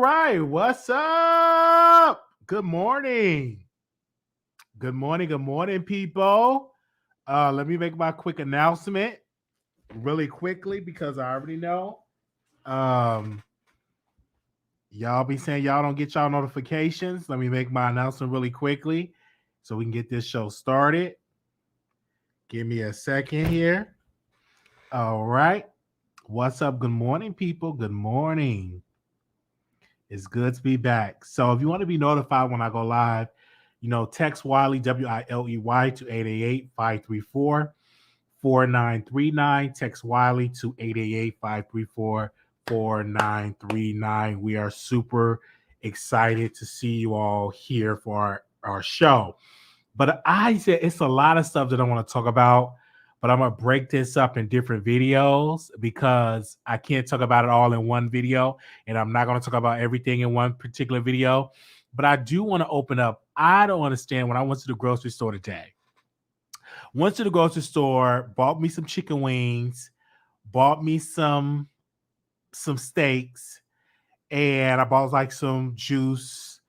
right. What's up? Good morning. Good morning, people. Let me make my quick announcement really quickly because I already know. Um, y'all be saying y'all don't get y'all notifications. Let me make my announcement really quickly so we can get this show started. Give me a second here. All right. What's up? Good morning, people. Good morning. It's good to be back. So if you want to be notified when I go live, text Wiley, Wiley to 888-534-4939. Text Wiley to 888-534-4939. We are super excited to see you all here for our show. But I said it's a lot of stuff that I want to talk about, but I'm going to break this up in different videos because I can't talk about it all in one video, and I'm not going to talk about everything in one particular video. But I do want to open up. I don't understand when I went to the grocery store today. Went to the grocery store, bought me some chicken wings, bought me some steaks, and I bought like some juice,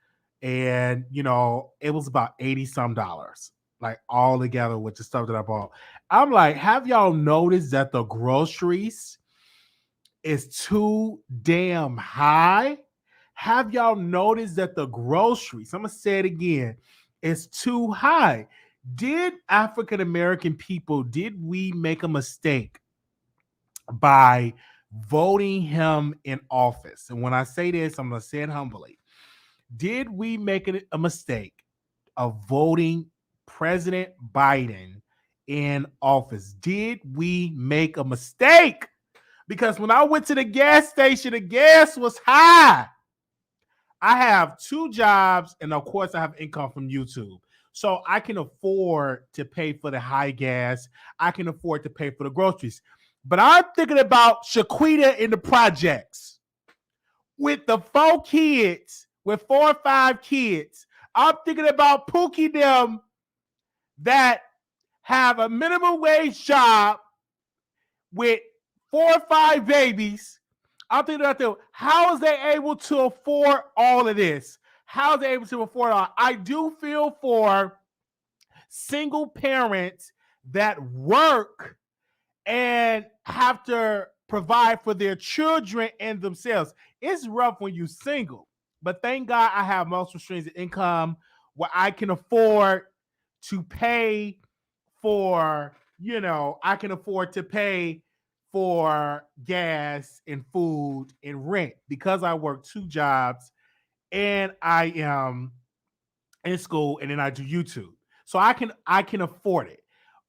and it was about 80 some dollars, like all together with the stuff that I bought. I'm like, have y'all noticed that the groceries is too damn high? Have y'all noticed that the groceries, I'm gonna say it again, is too high? Did African American people, did we make a mistake by voting him in office? And when I say this, I'm going to say it humbly. Did we make a mistake of voting President Biden in office? Did we make a mistake? Because when I went to the gas station, the gas was high. I have 2 jobs, and of course, I have income from YouTube. So I can afford to pay for the high gas. I can afford to pay for the groceries. But I'm thinking about Shaquita in the projects with the 4 kids, with 4 or 5 kids. I'm thinking about Pookie them that have a minimum wage job with 4 or 5 babies. I'm thinking about them. How is they able to afford all of this? How is they able to afford all? I do feel for single parents that work and have to provide for their children and themselves. It's rough when you're single, but thank God I have multiple streams of income where I can afford to pay for, I can afford to pay for gas and food and rent because I work 2 jobs and I am in school and then I do YouTube. So I can afford it.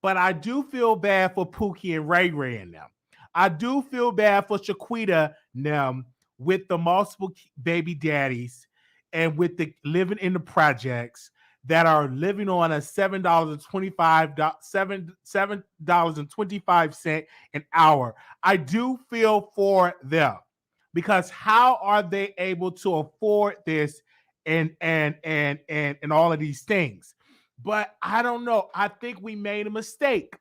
But I do feel bad for Pookie and Ray Ray and them. I do feel bad for Shaquita and them with the multiple baby daddies and with the living in the projects that are living on a $7.25 an hour. I do feel for them because how are they able to afford this and all of these things? But I don't know. I think we made a mistake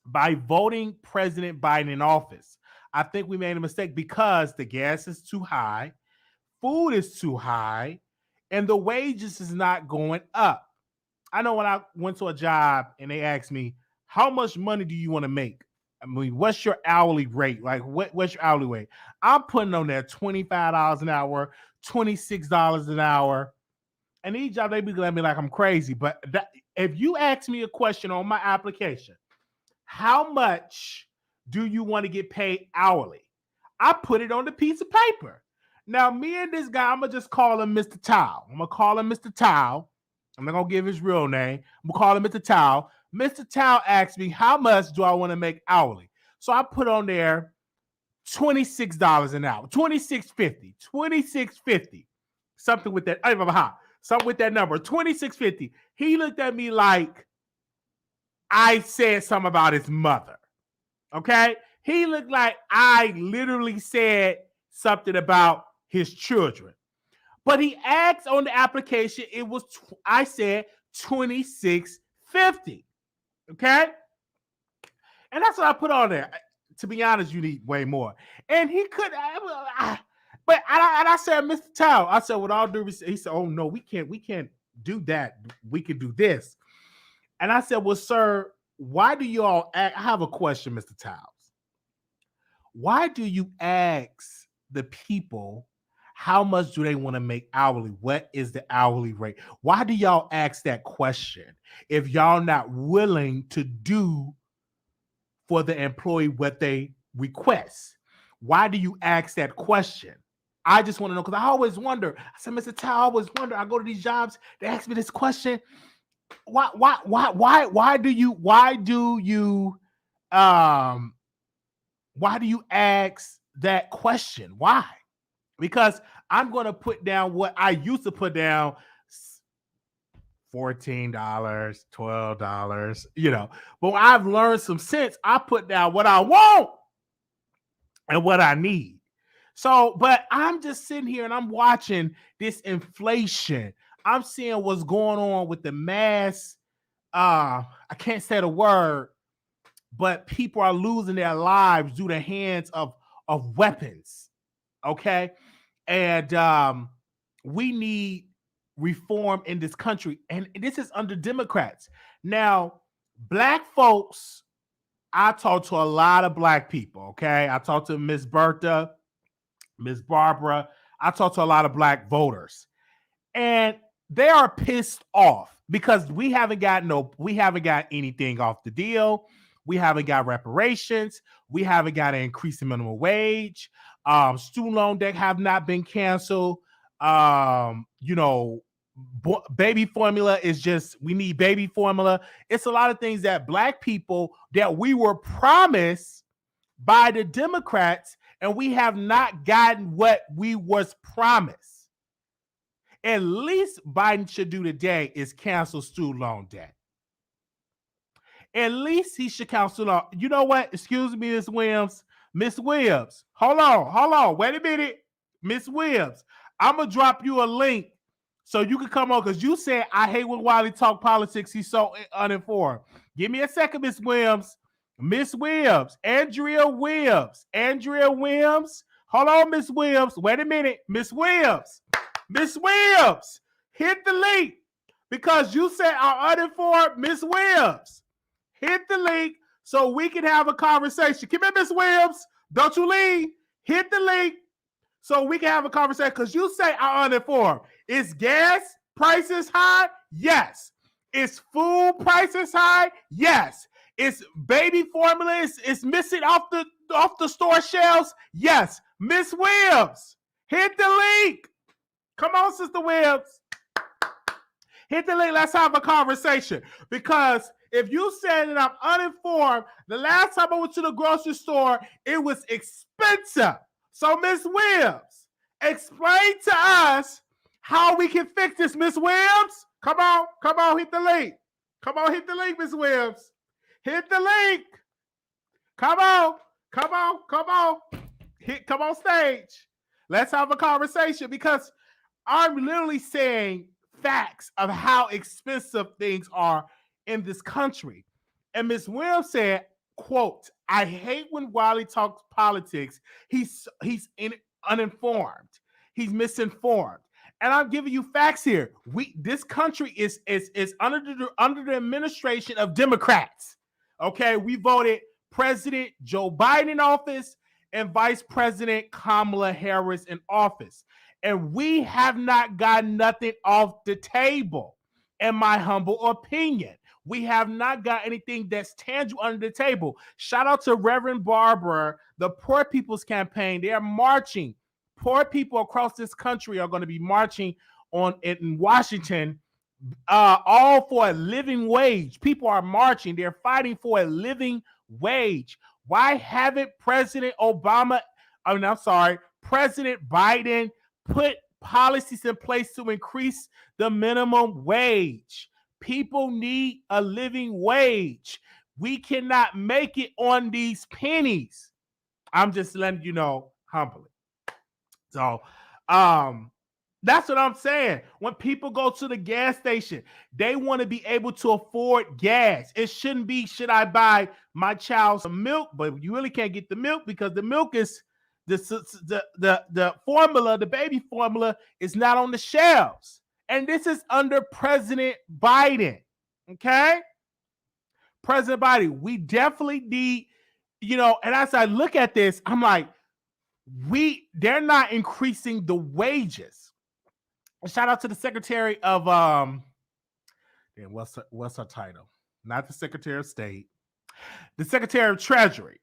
by voting President Biden in office. I think we made a mistake because the gas is too high, food is too high, and the wages is not going up. I know when I went to a job and they asked me, how much money do you want to make? I mean, what's your hourly rate? Like, what's your hourly rate? I'm putting on there $25 an hour, $26 an hour. And these jobs, they be looking at me like I'm crazy. But if you ask me a question on my application, how much do you want to get paid hourly? I put it on the piece of paper. Now, me and this guy, I'm going to just call him Mr. Towel. I'm going to call him Mr. Towel. I'm not going to give his real name. I'm going to call him Mr. Towel. Mr. Towel asked me, how much do I want to make hourly? So I put on there $26 an hour, $26.50, $26.50, something with that. I don't remember how. Something with that number, $26.50. He looked at me like I said something about his mother. Okay? He looked like I literally said something about his children. But he asked on the application, I said $26.50. Okay? And that's what I put on there. To be honest, you need way more. And he could, But I said, Mr. Tao, I said, with all due respect, he said, oh no, we can't do that. We can do this. And I said, well, sir, why do you all act? I have a question, Mr. Towles. Why do you ask the people how much do they want to make hourly? What is the hourly rate? Why do y'all ask that question if y'all not willing to do for the employee what they request? Why do you ask that question? I just want to know, because I always wonder. I said, Mr. Tao, I always wonder. I go to these jobs, they ask me this question. Why do you ask that question? Why? Because I'm going to put down what I used to put down, $14, $12, But when I've learned some sense, I put down what I want and what I need. So, but I'm just sitting here and I'm watching this inflation. I'm seeing what's going on with the mass. I can't say the word, but people are losing their lives due to the hands of weapons. Okay. And we need reform in this country. And this is under Democrats. Now, black folks, I talk to a lot of black people. Okay. I talk to Miss Bertha, Miss Barbara. I talk to a lot of black voters. And they are pissed off because we haven't got anything off the deal. We haven't got reparations. We haven't got an increase in minimum wage. Student loan debt have not been canceled. Baby formula is just, we need baby formula. It's a lot of things that black people that we were promised by the Democrats, and we have not gotten what we was promised. At least Biden should do today is cancel student loan debt. At least he should cancel. You know what? Excuse me, Miss Williams. Miss Williams, hold on. Wait a minute. Miss Williams, I'm going to drop you a link so you can come on, because you said, I hate when Wiley talk politics. He's so uninformed. Give me a second, Miss Williams. Miss Williams. Andrea Williams. Hold on, Miss Williams. Wait a minute. Miss Williams, hit the link, because you said I'm uninformed. Miss Williams, hit the link so we can have a conversation. Come here, Miss Williams. Don't you leave. Hit the link so we can have a conversation, because you say I'm uninformed. Is gas prices high? Yes. Is food prices high? Yes. Is baby formula is missing off the store shelves? Yes. Miss Williams, hit the link. Come on, Sister Williams. Hit the link. Let's have a conversation. Because if you said that I'm uninformed, the last time I went to the grocery store, it was expensive. So, Miss Williams, explain to us how we can fix this, Miss Williams. Come on, hit the link. Come on, hit the link, Miss Williams. Hit the link. Come on. Come on stage. Let's have a conversation, because I'm literally saying facts of how expensive things are in this country. And Ms. Williams said, quote, I hate when Wiley talks politics. He's uninformed. He's misinformed. And I'm giving you facts here. This country is under the administration of Democrats. Okay, we voted President Joe Biden in office and Vice President Kamala Harris in office. And we have not gotten nothing off the table, in my humble opinion. We have not got anything that's tangible under the table. Shout out to Reverend Barbara, the Poor People's Campaign. They are marching. Poor people across this country are going to be marching in Washington, all for a living wage. People are marching. They're fighting for a living wage. Why haven't President Biden put policies in place to increase the minimum wage? People need a living wage. We cannot make it on these pennies. I'm just letting you know humbly. So, that's what I'm saying. When people go to the gas station, they want to be able to afford gas. It shouldn't be, should I buy my child some milk? But you really can't get the milk because the milk is The formula, the baby formula, is not on the shelves. And this is under President Biden. Okay? President Biden, we definitely need, and as I look at this, I'm like, they're not increasing the wages. Shout out to the Secretary of what's her title? Not the Secretary of State, the Secretary of Treasury.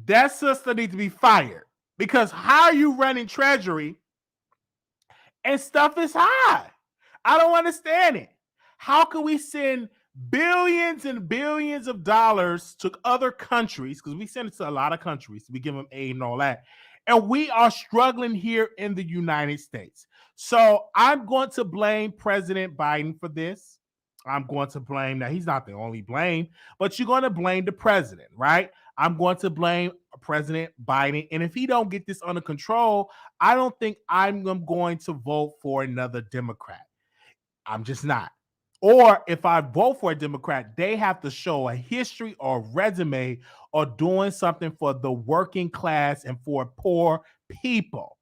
That sister needs to be fired, because how are you running Treasury and stuff is high? I don't understand it. How can we send billions and billions of dollars to other countries, because we send it to a lot of countries, we give them aid and all that, and we are struggling here in the United States? So I'm going to blame President Biden for this. I'm going to blame, now he's not the only blame, but you're going to blame the president, right? I'm going to blame President Biden. And if he don't get this under control, I don't think I'm going to vote for another Democrat. I'm just not. Or if I vote for a Democrat, they have to show a history or resume or doing something for the working class and for poor people.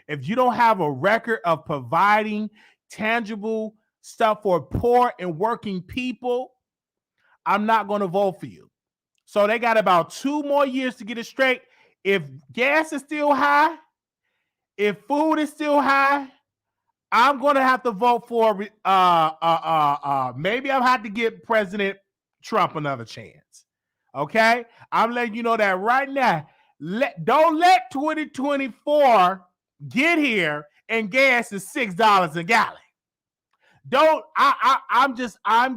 If you don't have a record of providing tangible stuff for poor and working people, I'm not going to vote for you. So they got about 2 more years to get it straight. If gas is still high, if food is still high, I'm going to have to vote for maybe I'll have to give President Trump another chance. Okay? I'm letting you know that right now. Don't let 2024 get here and gas is $6 a gallon. I'm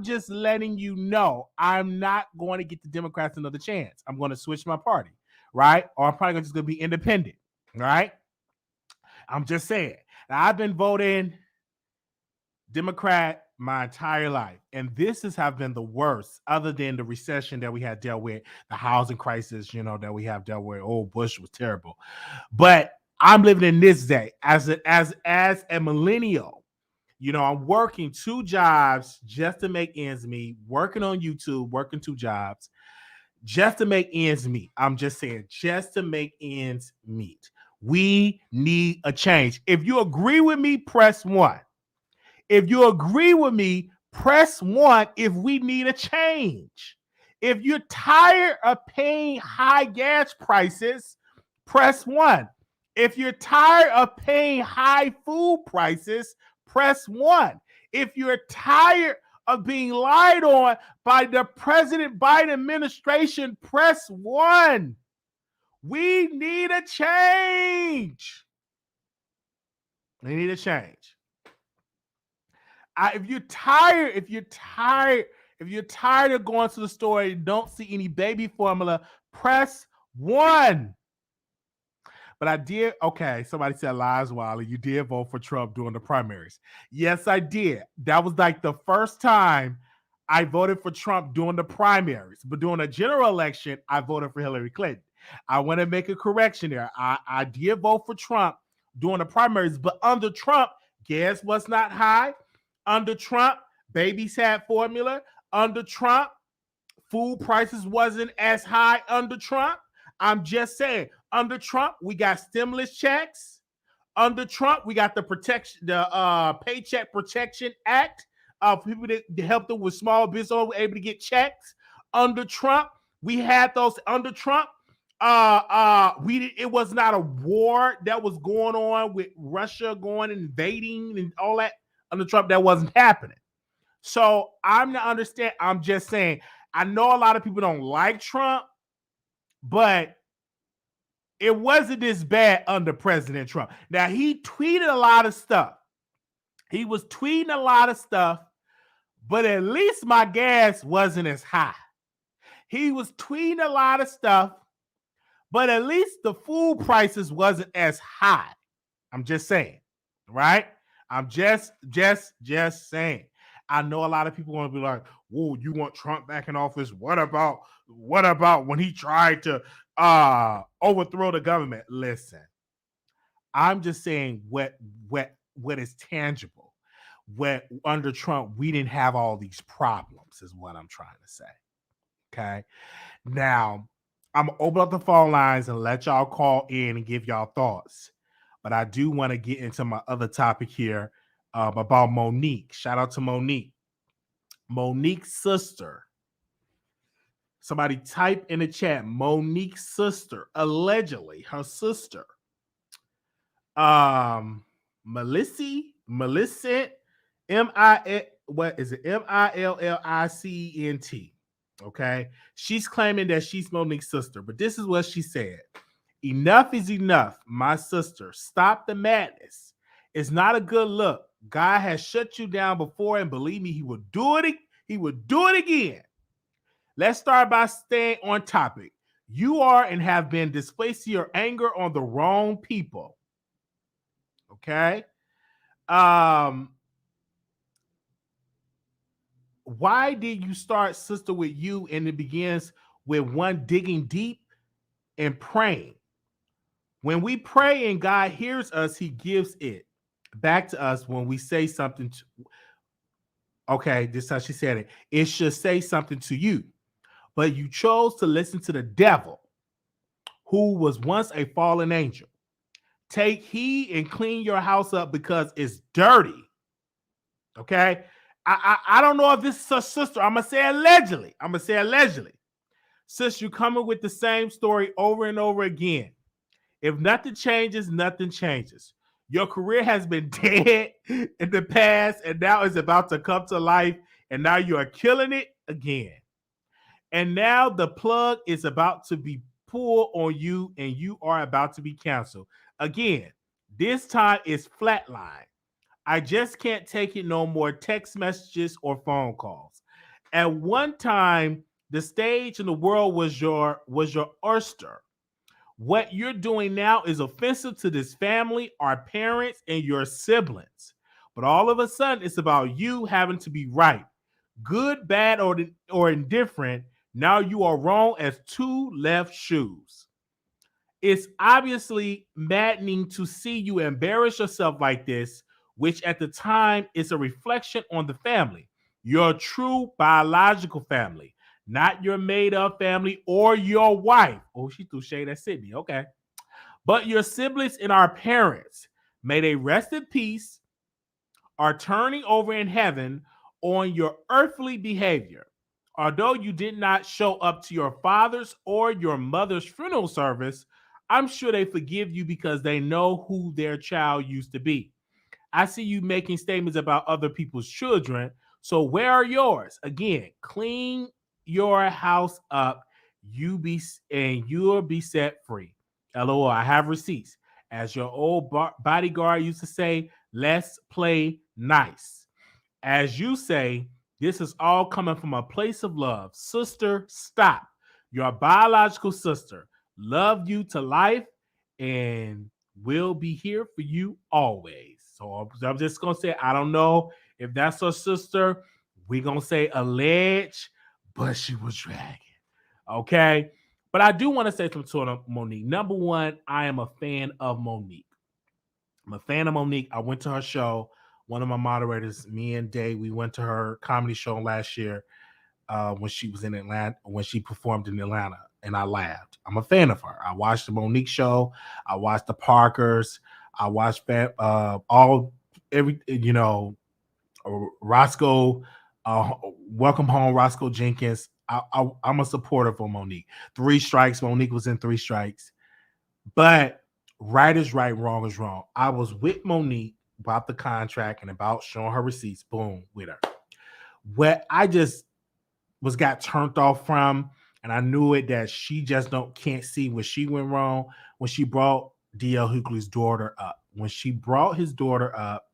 just letting you know I'm not going to get the Democrats another chance. I'm going to switch my party, right? Or I'm probably just going to be independent, right? I'm just saying. Now, I've been voting Democrat my entire life, and this have been the worst, other than the recession that we had dealt with, the housing crisis, that we have dealt with. Oh, Bush was terrible, but I'm living in this day as a millennial. I'm working 2 jobs just to make ends meet, working on YouTube, working 2 jobs just to make ends meet. I'm just saying, just to make ends meet. We need a change. If you agree with me, press 1. If you agree with me, press 1 if we need a change. If you're tired of paying high gas prices, press 1. If you're tired of paying high food prices, press 1. If you're tired of being lied on by the President Biden administration, press 1. We need a change. We need a change. If you're tired of going to the store and don't see any baby formula, press 1. But I did, okay, somebody said, lies, Wiley, you did vote for Trump during the primaries. Yes, I did. That was like the first time I voted for Trump during the primaries. But during the general election, I voted for Hillary Clinton. I want to make a correction there. I did vote for Trump during the primaries, but under Trump, gas was not high. Under Trump, babies had formula. Under Trump, food prices wasn't as high under Trump. I'm just saying, under Trump, we got stimulus checks. Under Trump, we got the Paycheck Protection Act for people to help them with small business, able to get checks. Under Trump, we had those. Under Trump, it was not a war that was going on with Russia going and invading and all that. Under Trump, that wasn't happening. So I'm not understand. I'm just saying, I know a lot of people don't like Trump, but it wasn't this bad under President Trump. Now, he tweeted a lot of stuff. He was tweeting a lot of stuff, but at least my gas wasn't as high. He was tweeting a lot of stuff, but at least the food prices wasn't as high. I'm just saying, right? I'm just saying. I know a lot of people want to be like, whoa, you want Trump back in office? What about when he tried to overthrow the government? Listen, I'm just saying what is tangible. What under Trump, we didn't have all these problems, is what I'm trying to say. Okay. Now, I'm gonna open up the phone lines and let y'all call in and give y'all thoughts. But I do want to get into my other topic here about Monique. Shout out to Monique. Monique's sister. Somebody type in the chat. Monique's sister, allegedly her sister. Millicent, what is it? Millicent. Okay. She's claiming that she's Monique's sister, but this is what she said. Enough is enough, my sister. Stop the madness. It's not a good look. God has shut you down before, and believe me, he will do it. He will do it again. Let's start by staying on topic. You are and have been displacing your anger on the wrong people. Okay. Why did you start, sister, with you? And it begins with one digging deep and praying. When we pray and God hears us, he gives it back to us when we say something. Okay, this is how she said it. It should say something to you. But you chose to listen to the devil, who was once a fallen angel. Take heed and clean your house up because it's dirty. Okay? I don't know if this is her sister. I'm going to say allegedly. Sis, you're coming with the same story over and over again. If nothing changes, nothing changes. Your career has been dead in the past and now is about to come to life, and now you are killing it again. And now the plug is about to be pulled on you and you are about to be canceled. Again, this time it's flatline. I just can't take it no more text messages or phone calls. At one time, the stage in the world was your oyster. What you're doing now is offensive to this family, our parents, and your siblings. But all of a sudden, it's about you having to be right. Good, bad, or indifferent. Now you are wrong as two left shoes. It's obviously maddening to see you embarrass yourself like this, which at the time is a reflection on the family, your true biological family, not your made-up family or your wife. Oh, she threw shade at Sydney. Okay. But your siblings and our parents, may they rest in peace, are turning over in heaven on your earthly behavior. Although you did not show up to your father's or your mother's funeral service, I'm sure they forgive you because they know who their child used to be. I see you making statements about other people's children. So where are yours? Again, clean your house up. You'll be set free. LOL. I have receipts. As your old bodyguard used to say, let's play nice. As you say, this is all coming from a place of love. Sister, stop. Your biological sister loved you to life and will be here for you always. So I'm just going to say, I don't know if that's her sister. We're going to say alleged, but she was dragging. Okay? But I do want to say something to Monique. Number one, I am a fan of Monique. I'm a fan of Monique. I went to her show. One of my moderators, me and Dave, we went to her comedy show last year when she was in Atlanta, when she performed in Atlanta, and I laughed. I'm a fan of her. I watched the Monique show. I watched the Parkers. I watched Roscoe. Welcome home, Roscoe Jenkins. I'm a supporter for Monique. 3 Strikes. Monique was in 3 Strikes. But right is right, wrong is wrong. I was with Monique about the contract and about showing her receipts. Boom, with her. What I just got turned off from, and I knew it, that she just can't see where she went wrong when she brought D.L. Hughley's daughter up. When she brought his daughter up,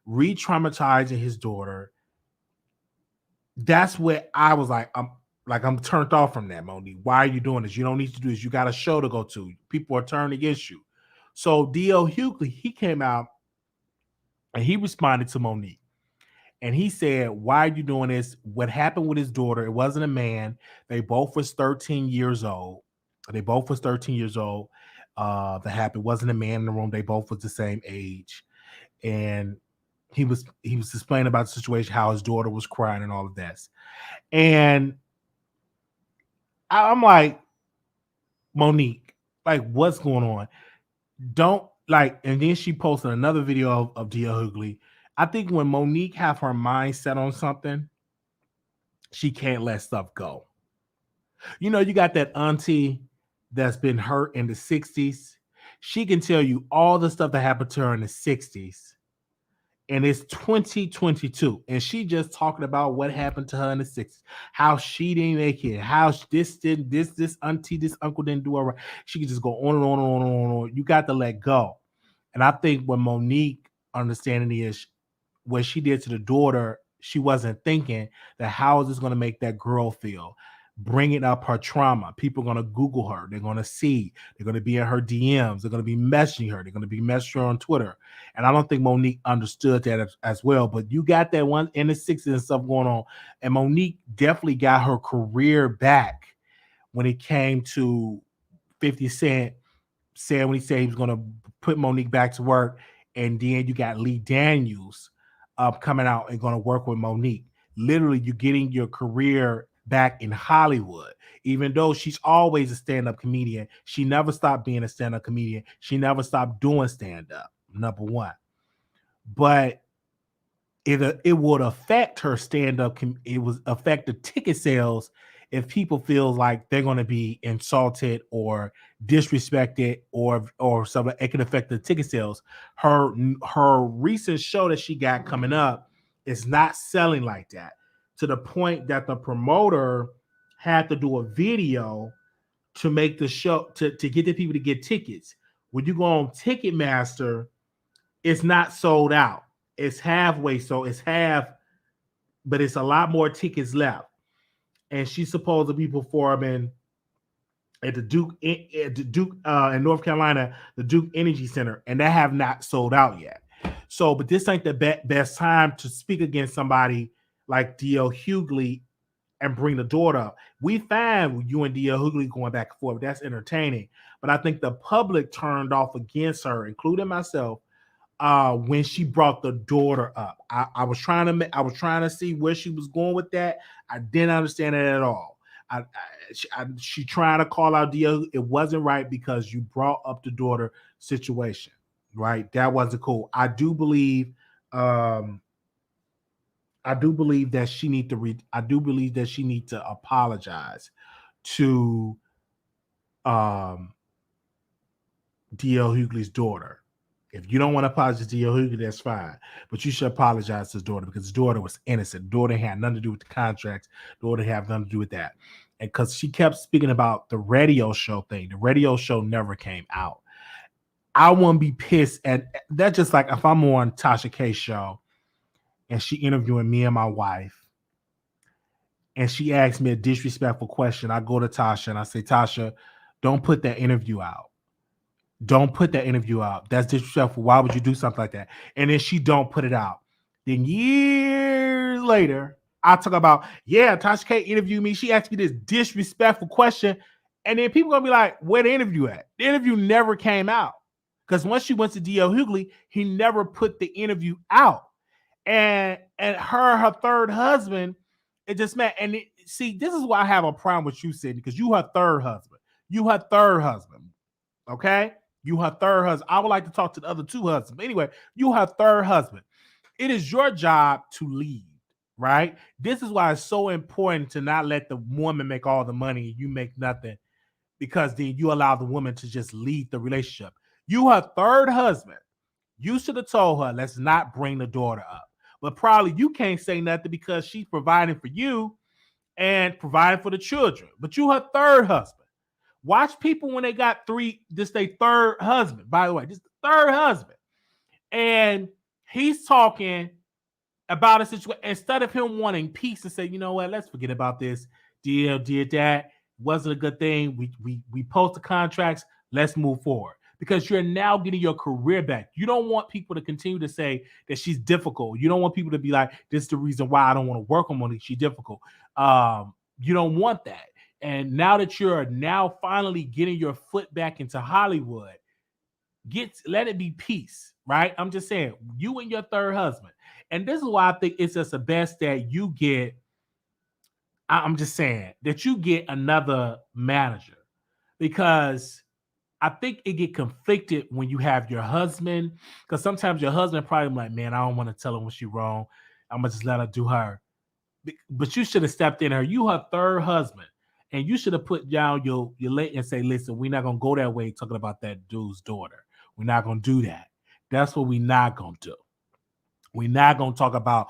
re-traumatizing his daughter, that's what I was like, I'm turned off from that, Monique. Why are you doing this? You don't need to do this. You got a show to go to. People are turning against you. So D.L. Hughley, he came out and he responded to Monique. And he said, why are you doing this? What happened with his daughter? It wasn't a man. They both was 13 years old. That happened. It wasn't a man in the room. They both was the same age. And he was explaining about the situation, how his daughter was crying and all of that. And I'm like, Monique, like, what's going on? Don't like, and then she posted another video of Dia Hughley. I think when Monique have her mind set on something, she can't let stuff go. You know, you got that auntie that's been hurt in the 60s. She can tell you all the stuff that happened to her in the 60s. And it's 2022. And she just talking about what happened to her in the 60s. How she didn't make it. How this didn't, this auntie, this uncle didn't do it right. She can just go on and on and on and on and on. You got to let go. And I think when Monique understanding is what she did to the daughter, she wasn't thinking that how is this going to make that girl feel? Bringing up her trauma. People are going to Google her. They're going to see. They're going to be in her DMs. They're going to be messaging her. They're going to be messaging her on Twitter. And I don't think Monique understood that as well. But you got that one in the 60s and stuff going on. And Monique definitely got her career back when it came to 50 Cent said when he said he was going to put Monique back to work. And then you got Lee Daniels coming out and going to work with Monique. Literally, you're getting your career back in Hollywood. Even though she's always a stand-up comedian, she never stopped being a stand-up comedian. She never stopped doing stand-up, number one. But it would affect her stand-up. It would affect the ticket sales if people feel like they're going to be insulted or disrespected or something. It can affect the ticket sales. Her recent show that she got coming up is not selling like that, to the point that the promoter had to do a video to make the show to get the people to get tickets. When you go on Ticketmaster, it's not sold out. It's halfway, so it's half, but it's a lot more tickets left. And she's supposed to be performing at the Duke in North Carolina, the Duke Energy Center, and they have not sold out yet. So, but this ain't the best time to speak against somebody like D.L. Hughley and bring the daughter up. We find you and D.L. Hughley going back and forth. That's entertaining. But I think the public turned off against her, including myself, when she brought the daughter up. I was trying to see where she was going with that. I didn't understand it at all. She trying to call out D.L. It wasn't right because you brought up the daughter situation, right? That wasn't cool. I do believe that she need to apologize to D.L. Hughley's daughter. If you don't want to apologize to D.L. Hughley, that's fine. But you should apologize to his daughter because his daughter was innocent. The daughter had nothing to do with the contracts. The daughter had nothing to do with that. And because she kept speaking about the radio show thing. The radio show never came out. I wouldn't be pissed at that. Just like if I'm on Tasha K's show and she interviewing me and my wife and she asked me a disrespectful question, I go to Tasha and I say, Tasha, don't put that interview out. Don't put that interview out. That's disrespectful. Why would you do something like that? And then she don't put it out. Then years later, I talk about, yeah, Tasha K interviewed me. She asked me this disrespectful question. And then people going to be like, where the interview at? The interview never came out. Because once she went to D.L. Hughley, he never put the interview out. And her third husband, it just met. And see, this is why I have a problem with you, Sydney, because you her third husband. You her third husband. Okay? You her third husband. I would like to talk to the other two husbands. But anyway, you her third husband. It is your job to lead, right? This is why it's so important to not let the woman make all the money and you make nothing, because then you allow the woman to just lead the relationship. You her third husband. You should have told her, let's not bring the daughter up. But probably you can't say nothing because she's providing for you and providing for the children. But you her third husband. Watch people when they got this their third husband, by the way, this is the third husband. And he's talking about a situation instead of him wanting peace and say, you know what, let's forget about this. DL did that. Wasn't a good thing. We post the contracts. Let's move forward. Because you're now getting your career back. You don't want people to continue to say that she's difficult. You don't want people to be like, this is the reason why I don't want to work on Monique. She's difficult. You don't want that. And now that you're now finally getting your foot back into Hollywood, let it be peace, right? I'm just saying, you and your third husband. And this is why I think it's just the best that you get. I'm just saying that you get another manager, because I think it get conflicted when you have your husband, because sometimes your husband probably like, man, I don't want to tell her when she's wrong. I'm gonna just let her do her. But you should have stepped in her. You her third husband, and you should have put down your leg and say, listen, we're not gonna go that way talking about that dude's daughter. We're not gonna do that. That's what we're not gonna do. We're not gonna talk about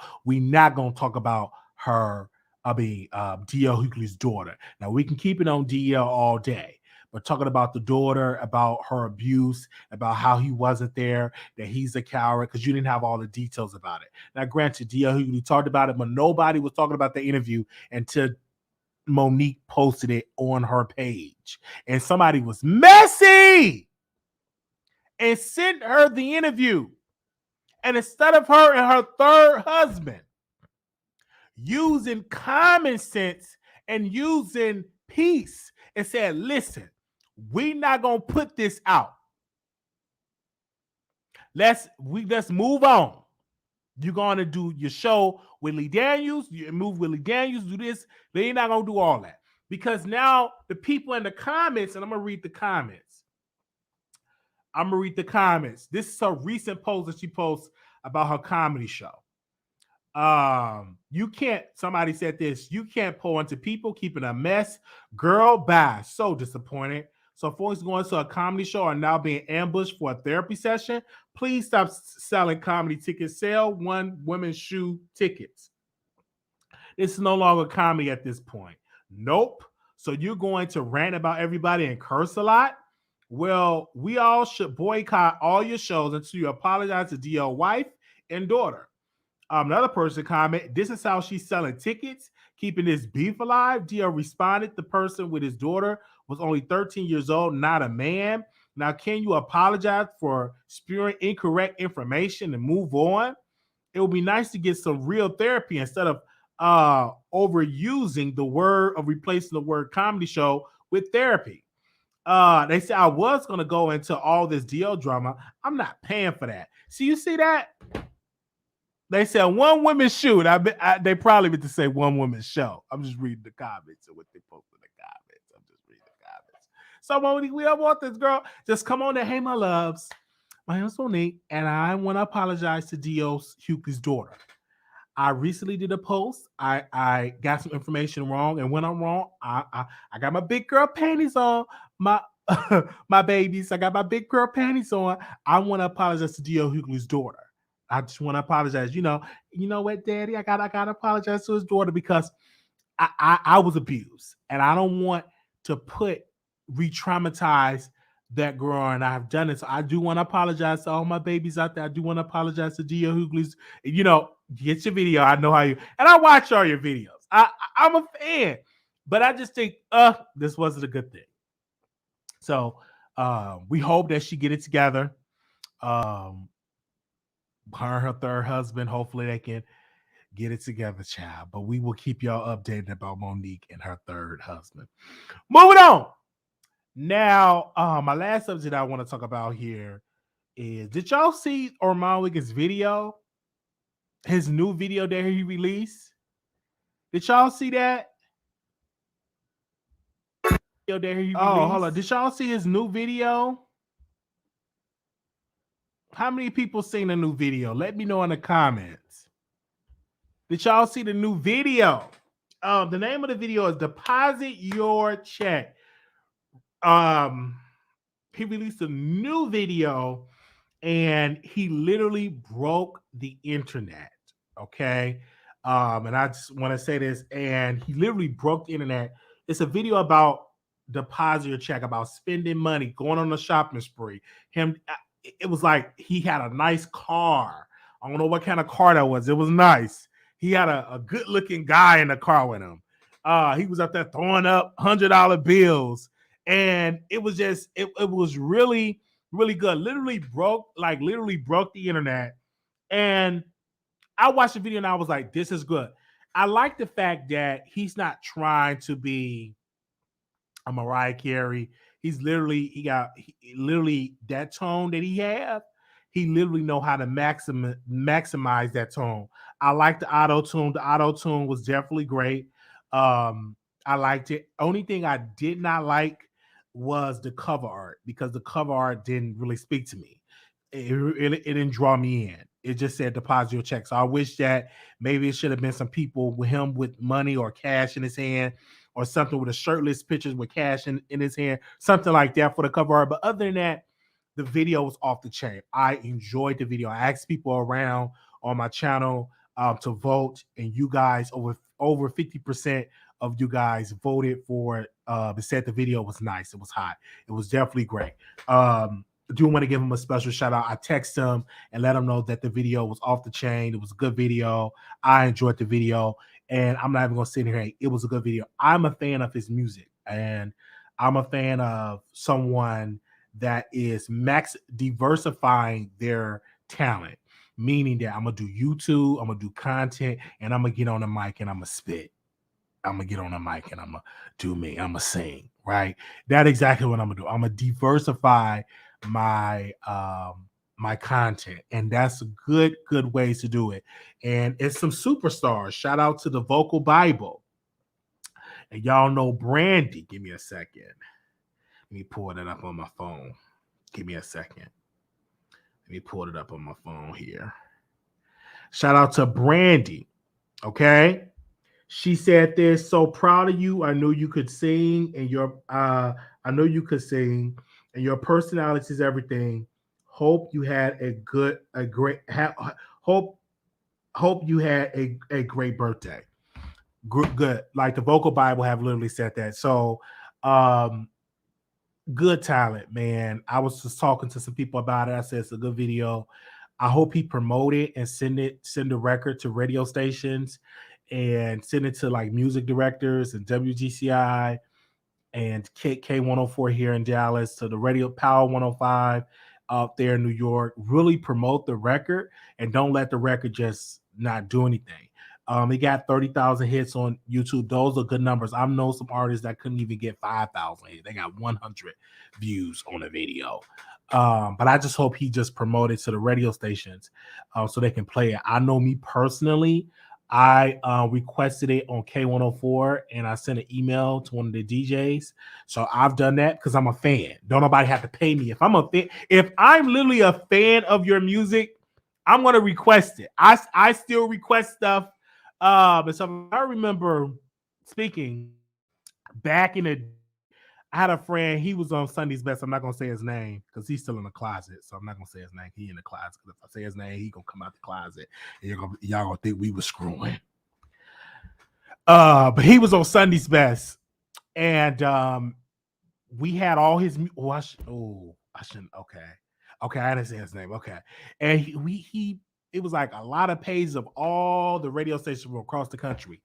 her. I mean, DL Hughley's daughter. Now we can keep it on DL all day, but talking about the daughter, about her abuse, about how he wasn't there, that he's a coward because you didn't have all the details about it. Now, granted, DL Hughley talked about it, but nobody was talking about the interview until Monique posted it on her page, and somebody was messy and sent her the interview. And instead of her and her third husband using common sense and using peace and said, listen, we're not going to put this out. Let's move on. You're going to do your show with Lee Daniels. You move with Lee Daniels, do this. They're not going to do all that. Because now the people in the comments, and I'm going to read the comments. This is a recent post that she posts about her comedy show. Somebody said this, you can't pour into people, keeping a mess. Girl, bye. So disappointed. So folks going to a comedy show are now being ambushed for a therapy session. Please stop selling comedy tickets. Sell one women's shoe tickets. This is no longer comedy at this point. Nope. So you're going to rant about everybody and curse a lot? Well, we all should boycott all your shows until you apologize to DL wife and daughter. Another person comment, this is how she's selling tickets, keeping this beef alive. DL responded, the person with his daughter was only 13 years old, not a man. Now, can you apologize for spewing incorrect information and move on? It would be nice to get some real therapy instead of overusing the word of replacing the word comedy show with therapy. They said I was going to go into all this DL drama. I'm not paying for that. See, you see that? They said one woman's shoot. They probably meant to say one woman's show. I'm just reading the comments and what they posted in the comments. I'm just reading the comments. So Monique, we don't want this girl. Just come on there. Hey, my loves. My name is Monique, and I want to apologize to DL Hughley's daughter. I recently did a post. I got some information wrong, and when I'm wrong, I got my big girl panties on. My babies. I got my big girl panties on. I want to apologize to DL Hughley's daughter. I just want to apologize. You know what, Daddy? I gotta apologize to his daughter because I was abused, and I don't want to re-traumatize that girl, and I've done it. So I do want to apologize to all my babies out there. I do want to apologize to DL Hughley's. Get your video. I know how you, and I watch all your videos. I'm a fan, but I just think this wasn't a good thing. So we hope that she get it together. Her and her third husband, hopefully they can get it together, child. But we will keep y'all updated about Monique and her third husband. Moving on. Now, my last subject I want to talk about here is, did y'all see Armon Wiggins' video? His new video that he released? Did y'all see that? Hold on. Did y'all see his new video? How many people seen the new video? Let me know in the comments. Did y'all see the new video? The name of the video is Deposit Your Check. He released a new video and he literally broke the internet. Okay. And I just want to say this, and he literally broke the internet. It's a video about deposit your check, about spending money, going on a shopping spree. It was like he had a nice car. I don't know what kind of car that was. It was nice. He had a good looking guy in the car with him. He was up there throwing up $100 bills. And it was just, it was really, really good. Literally broke the internet. And I watched the video and I was like, this is good. I like the fact that he's not trying to be a Mariah Carey. He's literally that tone that he have. He literally know how to maximize that tone. I like the auto tune. The auto tune was definitely great. I liked it. Only thing I did not like was the cover art, because the cover art didn't really speak to me. It didn't draw me in. It just said deposit your check. So I wish that maybe it should have been some people with him with money or cash in his hand, or something with a shirtless pictures with cash in his hand, something like that for the cover art. But other than that, the video was off the chain. I enjoyed the video. I asked people around on my channel to vote, and you guys, over 50% of you guys voted for said the video was nice. It was hot. It was definitely great. I do want to give him a special shout out. I text him and let him know that the video was off the chain. It was a good video. I enjoyed the video, and I'm not even gonna sit here and it was a good video. I'm a fan of his music, and I'm a fan of someone that is max diversifying their talent, meaning that I'm gonna do YouTube, I'm gonna do content, and I'm gonna get on the mic and I'm gonna spit. I'm gonna get on the mic and I'm gonna do me. I'm gonna sing, right? That's exactly what I'm gonna do. I'm gonna diversify my my content, and that's a good ways to do it. And it's some superstars. Shout out to the Vocal Bible, and y'all know Brandy. Give me a second. Let me pull that up on my phone. Give me a second. Let me pull it up on my phone here. Shout out to Brandy. Okay. She said this, so proud of you. I knew you could sing, and I know you could sing, and your personality is everything. Hope you had hope you had a great birthday. Good. Like the Vocal Bible have literally said that. So good talent, man. I was just talking to some people about it. I said it's a good video. I hope he promote it and send the record to radio stations, and send it to like music directors and WGCI and K104 here in Dallas, to the Radio Power 105 out there in New York. Really promote the record, and don't let the record just not do anything. He got 30,000 hits on YouTube. Those are good numbers. I know some artists that couldn't even get 5,000 hits. They got 100 views on a video. But I just hope he just promoted to the radio stations so they can play it. I know me personally, I requested it on K104, and I sent an email to one of the DJs. So I've done that because I'm a fan. Don't nobody have to pay me. If I'm literally a fan of your music, I'm gonna request it. I still request stuff. And so I remember speaking back in the. I had a friend. He was on Sunday's Best. I'm not gonna say his name because he's still in the closet. So I'm not gonna say his name. He in the closet. Because if I say his name, he gonna come out the closet, and y'all gonna think we was screwing. But he was on Sunday's Best, and we had all his. I shouldn't. Okay, I didn't say his name. Okay, and he it was like a lot of pages of all the radio stations from across the country.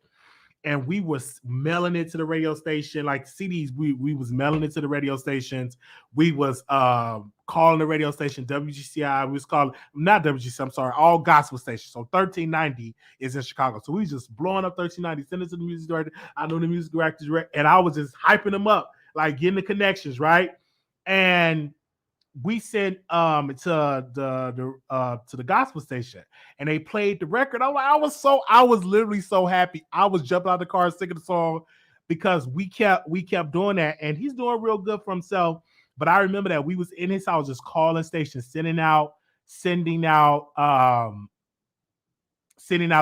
And we was mailing it to the radio station, like CDs. We was mailing it to the radio stations. We was calling the radio station WGCI. We was calling, not WGCI, I'm sorry, all gospel stations. So 1390 is in Chicago. So we was just blowing up 1390, sending it to the music director. I know the music director, and I was just hyping them up, like getting the connections, right? And we sent to the gospel station, and they played the record. I was literally so happy. I was jumping out of the car singing the song because we kept doing that, and he's doing real good for himself. But I remember that we was in his house just calling stations, sending out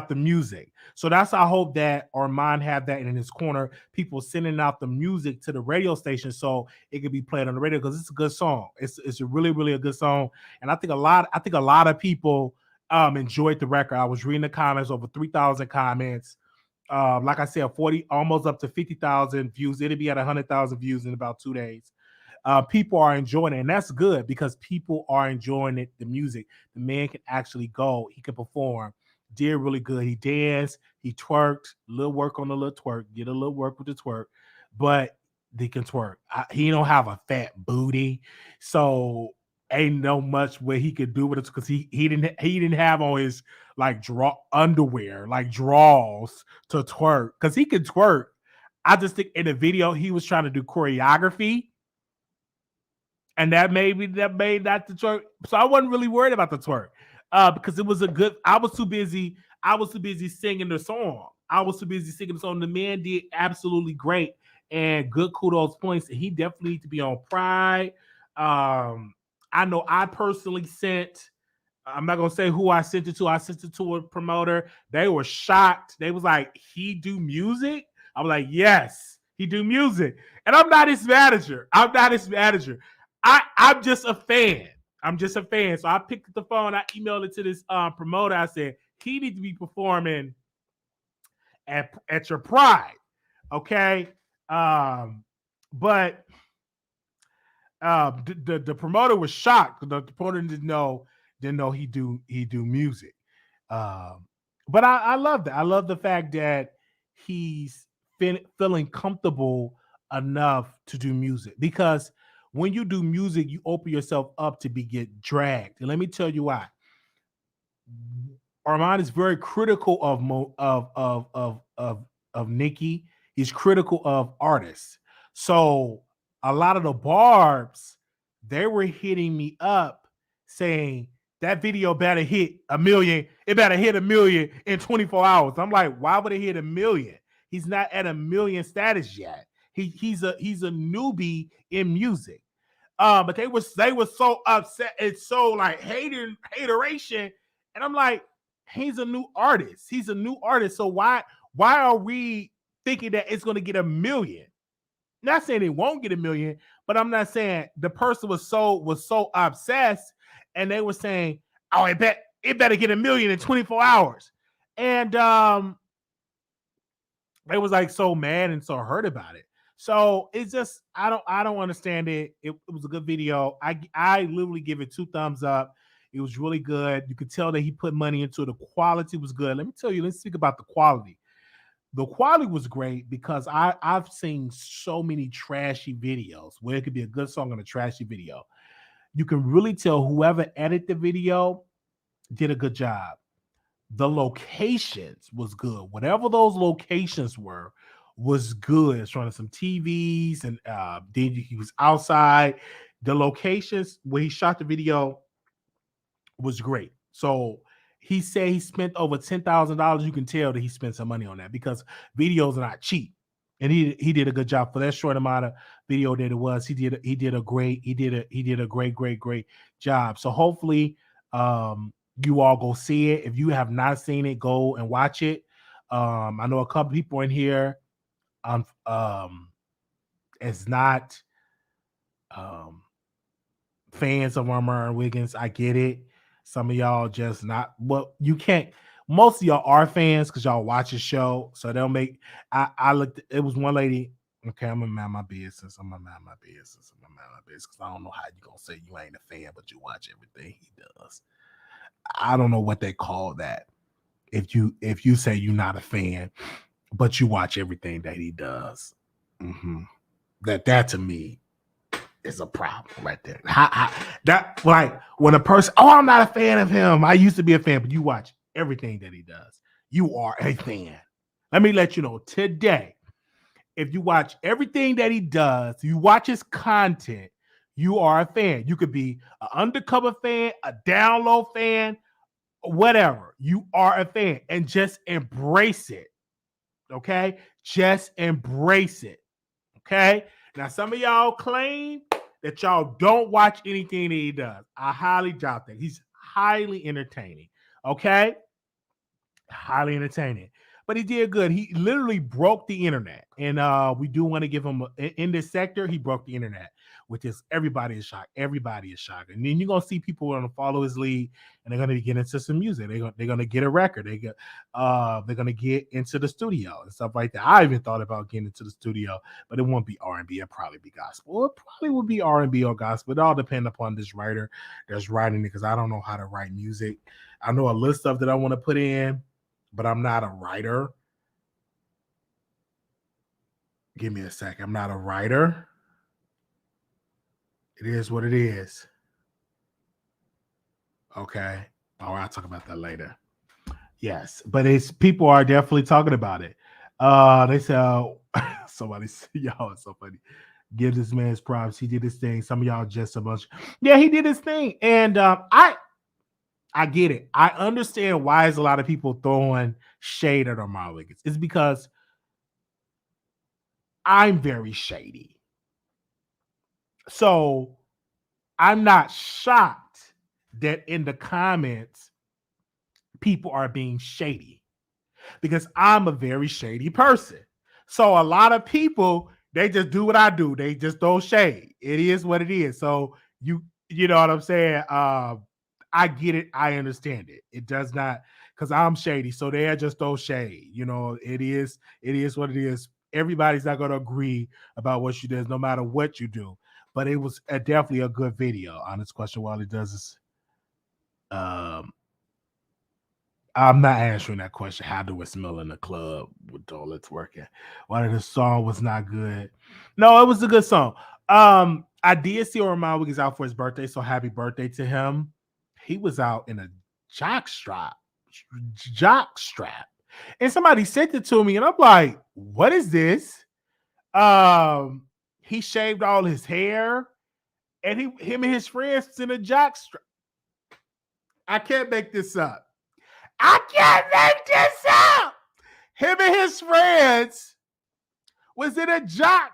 the music. So I hope that Armon had that in his corner, people sending out the music to the radio station so it could be played on the radio, because it's a good song. It's a really, really a good song. And I think a lot of people enjoyed the record. I was reading the comments, over 3,000 comments. Like I said, 40, almost up to 50,000 views. It'll be at 100,000 views in about 2 days. People are enjoying it, and that's good because people are enjoying it, the music. The man can actually go, he can perform. Did really good. He danced, he twerked, little work on the little twerk, get a little work with the twerk, but he can twerk. He don't have a fat booty, so ain't no much where he could do with it, because he didn't have on his like underwear, like draws to twerk, because he could twerk. I just think in the video he was trying to do choreography, and that made that the twerk. So I wasn't really worried about the twerk. Because it was I was too busy singing the song. The man did absolutely great, and good kudos points. He definitely needs to be on Pride. I know I personally sent. I'm not gonna say who I sent it to. I sent it to a promoter. They were shocked. They was like, "He do music?" I'm like, "Yes, he do music." And I'm not his manager. I'm just a fan. I'm just a fan. So I picked up the phone. I emailed it to this promoter. I said he needs to be performing at your Pride, okay? But the promoter was shocked. The promoter didn't know he do music. But I love that. I love the fact that he's feeling comfortable enough to do music, because when you do music, you open yourself up to get dragged. And let me tell you why. Armon is very critical of Nicki. He's critical of artists. So a lot of the barbs, they were hitting me up saying that video better hit 1 million. It better hit 1 million in 24 hours. I'm like, why would it hit 1 million? He's not at 1 million status yet. He's a newbie in music. But they were so upset. It's so like hateration. And I'm like, he's a new artist. So why are we thinking that it's going to get 1 million? Not saying it won't get 1 million, but I'm not saying the person was so obsessed, and they were saying, "Oh, it better get 1 million in 24 hours." And they was like so mad and so hurt about it. So it's just I don't understand it. It was a good video. I literally give it 2 thumbs up. It was really good. You could tell that he put money into it. The quality was good. Let me tell you, let's speak about the quality. The quality was great because I've seen so many trashy videos where it could be a good song and a trashy video. You can really tell whoever edited the video did a good job. The locations was good. Whatever those locations were was good. It's running some TVs, and then he was outside. The locations where he shot the video was great. So he said he spent over $10,000. You can tell that he spent some money on that because videos are not cheap. And he did a good job for that short amount of video that it was. He did a great job. So hopefully you all go see it. If you have not seen it, go and watch it. I know a couple people in here is not fans of Armon and Wiggins. I get it. Some of y'all just not. Well, you can't. Most of y'all are fans because y'all watch the show. So they'll make. I looked. It was one lady. Okay, I'm gonna mind my business. Because I don't know how you gonna say you ain't a fan, but you watch everything he does. I don't know what they call that. If you say you're not a fan, but you watch everything that he does, that to me is a problem right there. That like when a person, I'm not a fan of him. I used to be a fan, but you watch everything that he does. You are a fan. Let me let you know today. If you watch everything that he does, you watch his content, you are a fan. You could be an undercover fan, a down low fan, whatever. You are a fan, and just embrace it. Okay? Just embrace it. Okay? Now, some of y'all claim that y'all don't watch anything that he does. I highly doubt that. He's highly entertaining. Okay? Highly entertaining. But he did good. He literally broke the internet. And we do want to give him, in this sector, he broke the internet, which is everybody is shocked. Everybody is shocked. And then you're going to see people going to follow his lead, and they're going to get into some music. They're going to get a record. They're going to get into the studio and stuff like that. I even thought about getting into the studio, but it won't be R&B. It'll probably be gospel. It probably will be R&B or gospel. It all depends upon this writer that's writing it, because I don't know how to write music. I know a list of stuff that I want to put in, but I'm not a writer. Give me a sec. I'm not a writer. It is what it is. Okay. All right, I'll talk about that later. Yes, but people are definitely talking about it. They said somebody said, y'all, it's so funny. Give this man his props. He did his thing. Some of y'all just a bunch. Yeah, he did his thing. And I get it. I understand why is a lot of people throwing shade at Armon Wiggins. It's because I'm very shady. So I'm not shocked that in the comments, people are being shady because I'm a very shady person. So a lot of people, they just do what I do. They just throw shade. It is what it is. So you know what I'm saying? I get it. I understand it. It does not, because I'm shady. So they just throw shade. You know, it is what it is. Everybody's not gonna agree about what you do, no matter what you do. But it was definitely a good video. Honest question while it does is um I'm not answering that question. How do it smell in the club with toilets working? Why the song was not good? No, it was a good song. I did see Armon Wiggins out for his birthday, so happy birthday to him. He was out in a jock strap, jock strap, and somebody sent it to me, and I'm like, "What is this?" He shaved all his hair, and him and his friends was in a jock strap. I can't make this up. I can't make this up. Him and his friends was in a jock.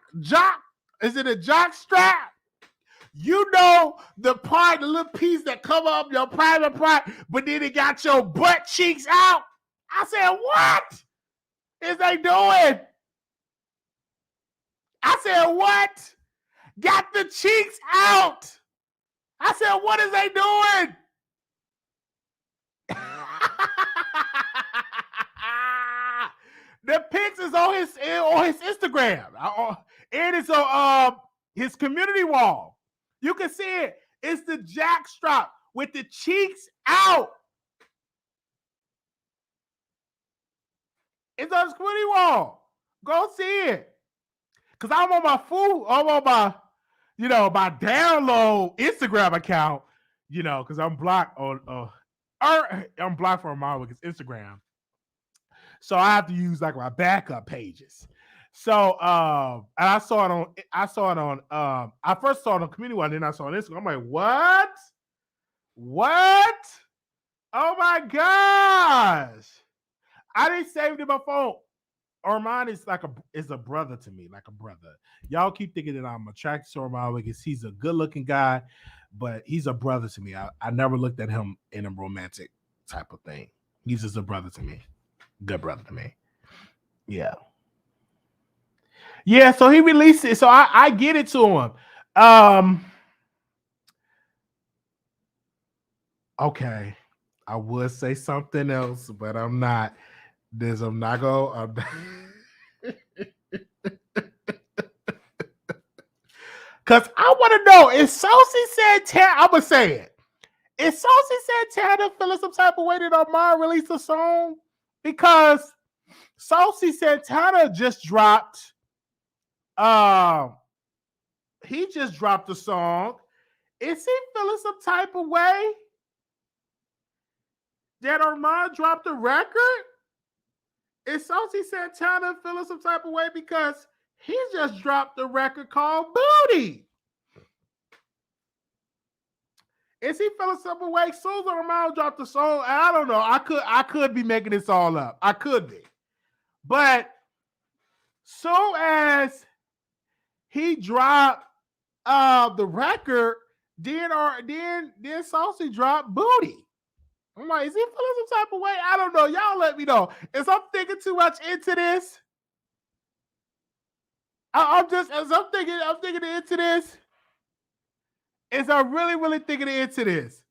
Is it a jock strap? You know the part, the little piece that come up your private part, but then it got your butt cheeks out. I said, what is they doing? I said, what? Got the cheeks out. I said, what is they doing? The pics is on his Instagram, and it's on his community wall. You can see it. It's the jack strap with the cheeks out. It's on his community wall. Go see it. Cause I'm on my my download Instagram account. You know, because I'm blocked on I'm blocked from my Instagram. So I have to use like my backup pages. So and I saw it on I first saw it on community one, then I saw it on Instagram. I'm like, what? What? Oh my gosh. I didn't save it in my phone. Armon is a brother to me, like a brother. Y'all keep thinking that I'm attracted to Armon because he's a good looking guy, but he's a brother to me. I never looked at him in a romantic type of thing. He's just a brother to me. Good brother to me. Yeah. Yeah, so he released it. So I get it to him. Okay. I would say something else, but I'm not. I'm not going. Because I want to know, is Saucy Santana, I'm going to say it. Is Saucy Santana feeling some type of way that Armon released a song? Because Saucy Santana just dropped, he just dropped a song. Is he feeling some type of way that Armon dropped a record? Is Saucy Santana feeling some type of way because he just dropped a record called Booty? Is he feeling some way? Soon as Armon dropped the song, I don't know. I could be making this all up. I could be. But so as he dropped the record, then Saucy dropped Booty. I'm like, is he feeling some type of way? I don't know. Y'all let me know. Is I'm thinking too much into this? I'm thinking into this. Is I really, really thinking into this?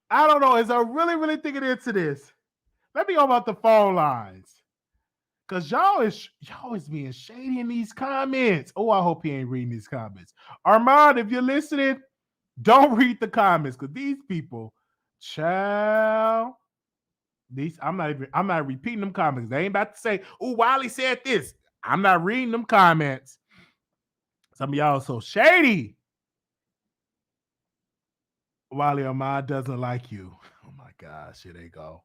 I don't know. Is I really, really thinking into this? Let me go about the phone lines. Cause y'all is being shady in these comments. Oh, I hope he ain't reading these comments. Armon, if you're listening, don't read the comments because these people, child. I'm not repeating them comments. They ain't about to say, oh, Wiley said this. I'm not reading them comments. Some of y'all are so shady. Wiley Armon doesn't like you. Oh my gosh, here they go.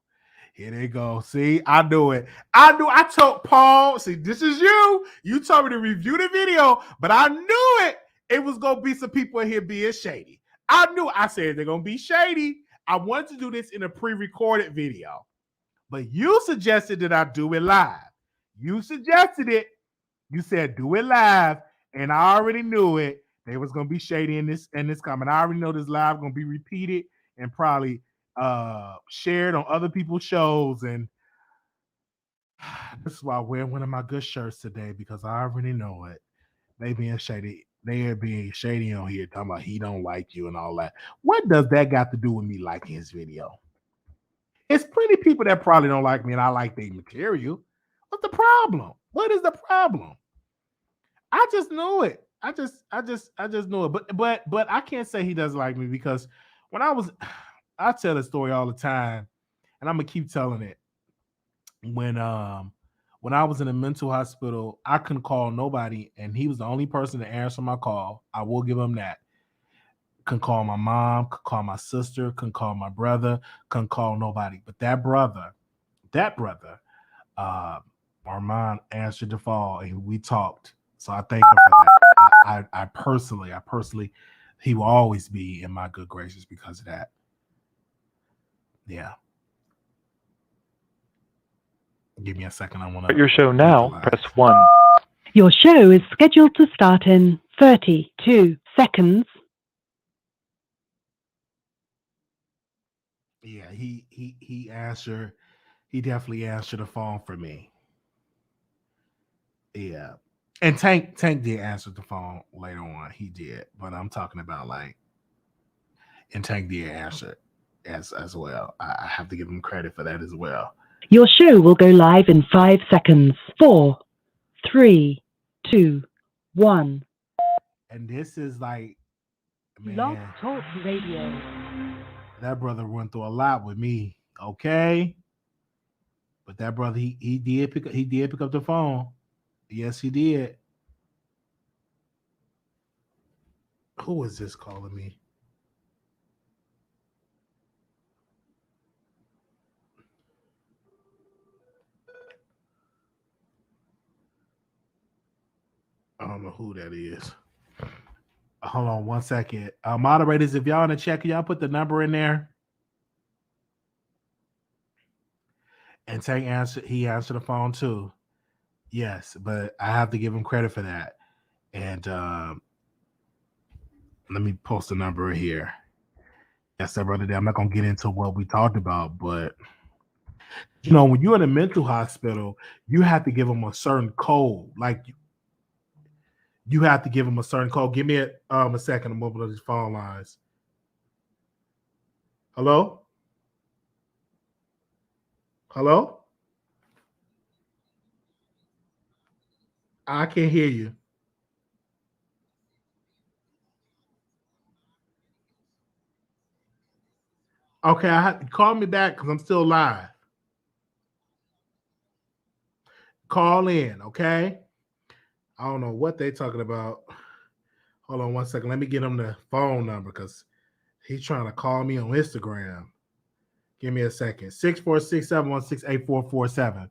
Here they go. See, I knew it. I told Paul, see, this is you. You told me to review the video, but I knew it. It was going to be some people in here being shady. I said they're going to be shady. I wanted to do this in a pre-recorded video, but you suggested that I do it live. You suggested it. You said do it live, and I already knew it. They was gonna be shady in this comment. I already know this live gonna be repeated and probably shared on other people's shows. And this is why I wear one of my good shirts today, because I already know it. They being shady. They are being shady on here, talking about he don't like you and all that. What does that got to do with me liking his video? It's plenty of people that probably don't like me, and I like their material. What's the problem? What is the problem? I just knew it. I just knew it. But I can't say he doesn't like me, because when I tell the story all the time, and I'm gonna keep telling it. When I was in a mental hospital, I couldn't call nobody, and he was the only person to answer my call. I will give him that. Couldn't call my mom, could call my sister, couldn't call my brother, couldn't call nobody. But that brother, uh, Armon answered the phone, and we talked. So I thank him for that. I personally, he will always be in my good graces because of that. Yeah. Give me a second. I want to. Your show now. Press 1. Your show is scheduled to start in 32 seconds. Yeah, he answered. He definitely answered the phone for me. Yeah, and Tank did answer the phone later on. He did, but I'm talking about and Tank did answer as well. I have to give him credit for that as well. Your show will go live in 5 seconds. 4, 3, 2, 1. And this is like, man, Blog Talk Radio. That brother went through a lot with me. Okay, but that brother, he did pick up the phone. Yes, he did. Who is this calling me? I don't know who that is. Hold on one second. Moderators, if y'all in the chat, can y'all put the number in there? And Tank he answered the phone too. Yes, but I have to give him credit for that. And let me post the number here. Yes, sir, brother. I'm not gonna get into what we talked about, but when you're in a mental hospital, you have to give them a certain code. Like you have to give them a certain code. Give me a second. I'm opening these phone lines. Hello? Hello? I can't hear you. Okay, call me back because I'm still live. Call in, okay? I don't know what they're talking about. Hold on one second. Let me get him the phone number because he's trying to call me on Instagram. Give me a second. 646-716-8447.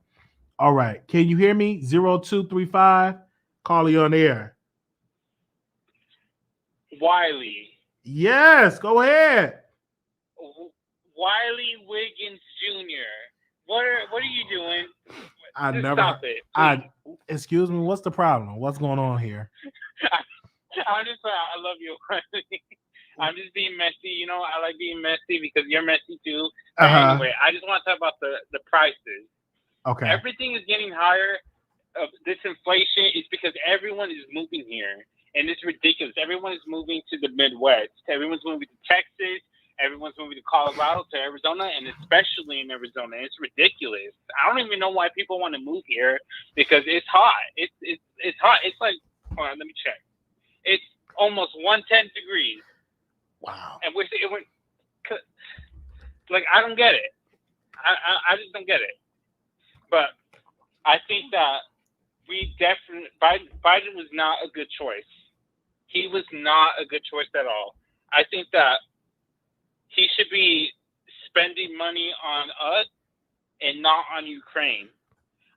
All right. Can you hear me? 0235. Call you on air. Wiley. Yes, go ahead. Wiley Wiggins Jr. What are you doing? Stop it. Excuse me. What's the problem? What's going on here? I love you. I'm just being messy. I like being messy because you're messy too. Anyway, I just want to talk about the prices. Okay. Everything is getting higher. This inflation is because everyone is moving here, and it's ridiculous. Everyone is moving to the Midwest. Everyone's moving to Texas. Everyone's moving to Colorado, to Arizona, and especially in Arizona. It's ridiculous. I don't even know why people want to move here because it's hot. It's hot. It's like, hold on, let me check. It's almost 110 degrees. Wow. And I don't get it. I just don't get it. But I think that Biden was not a good choice. He was not a good choice at all. I think that he should be spending money on us and not on Ukraine.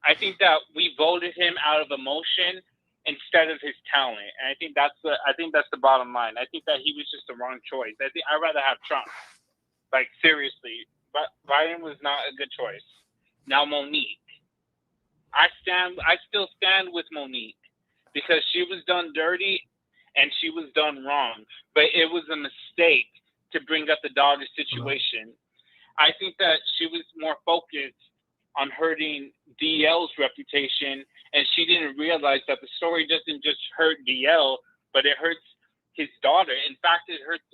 I think that we voted him out of emotion instead of his talent, and I think that's the bottom line. I think that he was just the wrong choice. I'd rather have Trump. Like seriously, but Biden was not a good choice. Now Monique, I still stand with Monique. because she was done dirty and she was done wrong. But it was a mistake to bring up the daughter situation. I think that she was more focused on hurting DL's reputation, and she didn't realize that the story doesn't just hurt DL, but it hurts his daughter. In fact, it hurts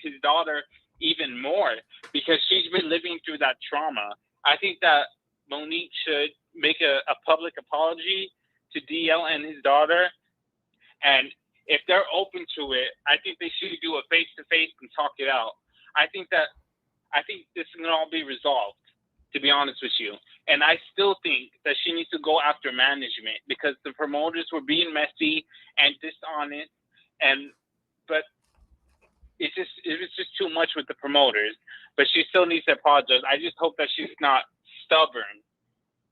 his daughter even more because she's been living through that trauma. I think that Monique should make a public apology to DL and his daughter, and if they're open to it, I think they should do a face-to-face and talk it out. I think this can all be resolved, to be honest with you. And I still think that she needs to go after management because the promoters were being messy and dishonest, but it was just too much with the promoters. But she still needs to apologize. I just hope that she's not stubborn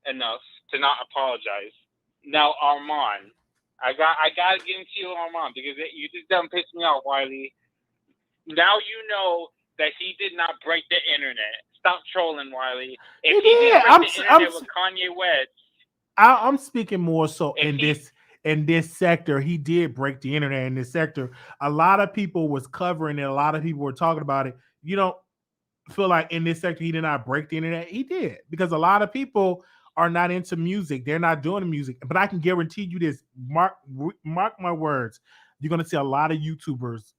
enough to not apologize. Now, Armon, I gotta get into you, Armon, because you just done piss me off, Wiley. Now you know that he did not break the internet. Stop trolling, Wiley. If he didn't break the internet with Kanye West, I'm speaking more so in this sector. He did break the internet in this sector. A lot of people was covering it. A lot of people were talking about it. You don't feel like in this sector he did not break the internet? He did, because a lot of people are not into music. They're not doing the music. But I can guarantee you this. Mark my words. You're going to see a lot of YouTubers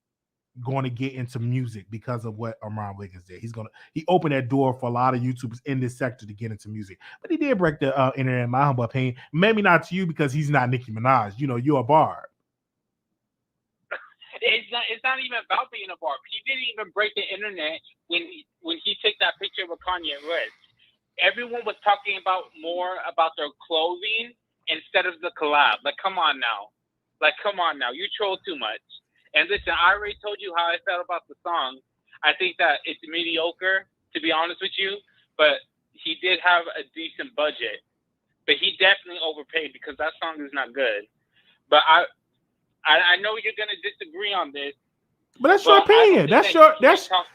going to get into music because of what Armon Wiggins did. He opened that door for a lot of YouTubers in this sector to get into music. But he did break the internet, in my humble opinion. Maybe not to you because he's not Nicki Minaj. You know, you're a barb. It's not even about being a barb. He didn't even break the internet when he took that picture with Kanye West. Everyone was talking about more about their clothing instead of the collab. Like, come on now. You troll too much. And listen, I already told you how I felt about the song. I think that it's mediocre, to be honest with you, but he did have a decent budget. But he definitely overpaid because that song is not good. But I know you're going to disagree on this. But that's your opinion.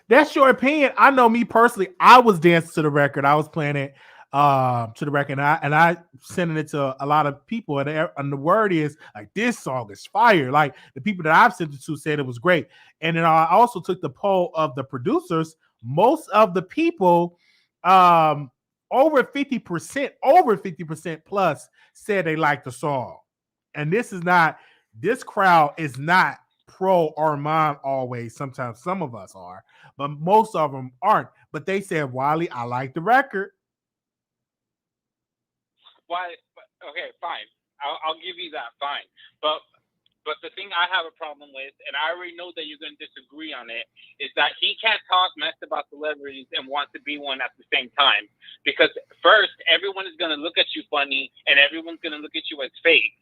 That's your opinion. I know me personally, I was dancing to the record. I was playing it to the record, and I sending it to a lot of people, and the word is like, this song is fire. Like, the people that I've sent it to said it was great. And then I also took the poll of the producers. Most of the people, over 50% plus, said they liked the song. And this crowd is not pro Armon always. Sometimes some of us are, but most of them aren't. But they said, Wiley, I like the record. Why? Okay, fine. I'll give you that. Fine. But the thing I have a problem with, and I already know that you're going to disagree on it, is that he can't talk mess about celebrities and want to be one at the same time. Because first, everyone is going to look at you funny, and everyone's going to look at you as fake.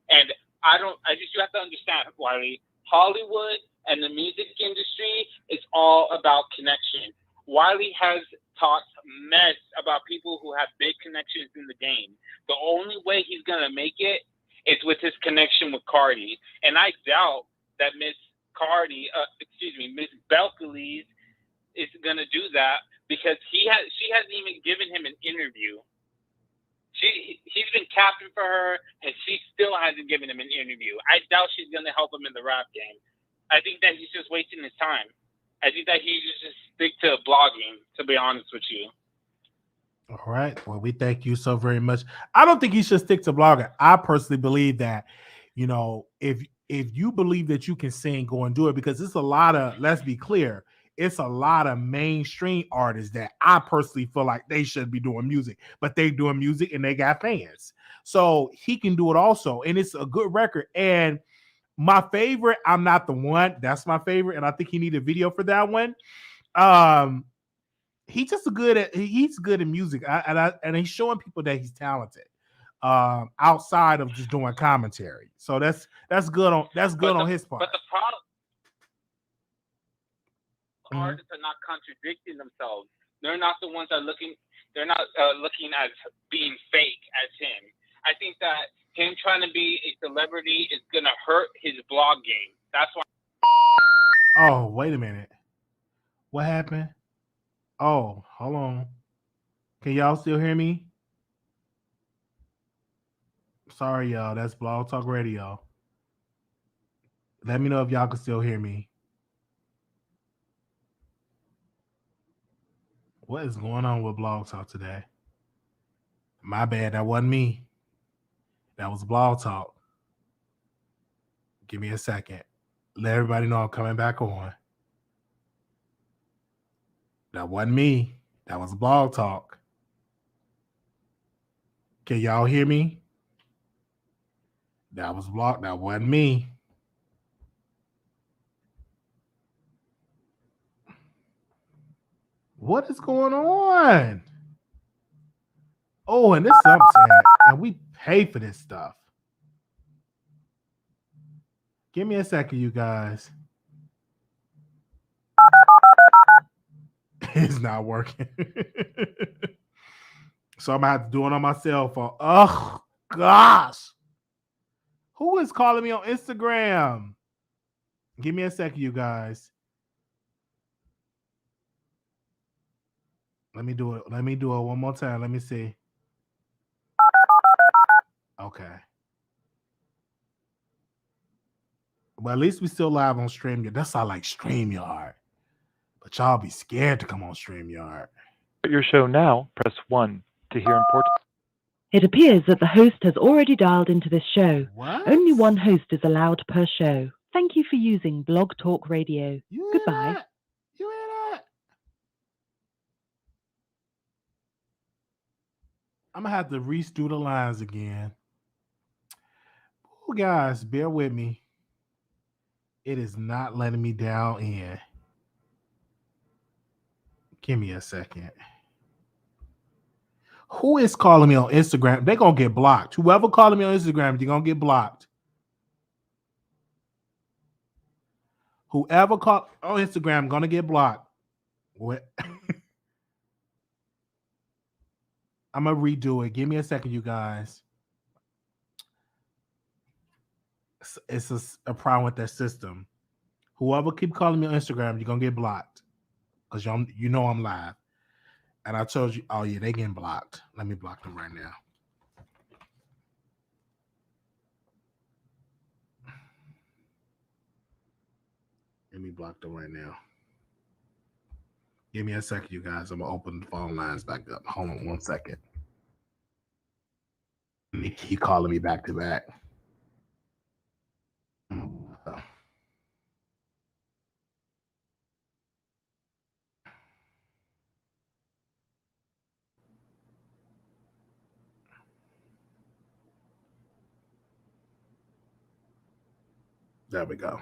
And you have to understand, Wiley, Hollywood and the music industry is all about connection. Wiley has talked mess about people who have big connections in the game. The only way he's going to make it is with his connection with Cardi. And I doubt that Miss Belcalis is going to do that because she hasn't even given him an interview. He's been capping for her, and she still hasn't given him an interview. I doubt she's going to help him in the rap game. I think that he's just wasting his time. I think that he should just stick to blogging, to be honest with you. All right. Well, we thank you so very much. I don't think he should stick to blogging. I personally believe that, you know, if you believe that you can sing, go and do it, because it's a lot of, let's be clear, it's a lot of mainstream artists that I personally feel like they should be doing music, but they doing music and they got fans. So he can do it also. And it's a good record. And my favorite, I'm Not the One. That's my favorite. And I think he need a video for that one. He's good at music. And he's showing people that he's talented. Outside of just doing commentary. So that's good on his part. But the problem, artists are not contradicting themselves. They're not the ones that are looking. They're not looking at being fake as him. I think that him trying to be a celebrity is gonna hurt his blog game. That's why. Oh, wait a minute. What happened? Oh, hold on. Can y'all still hear me? Sorry, y'all. That's Blog Talk Radio. Let me know if y'all can still hear me. What is going on with Blog Talk today? My bad. That wasn't me. That was Blog Talk. Give me a second. Let everybody know I'm coming back on. That wasn't me. That was Blog Talk. Can y'all hear me? That was Blog. That wasn't me. What is going on? Oh, and this is upset. And we pay for this stuff. Give me a second, you guys. It's not working. So I'm going to have to do it on my cell phone. Oh, gosh. Who is calling me on Instagram? Give me a second, you guys. Let me do it. Let me do it one more time. Let me see. Okay. Well, at least we still live on StreamYard. That's all like StreamYard. But y'all be scared to come on StreamYard. Your show now, press 1 to hear important. It appears that the host has already dialed into this show. What? Only one host is allowed per show. Thank you for using Blog Talk Radio. You hear Goodbye. that? You hear that? I'm going to have to redo the lines again. Oh, guys, bear with me. It is not letting me dial in. Give me a second. Who is calling me on Instagram? They're going to get blocked. Whoever calling me on Instagram, they're going to get blocked. Whoever called on Instagram, going to get blocked. What? I'm going to redo it. Give me a second, you guys. It's a problem with that system. Whoever keep calling me on Instagram, you're going to get blocked. Because you know I'm live. And I told you, oh, yeah, they getting blocked. Let me block them right now. Let me block them right now. Give me a second, you guys. I'm going to open the phone lines back up. Hold on 1 second. He calling me back to back. There we go.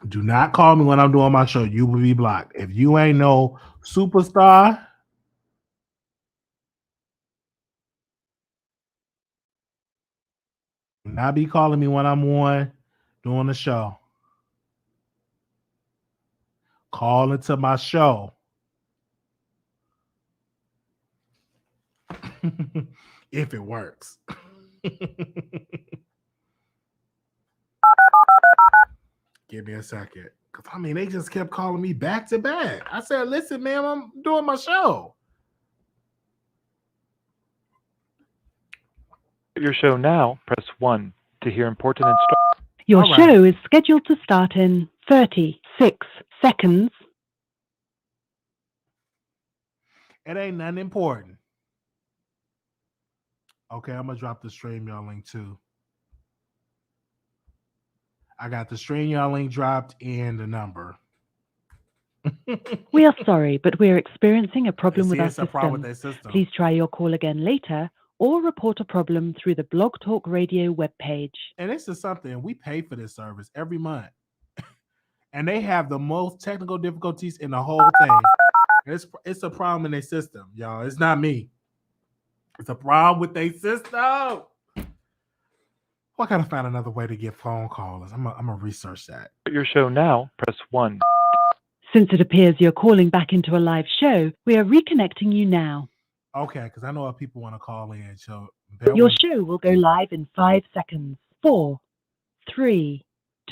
Do not call me when I'm doing my show. You will be blocked. If you ain't no superstar, do not be calling me when I'm on doing the show. Call into my show. If it works. Give me a second. Because, I mean, they just kept calling me back to back. I said, listen, man, I'm doing my show. Your show now, press 1 to hear important instructions. Your All right. show is scheduled to start in 36 seconds. It ain't nothing important. Okay, I'm going to drop the StreamYard link too. I got the StreamYard link dropped and the number. We are sorry, but we are experiencing a problem with our it's a problem with system. that system. Please try your call again later or report a problem through the Blog Talk Radio webpage. And this is something, we pay for this service every month. And they have the most technical difficulties in the whole thing. It's a problem in their system, y'all. It's not me. It's a problem with their system. Well, I gotta find another way to get phone callers. I'm gonna research that. Your show now, press 1. Since it appears you're calling back into a live show, we are reconnecting you now. Okay, because I know if people want to call in. So Your show will go live in 5 seconds. 4, 3,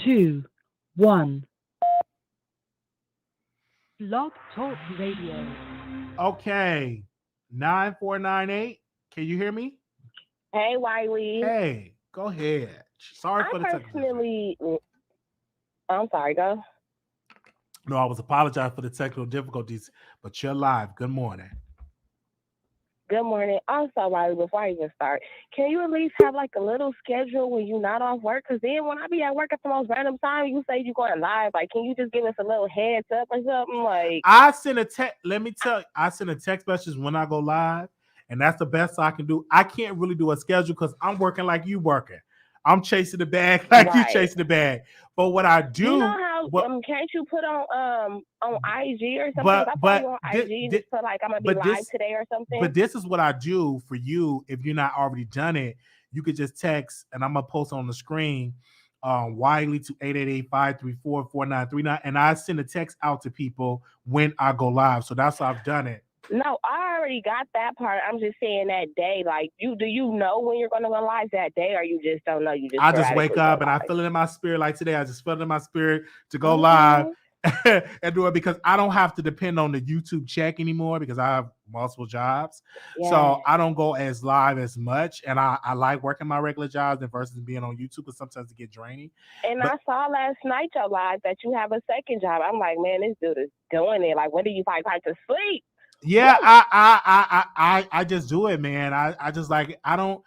2, 1. Blog Talk Radio. Okay. 9498. Can you hear me? Hey, Wiley. Hey, go ahead. Sorry for the technical difficulties. I'm sorry, go. No, I was apologizing for the technical difficulties, but you're live. Good morning. Good morning. Also, Wiley, before I even start, can you at least have like a little schedule when you're not off work? Because then when I be at work at the most random time, you say you're going live. Like, can you just give us a little heads up or something? Like, I send a text. Let me tell you, I send a text message when I go live, and that's the best I can do. I can't really do a schedule because I'm working like you working. I'm chasing the bag like you Right. chasing the bag. But what I do, you know how can't you put on IG or something? but I but follow you on thi- IG. thi- Just put like I'm gonna be but live this today or something. but this is what I do for you. If you're not already done it, you could just text, and I'm gonna post on the screen, Wiley to 888-534-4939, and I send a text out to people when I go live. So that's how I've done it. No, I already got that part. I'm just saying that day. Like, do you know when you're gonna go live that day, or you just don't know? You just I just wake sporadically up go and I live? feel it in my spirit. Like today, I just felt it in my spirit to go Okay. live and do it because I don't have to depend on the YouTube check anymore because I have multiple jobs. Yeah. So I don't go as live as much. And I like working my regular jobs than versus being on YouTube because sometimes it get draining. And But- I saw last night your live that you have a second job. I'm like, man, this dude is doing it. Like, when do you find time to sleep? Yeah, I just do it, man. I just like I don't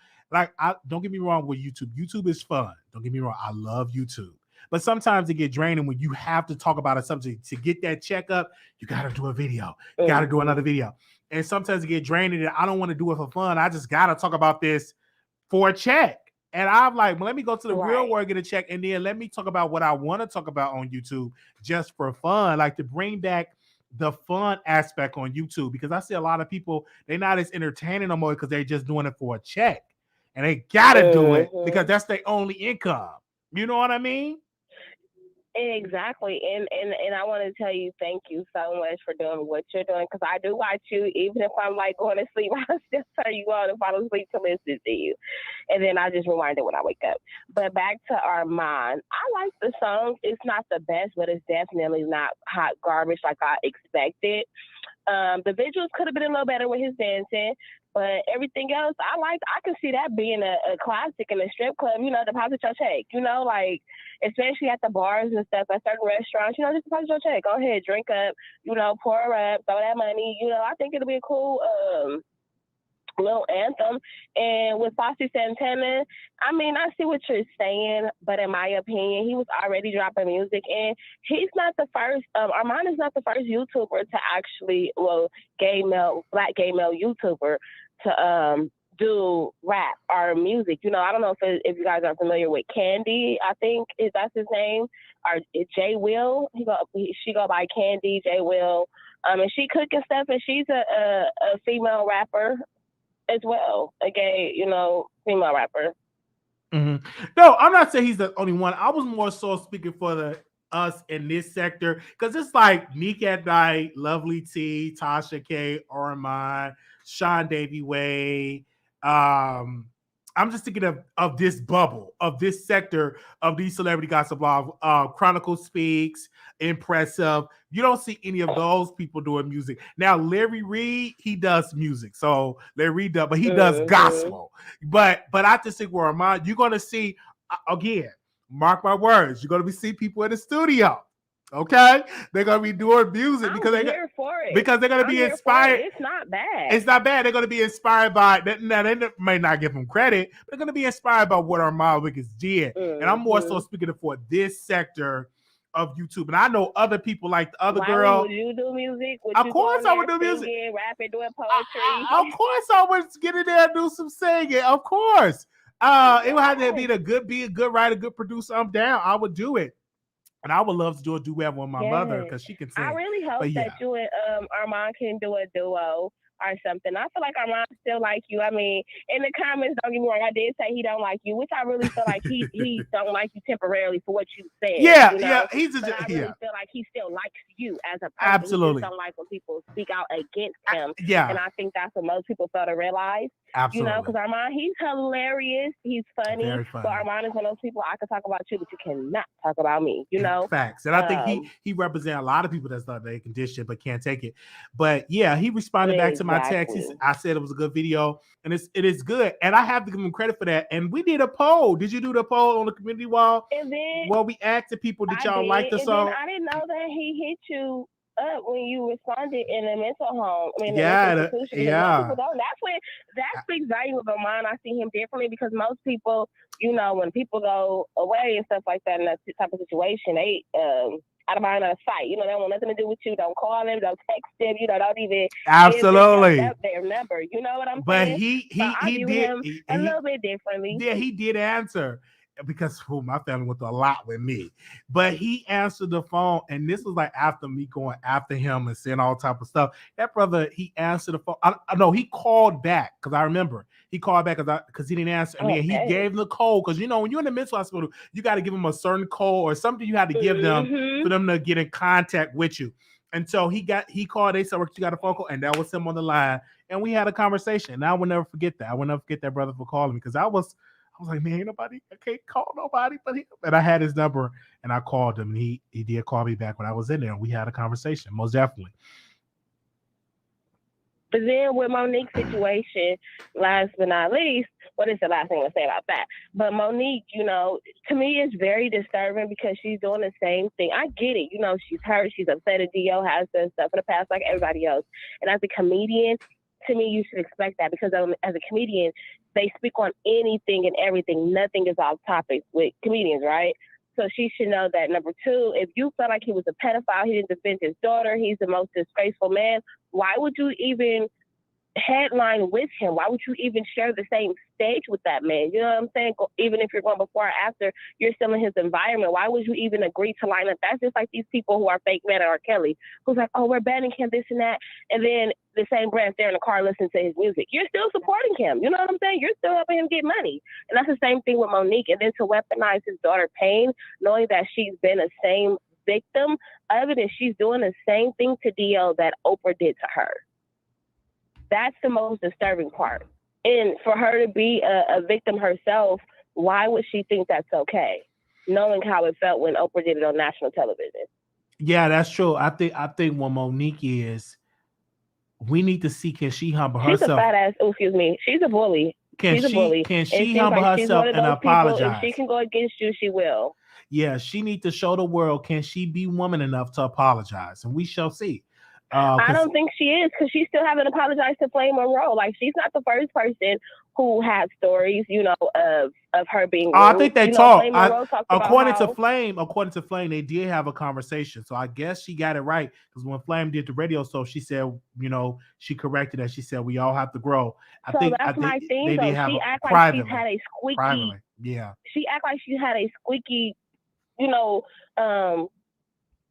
get me wrong with YouTube. YouTube is fun. Don't get me wrong. I love YouTube. But sometimes it get draining when you have to talk about a subject to get that checkup. You got to do a video. You got to do another video. And sometimes it get draining and I don't want to do it for fun. I just got to talk about this for a check. And I'm like, well, let me go to the real world, get a check, and then let me talk about what I want to talk about on YouTube just for fun, like to bring back the fun aspect on YouTube, because I see a lot of people, they're not as entertaining no more because they're just doing it for a check. And they gotta do it because that's their only income. You know what I mean? Exactly. And I want to tell you thank you so much for doing what you're doing, because I do watch you. Even if I'm like going to sleep, I'll still turn you on and fall asleep to listen to you. And then I just rewind it when I wake up. But back to Armon. I like the song. It's not the best, but it's definitely not hot garbage like I expected. The visuals could have been a little better with his dancing, but everything else, I can see that being a classic in a strip club, deposit your check, like, especially at the bars and stuff, at certain restaurants, just deposit your check. Go ahead, drink up, pour up, throw that money, I think it'll be a cool, little anthem. And with Fossey Santana, I mean, I see what you're saying, but in my opinion, he was already dropping music, and he's not the first. Armon is not the first YouTuber to actually, black gay male YouTuber to do rap or music. I don't know if you guys are familiar with Candy. I think that's his name, or J Will. She go by Candy J Will. And she cooking stuff, and she's a female rapper as well, a gay, female rapper. Mm-hmm. No, I'm not saying he's the only one. I was more so speaking for us in this sector, because it's like Meek at Night, Lovely T, Tasha K, Armon, Sean Davy Way. I'm just thinking of this bubble, of this sector of these celebrity gossip blog. Chronicle Speaks, Impressive. You don't see any of those people doing music. Now, Larry Reid, he does music. So Larry Reid does, but he does gospel. But I just think where Armon, you're gonna see again, mark my words, you're gonna see people in the studio. Okay, they're gonna be doing music because they're gonna be inspired. It's not bad. It's not bad. They're gonna be inspired by that. Now they may not give them credit, but they're gonna be inspired by what Armon Wiggins did. And I'm more so speaking for this sector of YouTube. And I know other people like the other girl. Would you do music? Of course I would do music. Rapping, doing poetry. Of course I would get in there and do some singing. Of course. It would have to be a good writer, good producer. I'm down. I would do it. And I would love to do a duet with my mother because she can sing. I really hope that you and Armon can do a duo. or something. I feel like Armon still like you. I mean, in the comments, don't get me wrong, I did say he don't like you, which I really feel like he don't like you temporarily for what you said. Yeah, you know? yeah, but I really feel like he still likes you as a person. Absolutely. He just don't like when people speak out against him. Yeah. And I think that's what most people fail to realize. Absolutely. You know, because Armon, he's hilarious. He's funny. Very funny. But Armon is one of those people, I can talk about you, but you cannot talk about me, you know? Facts. And I think he represents a lot of people that's not their condition but can't take it. But yeah, he responded back to my text. I said it was a good video, and it is good. And I have to give him credit for that. And we did a poll. Did you do the poll on the community wall? Well, we asked the people, did y'all like the song? I didn't know that he hit you up when you responded in a mental home. I mean, yeah. That speaks value of mine. I see him differently because most people, you know, when people go away and stuff like that in that type of situation, they out of mind, out of sight. You know, they want nothing to do with you. Don't call them. Don't text them. You know, don't even absolutely give their number. You know what I'm but saying? He did him a little bit differently. Yeah, he did answer. Because my family went through a lot with me, but he answered the phone, and this was like after me going after him and saying all type of stuff. That brother, he answered the phone. I know he called back because I remember he called back because he didn't answer, and then he gave him the code because you know when you're in the mental hospital, you got to give them a certain code or something you had to give them for them to get in contact with you. And so he called. They said, "You got a phone call," and that was him on the line, and we had a conversation. And I will never forget that. I will never forget that brother for calling me because I was like, man, ain't nobody, I can't call nobody but him. And I had his number and I called him, and he did call me back when I was in there, and we had a conversation, most definitely. But then with Monique's situation, last but not least, what is the last thing to say about that? But Monique, you know, to me it's very disturbing because she's doing the same thing. I get it. You know, she's hurt. She's upset that D.O. has done stuff in the past like everybody else. And as a comedian, to me, you should expect that because as a comedian, they speak on anything and everything. Nothing is off topic with comedians, right? So she should know that. Number two, if you felt like he was a pedophile, he didn't defend his daughter, he's the most disgraceful man, why would you even headline with him? Why would you even share the same stage with that man? You know what I'm saying? Even if you're going before or after, you're still in his environment. Why would you even agree to line up? That's just like these people who are fake men or Kelly, who's like, oh, we're banning him, this and that. And then the same breath, they're in the car listening to his music. You're still supporting him. You know what I'm saying? You're still helping him get money. And that's the same thing with Monique. And then to weaponize his daughter's pain, knowing that she's been a same victim of it, and she's doing the same thing to D.O. that Oprah did to her. That's the most disturbing part. And for her to be a victim herself, why would she think that's okay? Knowing how it felt when Oprah did it on national television. Yeah, that's true. I think what Monique is, we need to see, can she humble herself? She's a fat ass. Oh, excuse me. She's a bully. She's a bully. Can she humble herself and apologize? If she can go against you, she will. Yeah, she needs to show the world, can she be woman enough to apologize? And we shall see. I don't think she is, because she still haven't apologized to Flame Monroe. Like, she's not the first person who has stories, you know, of her being rude. I think they talked. According to Flame, they did have a conversation. So I guess she got it right, because when Flame did the radio show, she said, you know, she corrected that. She said we all have to grow. I think my thing, though. She act like she's had a squeaky. Privately. Yeah. She act like she had a squeaky, you know,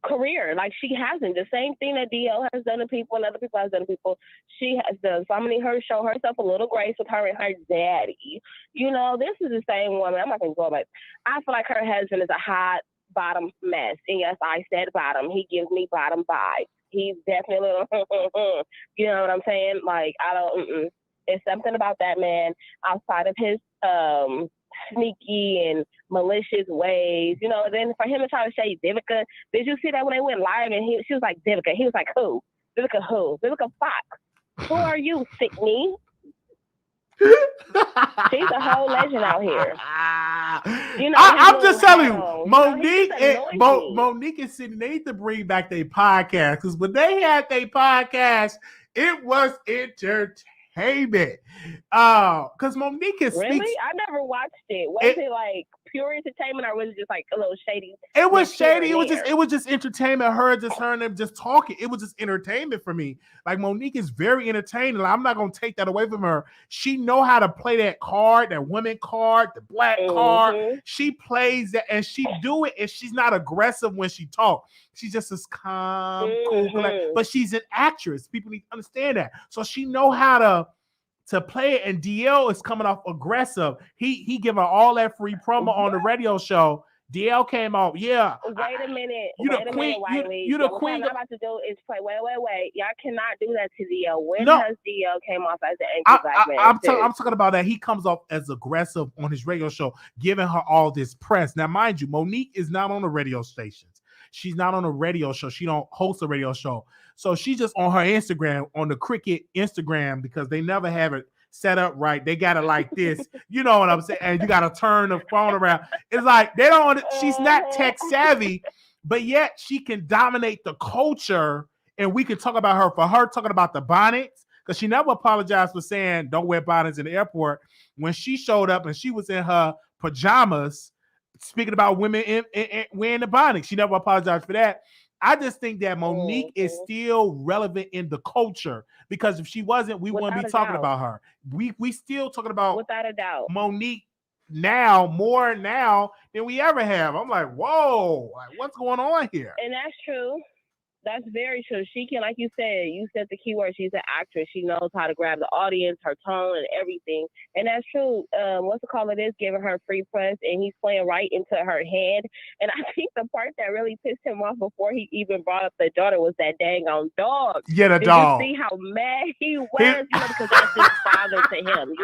career. Like, she hasn't. The same thing that D.O. has done to people and other people has done to people, she has done. So I'm going to her show herself a little grace with her and her daddy. You know, this is the same woman. I'm not going to go back. I feel like her husband is a hot bottom mess. And yes, I said bottom. He gives me bottom vibes. He's definitely a little, you know what I'm saying? Like, I don't, it's something about that man outside of his, sneaky and malicious ways, you know. Then for him to try to say Vivica, did you see that when they went live and she was like Vivica? He was like, who? Vivica who? Vivica Fox. Who are you, Sydney? She's a whole legend out here. You know, I'm just telling you, Monique and Sydney, they need to bring back their podcast, because when they had their podcast, it was entertaining. Because Monique is really? I never watched it. Was it like pure entertainment, or was it just like a little shady? It was here shady. and It was just entertainment. Her and them just talking. It was just entertainment for me. Like Monique is very entertaining. Like, I'm not gonna take that away from her. She know how to play that card, that woman card, the black card. She plays that, and she do it. And she's not aggressive when she talks. She's just as calm, cool, but she's an actress. People need to understand that. So she know how to play it, and DL is coming off aggressive. He giving all that free promo on the radio show. DL came out, yeah. Wait a minute. You Wait the a queen. minute, Wiley. You the What queen. I'm about to do is play. Wait. Y'all cannot do that to DL. When has DL came off as an angry black man? I'm talking about that. He comes off as aggressive on his radio show, giving her all this press. Now, mind you, Monique is not on the radio stations. She's not on a radio show. She don't host a radio show. So she's just on her Instagram, on the Cricket Instagram, because they never have it set up right. They got it like this. You know what I'm saying? And you got to turn the phone around. It's like they don't. She's not tech savvy, but yet she can dominate the culture. And we can talk about her for her talking about the bonnets, because she never apologized for saying don't wear bonnets in the airport. When she showed up and she was in her pajamas, speaking about women in wearing the bonnet, she never apologized for that. I just think that Monique is still relevant in the culture, because if she wasn't, we wouldn't be talking about her. We still talking about without a doubt Monique now, more now than we ever have. I'm like, whoa, like, what's going on here? And that's true. That's very true. She can, like you said the key word. She's an actress. She knows how to grab the audience, her tone, and everything. And that's true. What's the call of this? Giving her free press, and he's playing right into her head. And I think the part that really pissed him off before he even brought up the daughter was that dang on dog. Yeah, the dog. Did you see how mad he was? Because that's his father to him,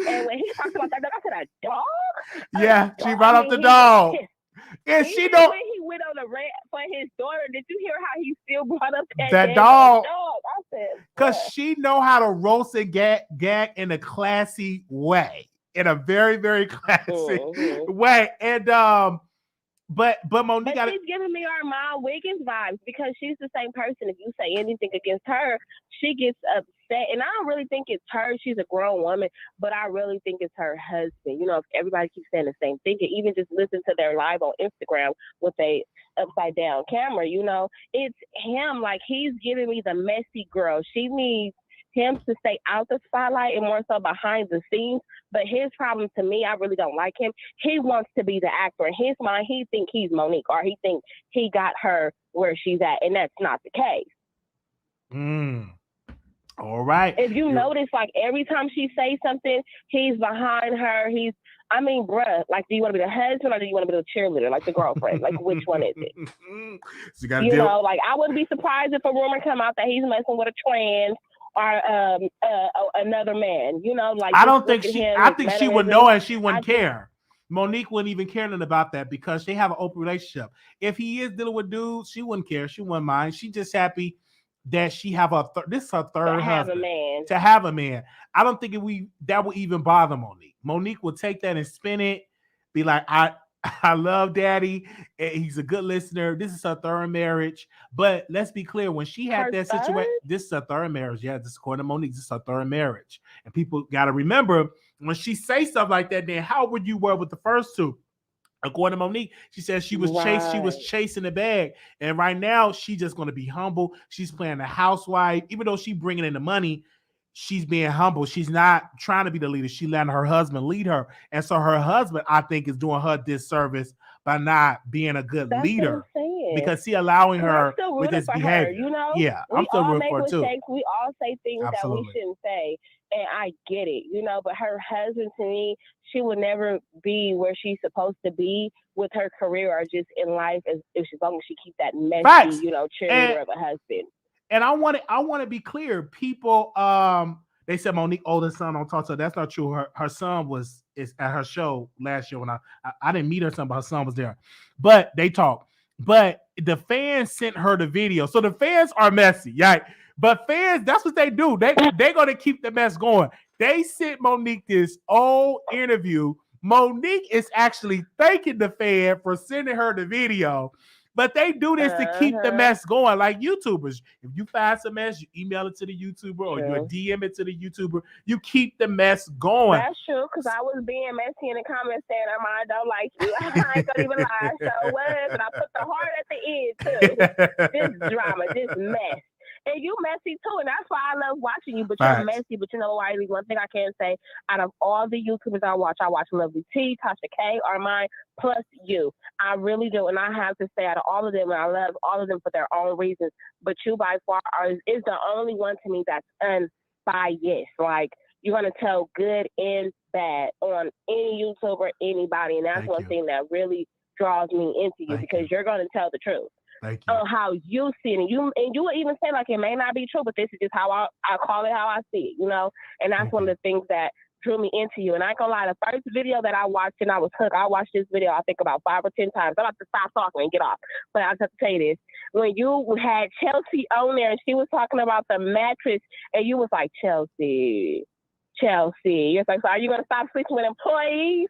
And when he talked about that dog, I said, a dog? Yeah, she brought up the dog. And she don't. When he went on the rant for his daughter, did you hear how he still brought up that dog? I said, because she know how to roast and gag in a classy way, in a very, very classy way. And but Monique, she's giving me Armon Wiggins vibes, because she's the same person. If you say anything against her, she gets upset. And I don't really think it's her. She's a grown woman, but I really think it's her husband. If everybody keeps saying the same thing, and even just listen to their live on Instagram with a upside down camera, it's him. Like, he's giving me the messy girl. She needs him to stay out the spotlight and more so behind the scenes. But his problem, to me, I really don't like him. He wants to be the actor. In his mind, he thinks he's Monique, or he thinks he got her where she's at, and that's not the case. All right. If you notice, like, every time she says something, he's behind her. Bruh, like, do you want to be the husband, or do you want to be the cheerleader, like the girlfriend? Like, which one is it? So like, I wouldn't be surprised if a rumor come out that he's messing with a trans or another man. Like, I don't think she. I think she would know, and she wouldn't care. Monique wouldn't even care nothing about that, because they have an open relationship. If he is dealing with dudes, she wouldn't care. She wouldn't mind. She just happy that she have this is her third husband. To have a man. I don't think that would even bother Monique. Monique would take that and spin it, be like, I love Daddy. He's a good listener. This is her third marriage. But let's be clear, when she had that situation, this is her third marriage. Yeah, this is according to Monique, this is her third marriage. And people got to remember, when she say stuff like that, then how would you were with the first two? According to Monique, she said she was chasing the bag. And right now, she's just going to be humble. She's playing the housewife. Even though she's bringing in the money, she's being humble. She's not trying to be the leader. She letting her husband lead her. And so her husband, I think, is doing her disservice by not being a good leader, because he allowing her with his behavior. Yeah, I'm still rooting for her too. We all say things that we shouldn't say, and I get it, But her husband, to me, she would never be where she's supposed to be with her career or just in life, as long as she keeps that messy, cheerleader of a husband. And I want to be clear. People, they said Monique oldest son don't talk to her. That's not true. Her son is at her show last year when I didn't meet her son, but her son was there. But they talked. But the fans sent her the video. So the fans are messy, right? But fans, that's what they do. They're gonna keep the mess going. They sent Monique this old interview. Monique is actually thanking the fan for sending her the video. But they do this to keep the mess going, like YouTubers. If you find some mess, you email it to the YouTuber or you DM it to the YouTuber. You keep the mess going. That's true, because I was being messy in the comments saying, I don't like you. I ain't gonna even lie. So what? But I put the heart at the end too. This drama, this mess. And you messy too, and that's why I love watching you. But you're messy. But you know, Wiley, one thing I can say, out of all the YouTubers I watch Lovely T, Tasha K, Armon, plus you. I really do, and I have to say, out of all of them, and I love all of them for their own reasons. But you, by far, is the only one to me that's unbiased. Like, you're gonna tell good and bad on any YouTuber, anybody, and that's one thing that really draws me into you, because you're gonna tell the truth. On how you see it, and you will even say, like, it may not be true, but this is just how I call it, how I see it, you know. And that's one of the things that drew me into you. And I ain't gonna lie, the first video that I watched and I was hooked. I watched this video I think about 5 or 10 times. I'm about to stop talking and get off, but I have to tell you this: when you had Chelsea on there and she was talking about the mattress, and you was like, Chelsea. You're like, so are you going to stop sleeping with employees?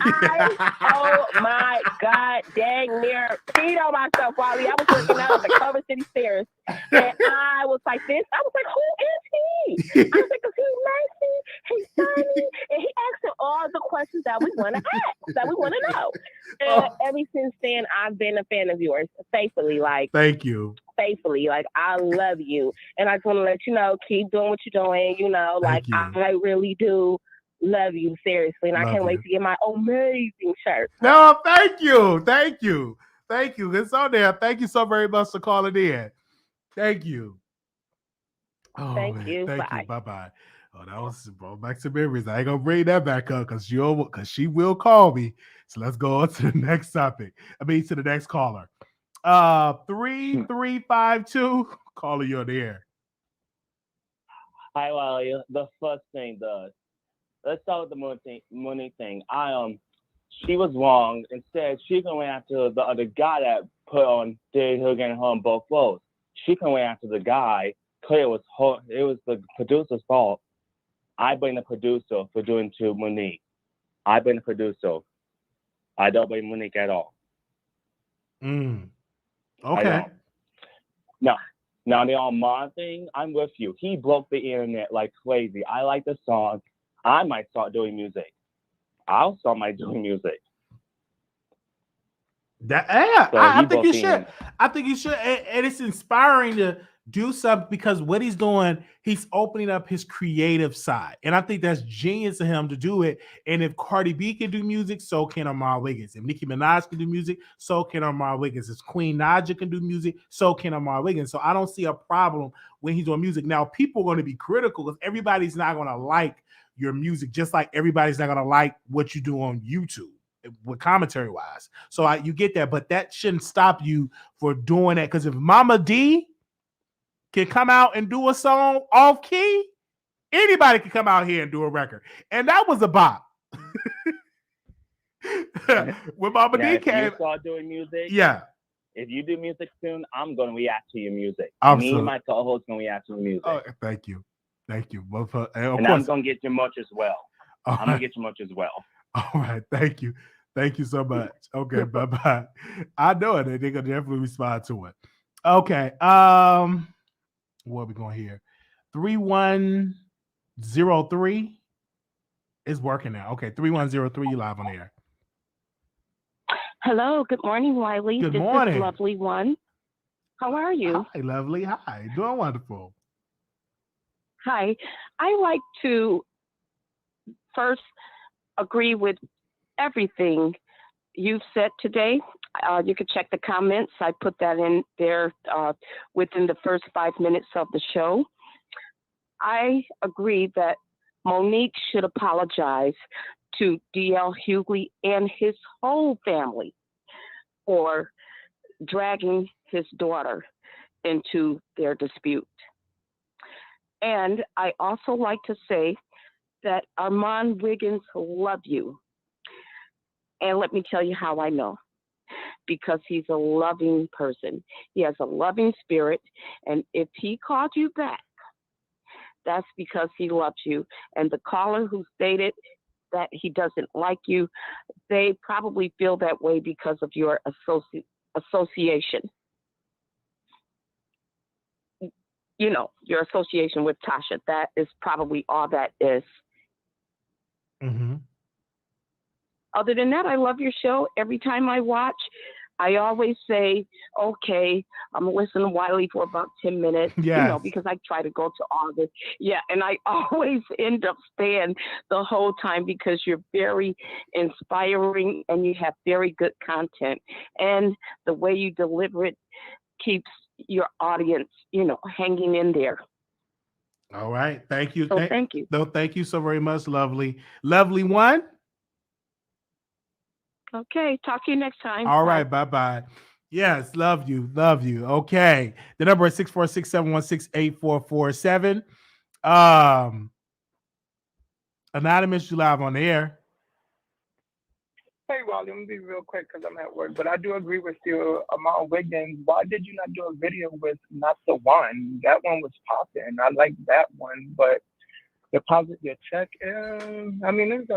Oh my God, dang near peed on myself, Wally. I was working out at the Culver City Stairs. And I was like this. I was like, who is he? I was like, is he nice? He's funny. And he asking all the questions that we want to ask, that we want to know. And ever since then, I've been a fan of yours, faithfully. Like, thank you. Faithfully, like, I love you, and I just want to let you know, keep doing what you're doing. You know, like, I really do love you, seriously, and I can't wait to get my amazing shirt. No, thank you. It's on there. Thank you so very much for calling in. Thank you. Oh, thank you. Bye. Bye. Oh, that was brought back to memories. I ain't gonna bring that back up because she will call me. So let's go on to the next topic. To the next caller. 3352. Caller, you're there. Hi, Wiley. The first thing, let's start with the Monique thing. She was wrong. Instead, she can went after the other guy that put on Did her getting home both roles. She can went after the guy. Clear it was the producer's fault. I blame the producer for doing to Monique. I blame the producer. I don't blame Monique at all. Okay. Now the Armon thing, I'm with you. He broke the internet like crazy. I like the song. I might start doing music. I'll start doing music. I think you should. I think you should. And it's inspiring to do something, because what he's doing, he's opening up his creative side. And I think that's genius of him to do it. And if Cardi B can do music, so can Armon Wiggins. If Nicki Minaj can do music, so can Armon Wiggins. If Queen Naja can do music, so can Armon Wiggins. So I don't see a problem when he's doing music. Now, people are going to be critical because everybody's not going to like your music, just like everybody's not going to like what you do on YouTube with commentary wise. So you get that, but that shouldn't stop you for doing that. Because if Mama D can come out and do a song off key, anybody can come out here and do a record. And that was a bop. When Mama D came, if you start doing music, if you do music soon, I'm going to react to your music. Absolutely. Me and my co-host going to react to your music. Oh, thank you. And I'm going to get your much as well. I'm going to get your much as well. All right. Thank you. Thank you so much. Okay. Bye-bye. I know it. They're going to definitely respond to it. Okay. What are we going here? 3103 is working now. Okay, 3103, you live on the air. Hello, good morning, Wiley. Good morning. This is Lovely One. How are you? Hi, Lovely. Hi, doing wonderful. Hi. I like to first agree with everything you've said today. You can check the comments. I put that in there within the first 5 minutes of the show. I agree that Monique should apologize to D.L. Hughley and his whole family for dragging his daughter into their dispute. And I also like to say that Armon Wiggins love you. And let me tell you how I know. Because he's a loving person. He has a loving spirit. And if he called you back, that's because he loves you. And the caller who stated that he doesn't like you, they probably feel that way because of your association. You know, your association with Tasha. That is probably all that is. Mm-hmm. Other than that, I love your show. Every time I watch, I always say, okay, I'm going to listen to Wiley for about 10 minutes, Yes. you know, because I try to go to all this. Yeah, and I always end up staying the whole time because you're very inspiring and you have very good content. And the way you deliver it keeps your audience, you know, hanging in there. All right. Thank you. So thank you. No, thank you so very much, lovely. Lovely one. Okay, talk to you next time. All right, bye-bye. Yes, love you. Okay. The number is 646-716-8447. Anonymous, you live on the air. Hey, Wally, I'm going to be real quick because I'm at work, but I do agree with you, Armon Wiggins. Why did you not do a video with Not the One? That one was popping. I like that one, but deposit your check, I mean, it's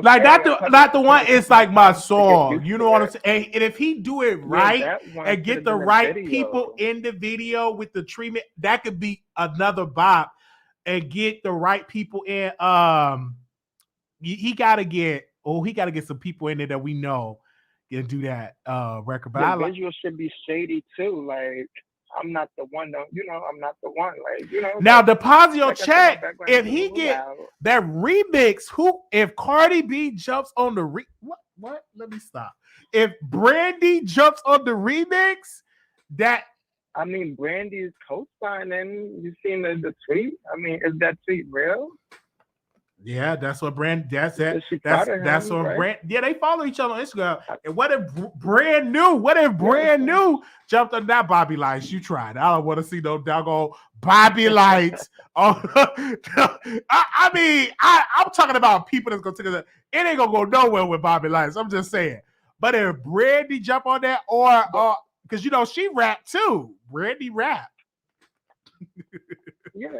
Like okay. not the one is like my song. You know what I'm saying? And if he do it right that one and get should've the been a right video. people in the video with the treatment, that could be another bop. And get the right people in. He gotta get some people in there that we know can do that record. But the visual should be shady too. Like, I'm not the one, though. You know, I'm not the one. Like, you know. Now like, deposit your like I said, check. my background If is a he little get loud. that remix, if Cardi B jumps on the what? Let me stop. If Brandy jumps on the remix, that I mean, Brandy is co-signing. You seen the tweet? I mean, is that tweet real? yeah, that's what Brand. That's it. Is she That's proud of that's him, what right? Brand. Yeah, they follow each other on Instagram. And what if Brand New? What if Brand New jumped on that Bobby Lights? You tried. I don't want to see no doggone Bobby Lights. Oh, I mean, I'm talking about people that's gonna take it. It ain't gonna go nowhere with Bobby Lights. I'm just saying. But if Brandy jump on that, or because you know she rap too. Brandy rap. Yeah,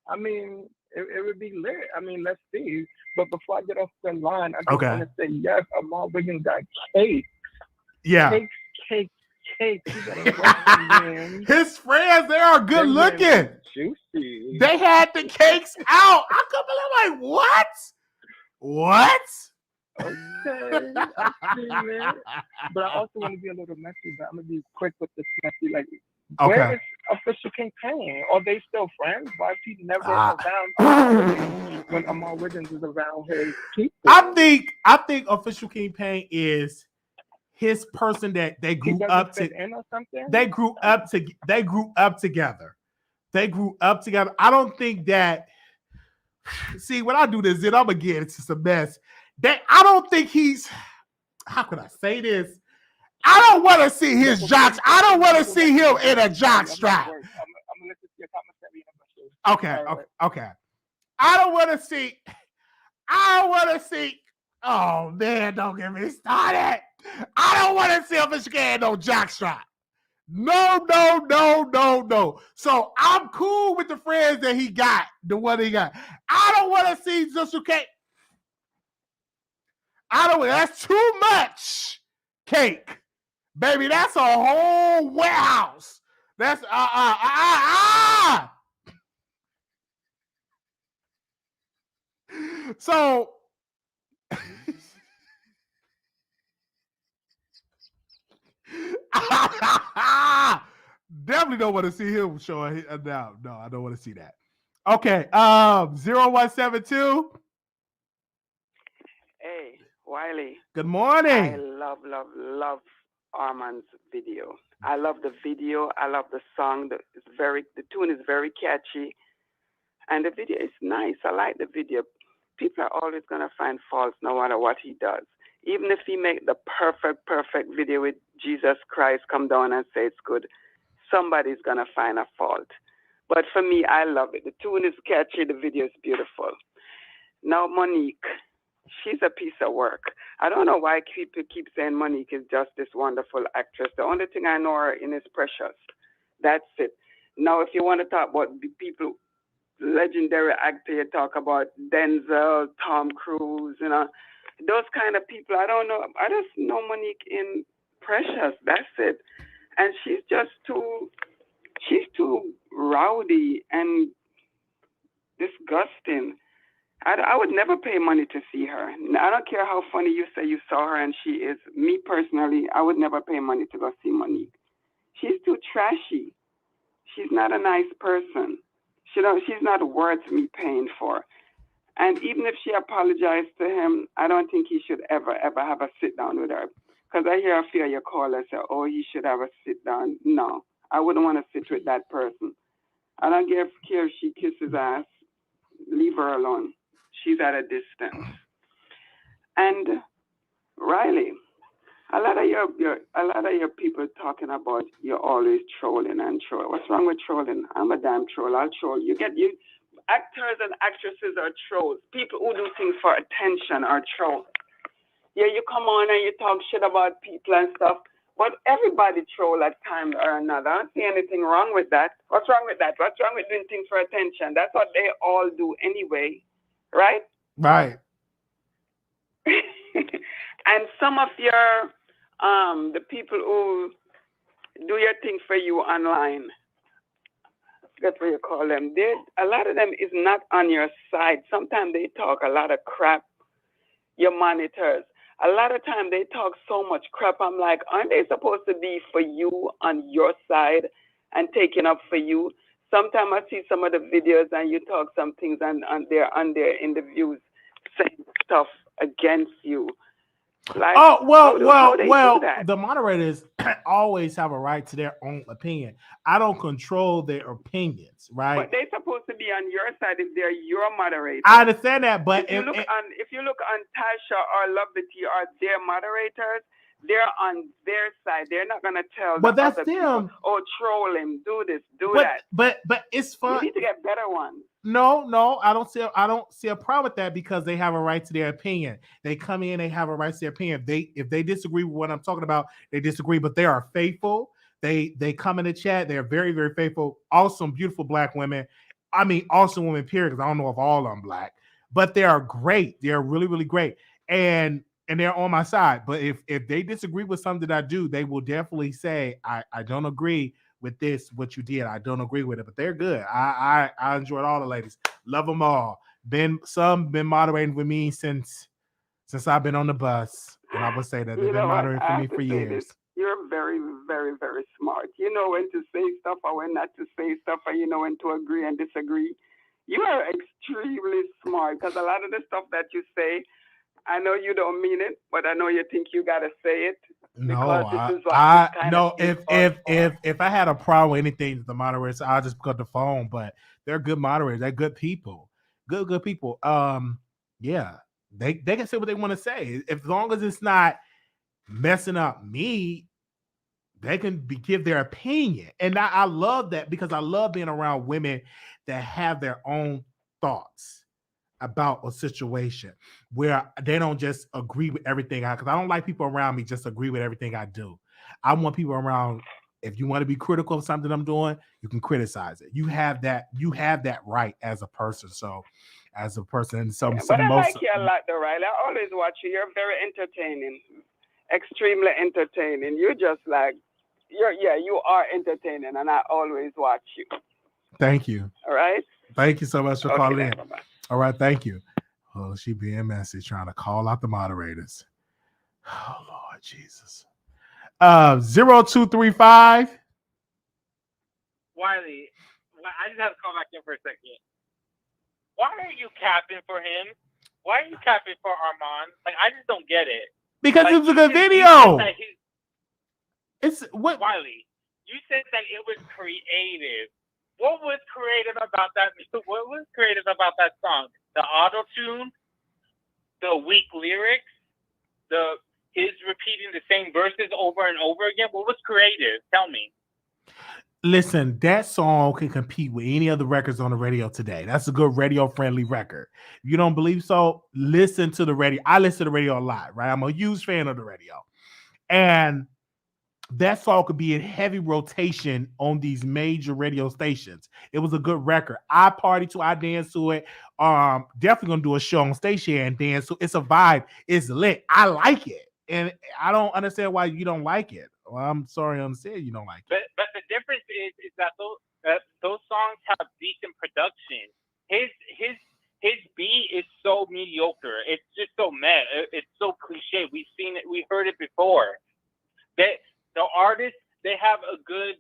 I mean, it would be lit. I mean, let's see. But before I get off the line, I just want to say yes, Armon Wiggins got cake. Yeah. Cake. You better watch, man. His friends, they are good looking. Juicy. They had the cakes out. I couldn't believe, like, what? What? Okay, I see, man. But I also want to be a little messy, but I'm going to be quick with this messy. Like, where is Official Campaign? Are they still friends? Why is he never around when Armon Wiggins is around his people? I think Official Campaign is his person that they grew up to. They grew up together. I don't think that. See, when I do this, then I'm gonna get into some mess. I don't think he's. How can I say this? I don't want to see his jocks. I don't want to see him in a jock strap. I'm gonna listen to your commentary. Okay. I don't want to see. Oh man, don't get me started. I don't want to see him in no jock strap. No. So I'm cool with the friends that he got, the one he got. I don't want to see just okay. That's too much cake. Baby, that's a whole warehouse. That's So definitely don't want to see him showing now. No, I don't want to see that. Okay, 0172. Hey, Wiley. Good morning. I love Armon's video. I love the video. I love the song. The tune is very catchy, and the video is nice. I like the video. People are always gonna find faults no matter what he does. Even if he make the perfect video with Jesus Christ come down and say it's good, somebody's gonna find a fault. But for me, I love it. The tune is catchy. The video is beautiful. Now, Monique, she's a piece of work. I don't know why people keep saying Monique is just this wonderful actress. The only thing I know her in is Precious. That's it. Now, if you want to talk about people, legendary actor, you talk about Denzel, Tom Cruise, those kind of people. I don't know. I just know Monique in precious. That's it. And she's too rowdy and disgusting. I would never pay money to see her. I don't care how funny you say you saw her and she is. Me personally, I would never pay money to go see Monique. She's too trashy. She's not a nice person. She's not worth me paying for. And even if she apologized to him, I don't think he should ever have a sit down with her. Because I hear a few of your callers say, oh, he should have a sit down. No, I wouldn't want to sit with that person. I don't care if she kisses ass. Leave her alone. She's at a distance. And Riley, a lot of your people talking about you're always trolling and trolling. What's wrong with trolling? I'm a damn troll. I'll troll. You actors and actresses are trolls. People who do things for attention are trolls. Yeah, you come on and you talk shit about people and stuff. But everybody troll at time or another. I don't see anything wrong with that. What's wrong with that? What's wrong with doing things for attention? That's what they all do anyway, right? Right. And some of your the people who do your thing for you online, that's what you call them. A lot of them is not on your side. Sometimes they talk a lot of crap. Your monitors. A lot of time they talk so much crap. I'm like, aren't they supposed to be for you on your side and taking up for you? Sometimes I see some of the videos and you talk some things and they're on their interviews saying stuff against you. Like, well, that? the moderators always have a right to their own opinion. I don't control their opinions, right? But they're supposed to be on your side if they're your moderator. I understand that, but if you look on Tasha or Lovity or their moderators, they're on their side. They're not gonna tell. But that's other them. People, oh, troll him, do this, do that. But it's fun. You need to get better ones. No, I don't see a problem with that because they have a right to their opinion. They come in, they have a right to their opinion. If they disagree with what I'm talking about, they disagree, but they are faithful. They come in the chat. They're very, very faithful. Awesome, beautiful black women. I mean, awesome women, period, because I don't know if all of them black, but they are great. They're really, really great. And they're on my side. But if they disagree with something that I do, they will definitely say, I don't agree with this, what you did. I don't agree with it, but they're good. I enjoyed all the ladies. Love them all. Some been moderating with me since I've been on the bus. And I would say that they've been moderating for me for years. You're very, very, very smart. You know when to say stuff or when not to say stuff, and you know when to agree and disagree. You are extremely smart because a lot of the stuff that you say, I know you don't mean it, but I know you think you gotta say it. No, if I had a problem with anything, the moderators, I'll just pick up the phone. But they're good moderators. They're good people. Good people. Yeah, they can say what they want to say. As long as it's not messing up me, they can give their opinion. And I love that because I love being around women that have their own thoughts about a situation where they don't just agree with everything because I don't like people around me just agree with everything I do. I want people around. If you want to be critical of something I'm doing, you can criticize it. You have that right as a person. So as a person, but I like you a lot though, Riley. I always watch you. You're very entertaining, extremely entertaining. You're just like you are entertaining, and I always watch you. Thank you. All right. Thank you so much for calling in. Bye-bye. All right, thank you. Oh, she being messy, trying to call out the moderators. Oh, Lord Jesus. 0235. Wiley, I just have to call back in for a second. Why are you capping for him? Why are you capping for Armon? Like, I just don't get it. Because it was a good video. It's what Wiley, you said that it was creative. What was creative about that? What was creative about that song? The auto tune, the weak lyrics, his repeating the same verses over and over again. What was creative? Tell me. Listen, that song can compete with any other records on the radio today. That's a good radio-friendly record. If you don't believe so, listen to the radio. I listen to the radio a lot, right? I'm a huge fan of the radio. And that song could be in heavy rotation on these major radio stations. It was a good record. I party to, I dance to it. Definitely gonna do a show on station and dance. So it's a vibe. It's lit. I like it. and I don't understand why you don't like it. Well, I'm sorry, I understand you don't like it. But the difference is that those songs have decent production. His beat is so mediocre. It's just so meh. It's so cliche. We've seen it. We heard it before. The artists they have a good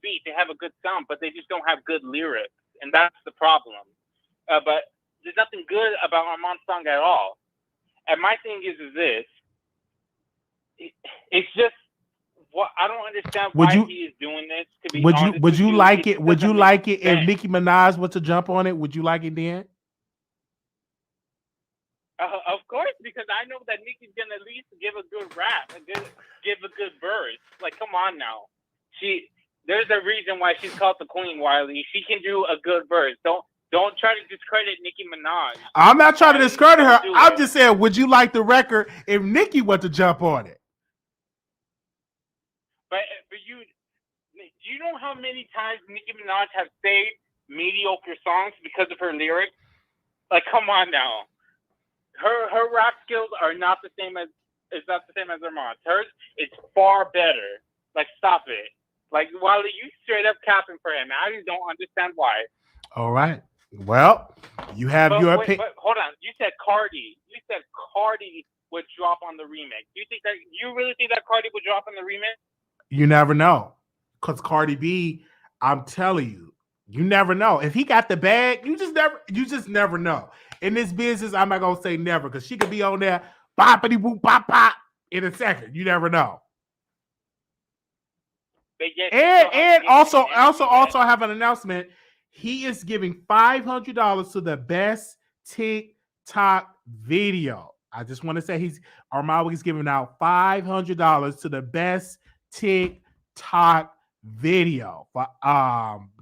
beat. They have a good sound, but they just don't have good lyrics, and that's the problem. But there's nothing good about Armon's song at all. And my thing is this. It's just what I don't understand why he is doing this. To be honest, would you like it? Would you like it if sense. Nicki Minaj was to jump on it? Would you like it then? Of course, because I know that Nicki's gonna at least give a good rap, give a good verse. Like, come on now, there's a reason why she's called the Queen, Wiley. She can do a good verse. Don't try to discredit Nicki Minaj. I'm not trying to discredit her. I'm just saying, would you like the record if Nicki were to jump on it? But you know how many times Nicki Minaj has saved mediocre songs because of her lyrics? Like, come on now. Her rap skills are not the same as Armon's. Hers is far better. Like, stop it. Like, Wiley, you straight up capping for him. I just don't understand why. All right. Well, you have your opinion. But hold on. You said Cardi would drop on the remix. You really think that Cardi would drop on the remix? You never know. Because Cardi B, I'm telling you, you never know. If he got the bag, you just never know. In this business, I'm not gonna say never, because she could be on there, boppity boop bop pop in a second. You never know. And also have an announcement. He is giving $500 to the best TikTok video. I just want to say Armon is giving out $500 to the best TikTok video for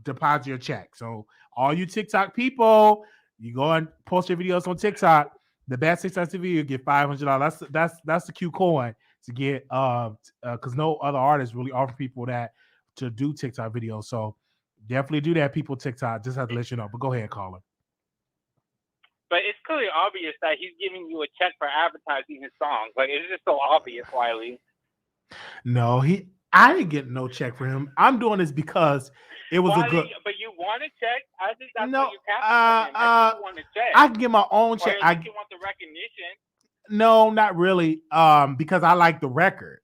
deposit your check. So all you TikTok people, you go and post your videos on TikTok. The best TikTok video, you get $500. That's the cute coin to get because no other artists really offer people that to do TikTok videos. So definitely do that, people. TikTok. Just have to let you know. But go ahead, caller. But it's clearly obvious that he's giving you a check for advertising his song. Like, it's just so obvious, Wiley. No, I didn't get no check for him. I'm doing this because it was a good. But you want a check? I think that's what you're capping for him. I want a check. I can get my own check. I you want the recognition. No, not really. Because I like the record.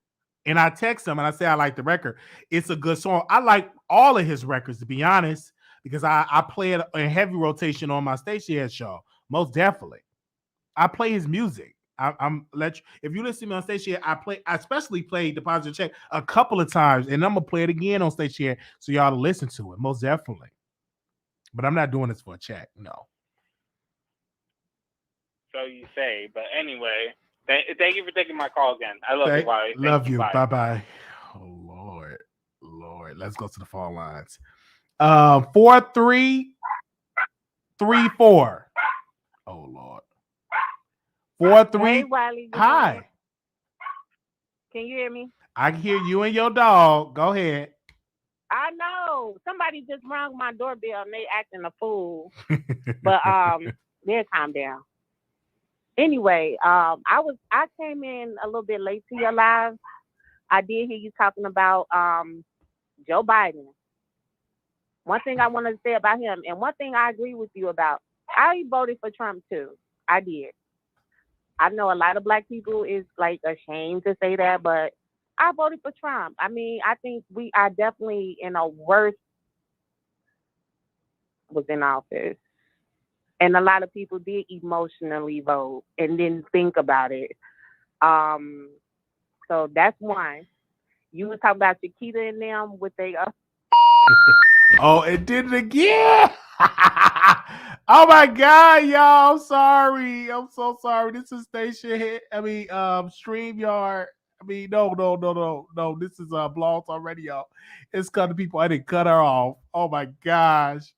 And I text him and I say I like the record. It's a good song. I like all of his records, to be honest, because I play it in heavy rotation on my station head show. Most definitely. I play his music. If you listen to me on station head, I especially play Deposit Check a couple of times, and I'm gonna play it again on station head so y'all to listen to it. Most definitely. But I'm not doing this for a check, no. So you say, but anyway, thank you for taking my call again. I love you, Wiley. Love you. Bye-bye. Oh, Lord. Let's go to the phone lines. 4334. Oh, Lord. 43. Hey, Wiley. Hi. Can you hear me? I can hear you and your dog. Go ahead. I know. Somebody just rang my doorbell and they acting a fool. But they'll calm down. Anyway, I came in a little bit late to your live. I did hear you talking about Joe Biden. One thing I wanted to say about him, and one thing I agree with you about, I voted for Trump too. I did. I know a lot of black people is like ashamed to say that, but I voted for Trump. I mean, I think we are definitely in a worse was in office. And a lot of people did emotionally vote and didn't think about it. So that's one. You were talking about Chiquita and them with they Oh, it did it again. Oh my God, y'all. I'm sorry. I'm so sorry. This is StreamYard. No. This is Blog Talk Radio. It's cutting people. I didn't cut her off. Oh my gosh.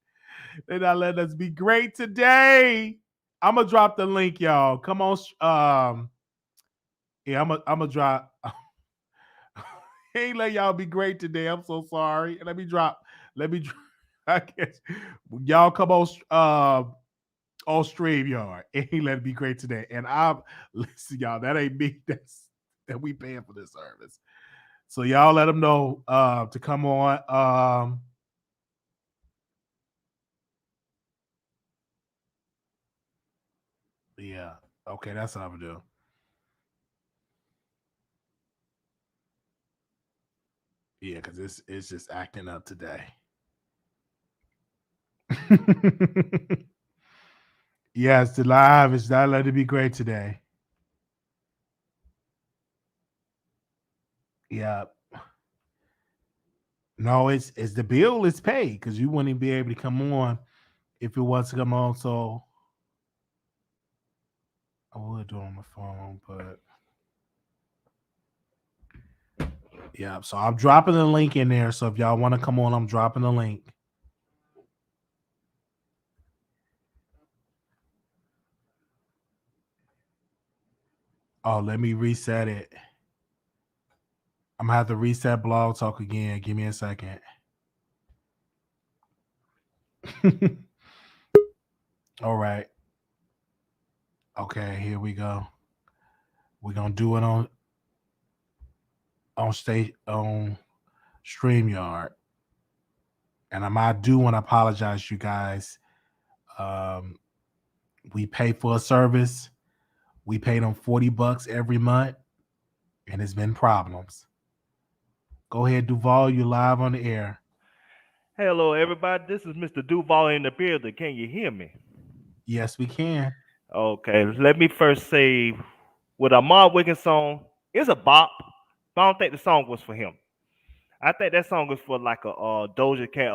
They're not letting us be great today. I'm gonna drop the link, y'all. Come on. Yeah, I'm gonna drop. Ain't let y'all be great today. I'm so sorry. Let me drop. I guess y'all come on StreamYard. Ain't let it be great today. And listen, y'all. That ain't me. that we paying for this service. So y'all let them know to come on. Yeah. Okay, that's what I'm gonna do. Yeah, because it's just acting up today. Yes, the live is not letting it be great today. Yeah. No, it's the bill is paid because you wouldn't be able to come on if it was to come on. So I would do it on the phone, but yeah. So I'm dropping the link in there. So if y'all want to come on, I'm dropping the link. Oh, let me reset it. I'm gonna have to reset Blog Talk again. Give me a second. All right. Okay, here we go. We're gonna do it on StreamYard. And I do want to apologize, you guys. We pay for a service. We pay them $40 every month, and it's been problems. Go ahead, Duval. You're live on the air. Hello, everybody. This is Mr. Duval in the building. Can you hear me? Yes, we can. Okay, let me first say, with Armon Wiggins song, it's a bop, but I don't think the song was for him. I think that song was for like a Doja Cat,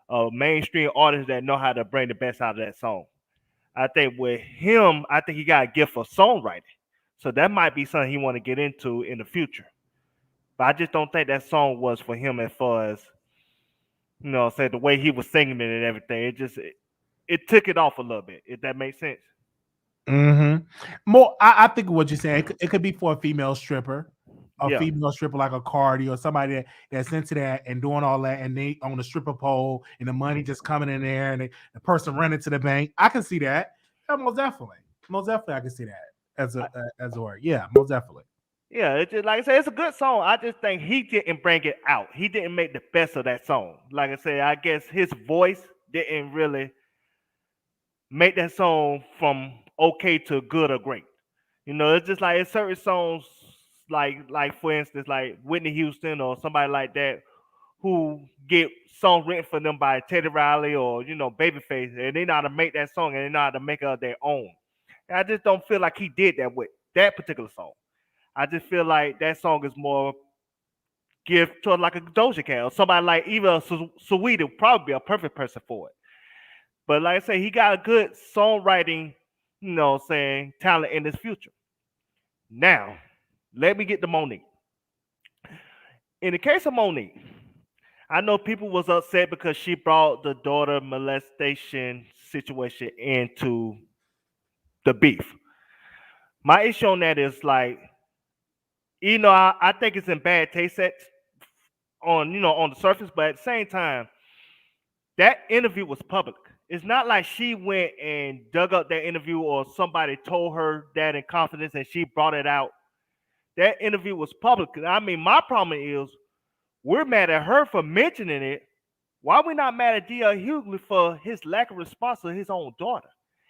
a mainstream artist that know how to bring the best out of that song. I think with him, I think he got a gift for songwriting, so that might be something he want to get into in the future. But I just don't think that song was for him as far as, say the way he was singing it and everything. It took it off a little bit, if that makes sense. Mm-hmm. More, I think what you're saying, it could be for a female stripper, Yeah. female stripper like a Cardi or somebody that's into that and doing all that, and they on the stripper pole and the money just coming in there and the person running to the bank. I can see that. Yeah, most definitely, I can see that as a word. Yeah, most definitely. Yeah, it's just like I said, it's a good song. I just think he didn't bring it out. He didn't make the best of that song. Like I said, I guess his voice didn't really make that song from okay to good or great. It's just like it's certain songs, like for instance, like Whitney Houston or somebody like that, who get songs written for them by Teddy Riley or Babyface, and they know how to make that song and they know how to make it their own. And I just don't feel like he did that with that particular song. I just feel like that song is more give to like a Doja Cat or somebody like even Saweetie would probably be a perfect person for it. But like I say, he got a good songwriting, talent in his future. Now, let me get to Monique. In the case of Monique, I know people was upset because she brought the daughter molestation situation into the beef. My issue on that is like, I think it's in bad taste on the surface, but at the same time, that interview was public. It's not like she went and dug up that interview or somebody told her that in confidence and she brought it out. That interview was public. I mean, my problem is we're mad at her for mentioning it. Why are we not mad at D.L. Hughley for his lack of response to his own daughter?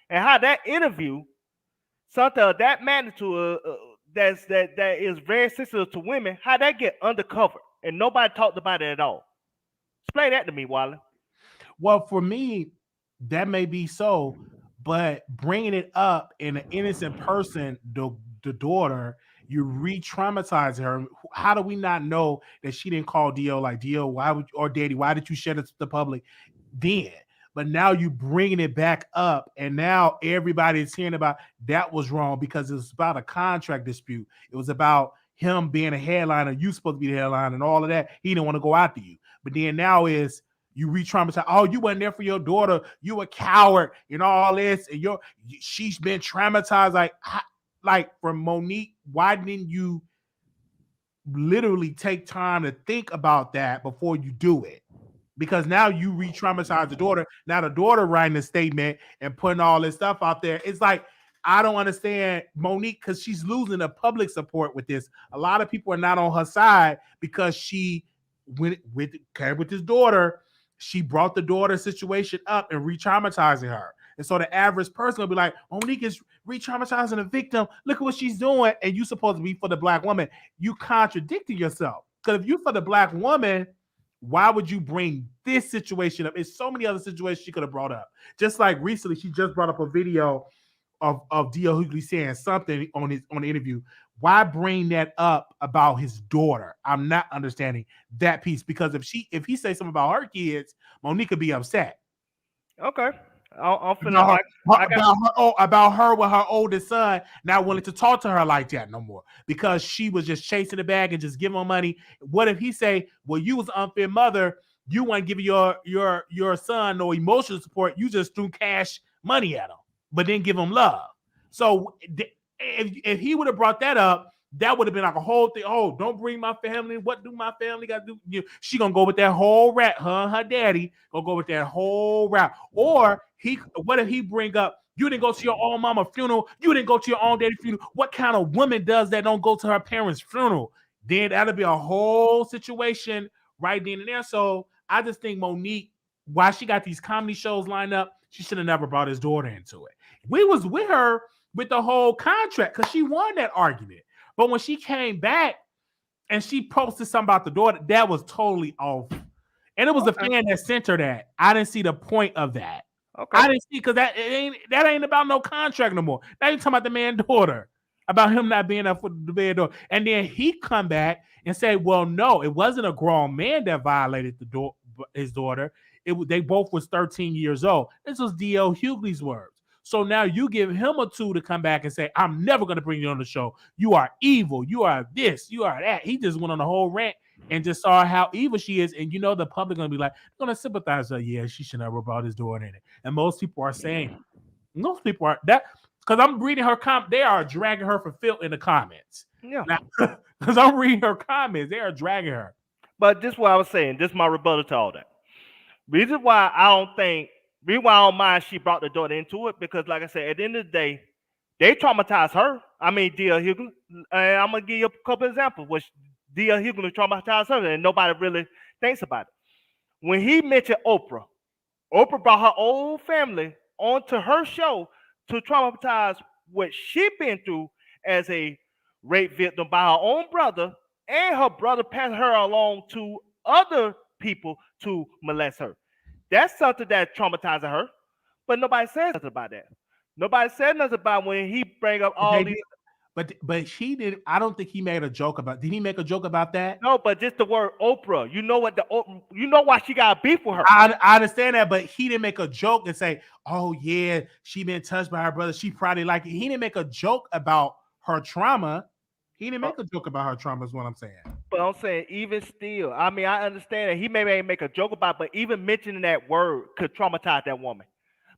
And how that interview, something of that magnitude that is very sensitive to women, how that get undercover and nobody talked about it at all. Explain that to me, Wiley. Well, for me, that may be so, but bringing it up in an innocent person, the daughter, you re-traumatize her. How do we not know that she didn't call Dio like Dio? Daddy? Why did you share this to the public then? But now you bringing it back up, and now everybody's hearing about that was wrong because it was about a contract dispute. It was about him being a headliner. You supposed to be the headliner and all of that. He didn't want to go after you. But then now is you re-traumatize. Oh, you weren't there for your daughter. You a coward and all this. And she's been traumatized. Like from Monique, why didn't you literally take time to think about that before you do it? Because now you re-traumatize the daughter. Now the daughter writing a statement and putting all this stuff out there. It's like, I don't understand Monique because she's losing the public support with this. A lot of people are not on her side because she went with his daughter. She brought the daughter situation up and re-traumatizing her. And so the average person will be like, Monique is re-traumatizing the victim. Look at what she's doing. And you supposed to be for the black woman. You contradicting yourself. Because if you for the black woman, why would you bring this situation up? It's so many other situations she could have brought up. Just like recently, she just brought up a video of D.L. Hughley saying something on the interview. Why bring that up about his daughter? I'm not understanding that piece because if he says something about her kids, Monique could be upset. Okay. About her with her oldest son not willing to talk to her like that no more because she was just chasing the bag and just giving him money. What if he say, well, you was an unfair mother, you weren't giving your son no emotional support, you just threw cash money at him, but didn't give him love. So if he would have brought that up, that would have been like a whole thing. Oh, don't bring my family. What do my family got to do? She gonna go with that whole rap. Her and her daddy gonna go with that whole rap. Or what if he bring up, you didn't go to your own mama funeral, you didn't go to your own daddy funeral. What kind of woman does that don't go to her parents' funeral? Then that'll be a whole situation right then and there. So I just think Monique, why she got these comedy shows lined up, she should have never brought his daughter into it. We was with her with the whole contract because she won that argument. But when she came back and she posted something about the daughter, that was totally off. And it was the fan that sent her that. I didn't see the point of that. Okay. I didn't see because that ain't about no contract no more. Now you talking about the man daughter, about him not being up for the man daughter. And then he come back and say, well, no, it wasn't a grown man that violated his daughter. They both was 13 years old. This was D.L. Hughley's words. So now you give him a tool to come back and say, I'm never going to bring you on the show. You are evil. You are this. You are that. He just went on a whole rant and just saw how evil she is. And the public going to be like, going to sympathize with her. Yeah, she should never brought his daughter in it. And most people are saying, most people are that, because I'm reading her comment. They are dragging her for filth in the comments. Yeah. Because I'm reading her comments. They are dragging her. But this is what I was saying. This is my rebuttal to all that. Reason why I don't mind she brought the daughter into it, because like I said, at the end of the day, they traumatized her. I mean, D.L. Hughley. And I'm going to give you a couple examples which D.L. Hughley traumatized her and nobody really thinks about it. When he mentioned Oprah brought her whole family onto her show to traumatize what she been through as a rape victim by her own brother, and her brother passed her along to other people to molest her. That's something that traumatized her, but nobody says nothing about that. Nobody said nothing about when he bring up all these. But he did. I don't think he made a joke about. Did he make a joke about that? No, but just the word Oprah. You know why she got beef with her. I understand that, but he didn't make a joke and say, "Oh yeah, she been touched by her brother. She probably like it." He didn't make a joke about her trauma. He didn't make a joke about her trauma. Is what I'm saying. But I'm saying, even still, I mean, I understand that he may make a joke about it, but even mentioning that word could traumatize that woman.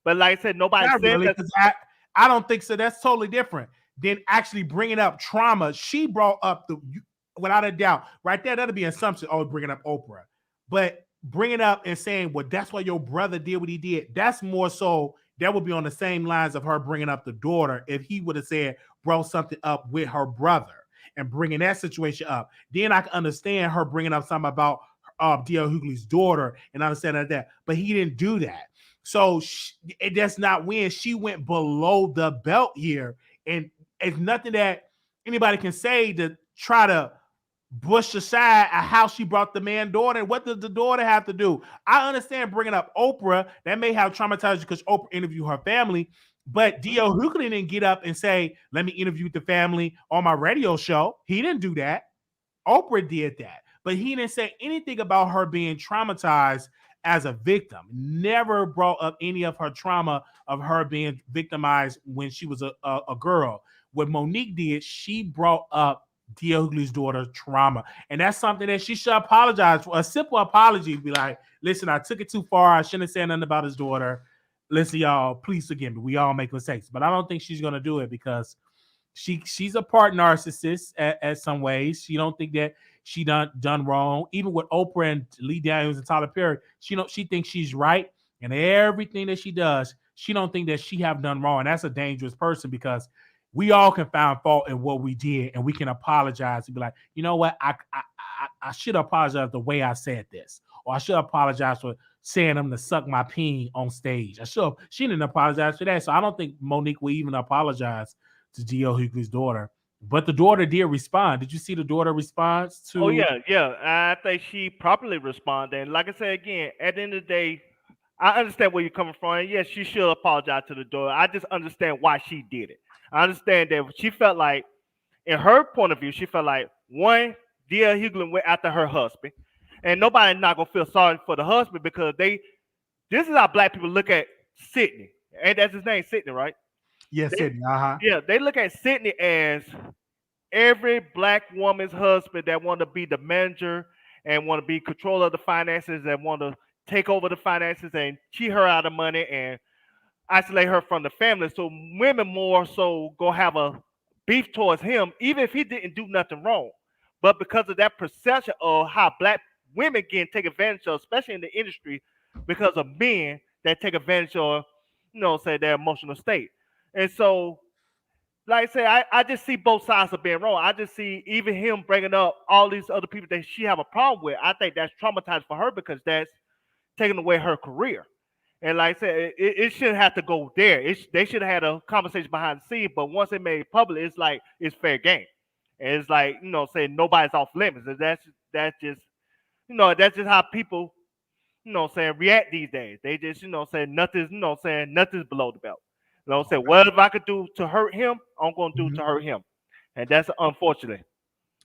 But like I said, nobody said really, that. I don't think so. That's totally different than actually bringing up trauma. She brought up without a doubt, right there. That'll be an assumption. Oh, bringing up Oprah, but bringing up and saying, well, that's why your brother did what he did. That's more so. That would be on the same lines of her bringing up the daughter. If he would have said, brought something up with her brother and bringing that situation up, then I can understand her bringing up something about D.L. Hughley's daughter and understand that. But he didn't do that. So that's not when she went below the belt here. And it's nothing that anybody can say to try to push aside how she brought the man daughter. And what does the daughter have to do? I understand bringing up Oprah. That may have traumatized you because Oprah interviewed her family. But D.L. Hughley didn't get up and say, let me interview the family on my radio show. He didn't do that. Oprah did that. But he didn't say anything about her being traumatized as a victim. Never brought up any of her trauma of her being victimized when she was a girl. What Monique did, she brought up D.L. Hughley's daughter's trauma. And that's something that she should apologize for. A simple apology would be like, listen, I took it too far. I shouldn't have said nothing about his daughter. Listen, y'all, please forgive me. We all make mistakes. But I don't think she's going to do it because she's a part narcissist at some ways. She don't think that she done wrong. Even with Oprah and Lee Daniels and Tyler Perry, she thinks she's right. And everything that she does, she don't think that she have done wrong. And that's a dangerous person because we all can find fault in what we did and we can apologize and be like, you know what? I should apologize the way I said this. Or I should apologize for saying them to suck my peen on stage. She didn't apologize for that. So I don't think Monique will even apologize to D.L. Hughley's daughter. But the daughter did respond. Did you see the daughter response to? Oh yeah. I think she properly responded. And like I said again, at the end of the day, I understand where you're coming from. And yes, she should apologize to the daughter. I just understand why she did it. I understand that she felt like, in her point of view, she felt like one, D.L. Hughley went after her husband, and nobody not gonna feel sorry for the husband because this is how black people look at Sidney, and that's his name, Sidney, right? Yes, Sidney. Yeah, they look at Sidney as every black woman's husband that want to be the manager and want to be control of the finances and want to take over the finances and cheat her out of money and isolate her from the family. So women more so go have a beef towards him, even if he didn't do nothing wrong. But because of that perception of how black women can take advantage of, especially in the industry, because of men that take advantage of, say their emotional state. And so, like I say, I just see both sides of being wrong. I just see even him bringing up all these other people that she have a problem with. I think that's traumatized for her because that's taking away her career. And like I said, it shouldn't have to go there. They should have had a conversation behind the scene, but once it made public, it's like it's fair game. And it's like, saying nobody's off limits. And that's just that's just how people, react these days. They just, saying nothing's, saying nothing's below the belt. Say whatever I could do to hurt him, I'm gonna do to hurt him. And that's unfortunate.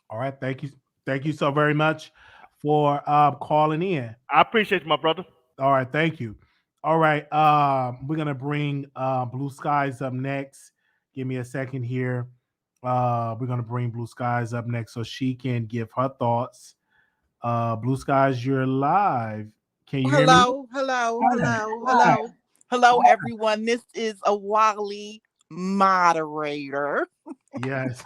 All right, thank you. Thank you so very much for calling in. I appreciate you, my brother. All right, thank you. All right, we're gonna bring Blue Skies up next. Give me a second here. We're gonna bring Blue Skies up next so she can give her thoughts. Blue Skies, you're live. Can you hear me? Hello, everyone. This is a Wiley moderator. Yes.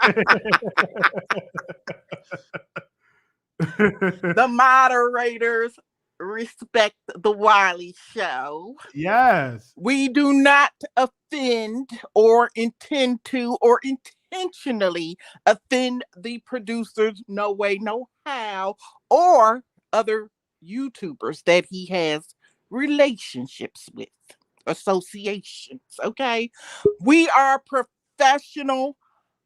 The moderators respect the Wiley Show. Yes. We do not offend or intend to or intentionally offend the producers, no way, no how, or other YouTubers that he has relationships with, associations. Okay, we are professional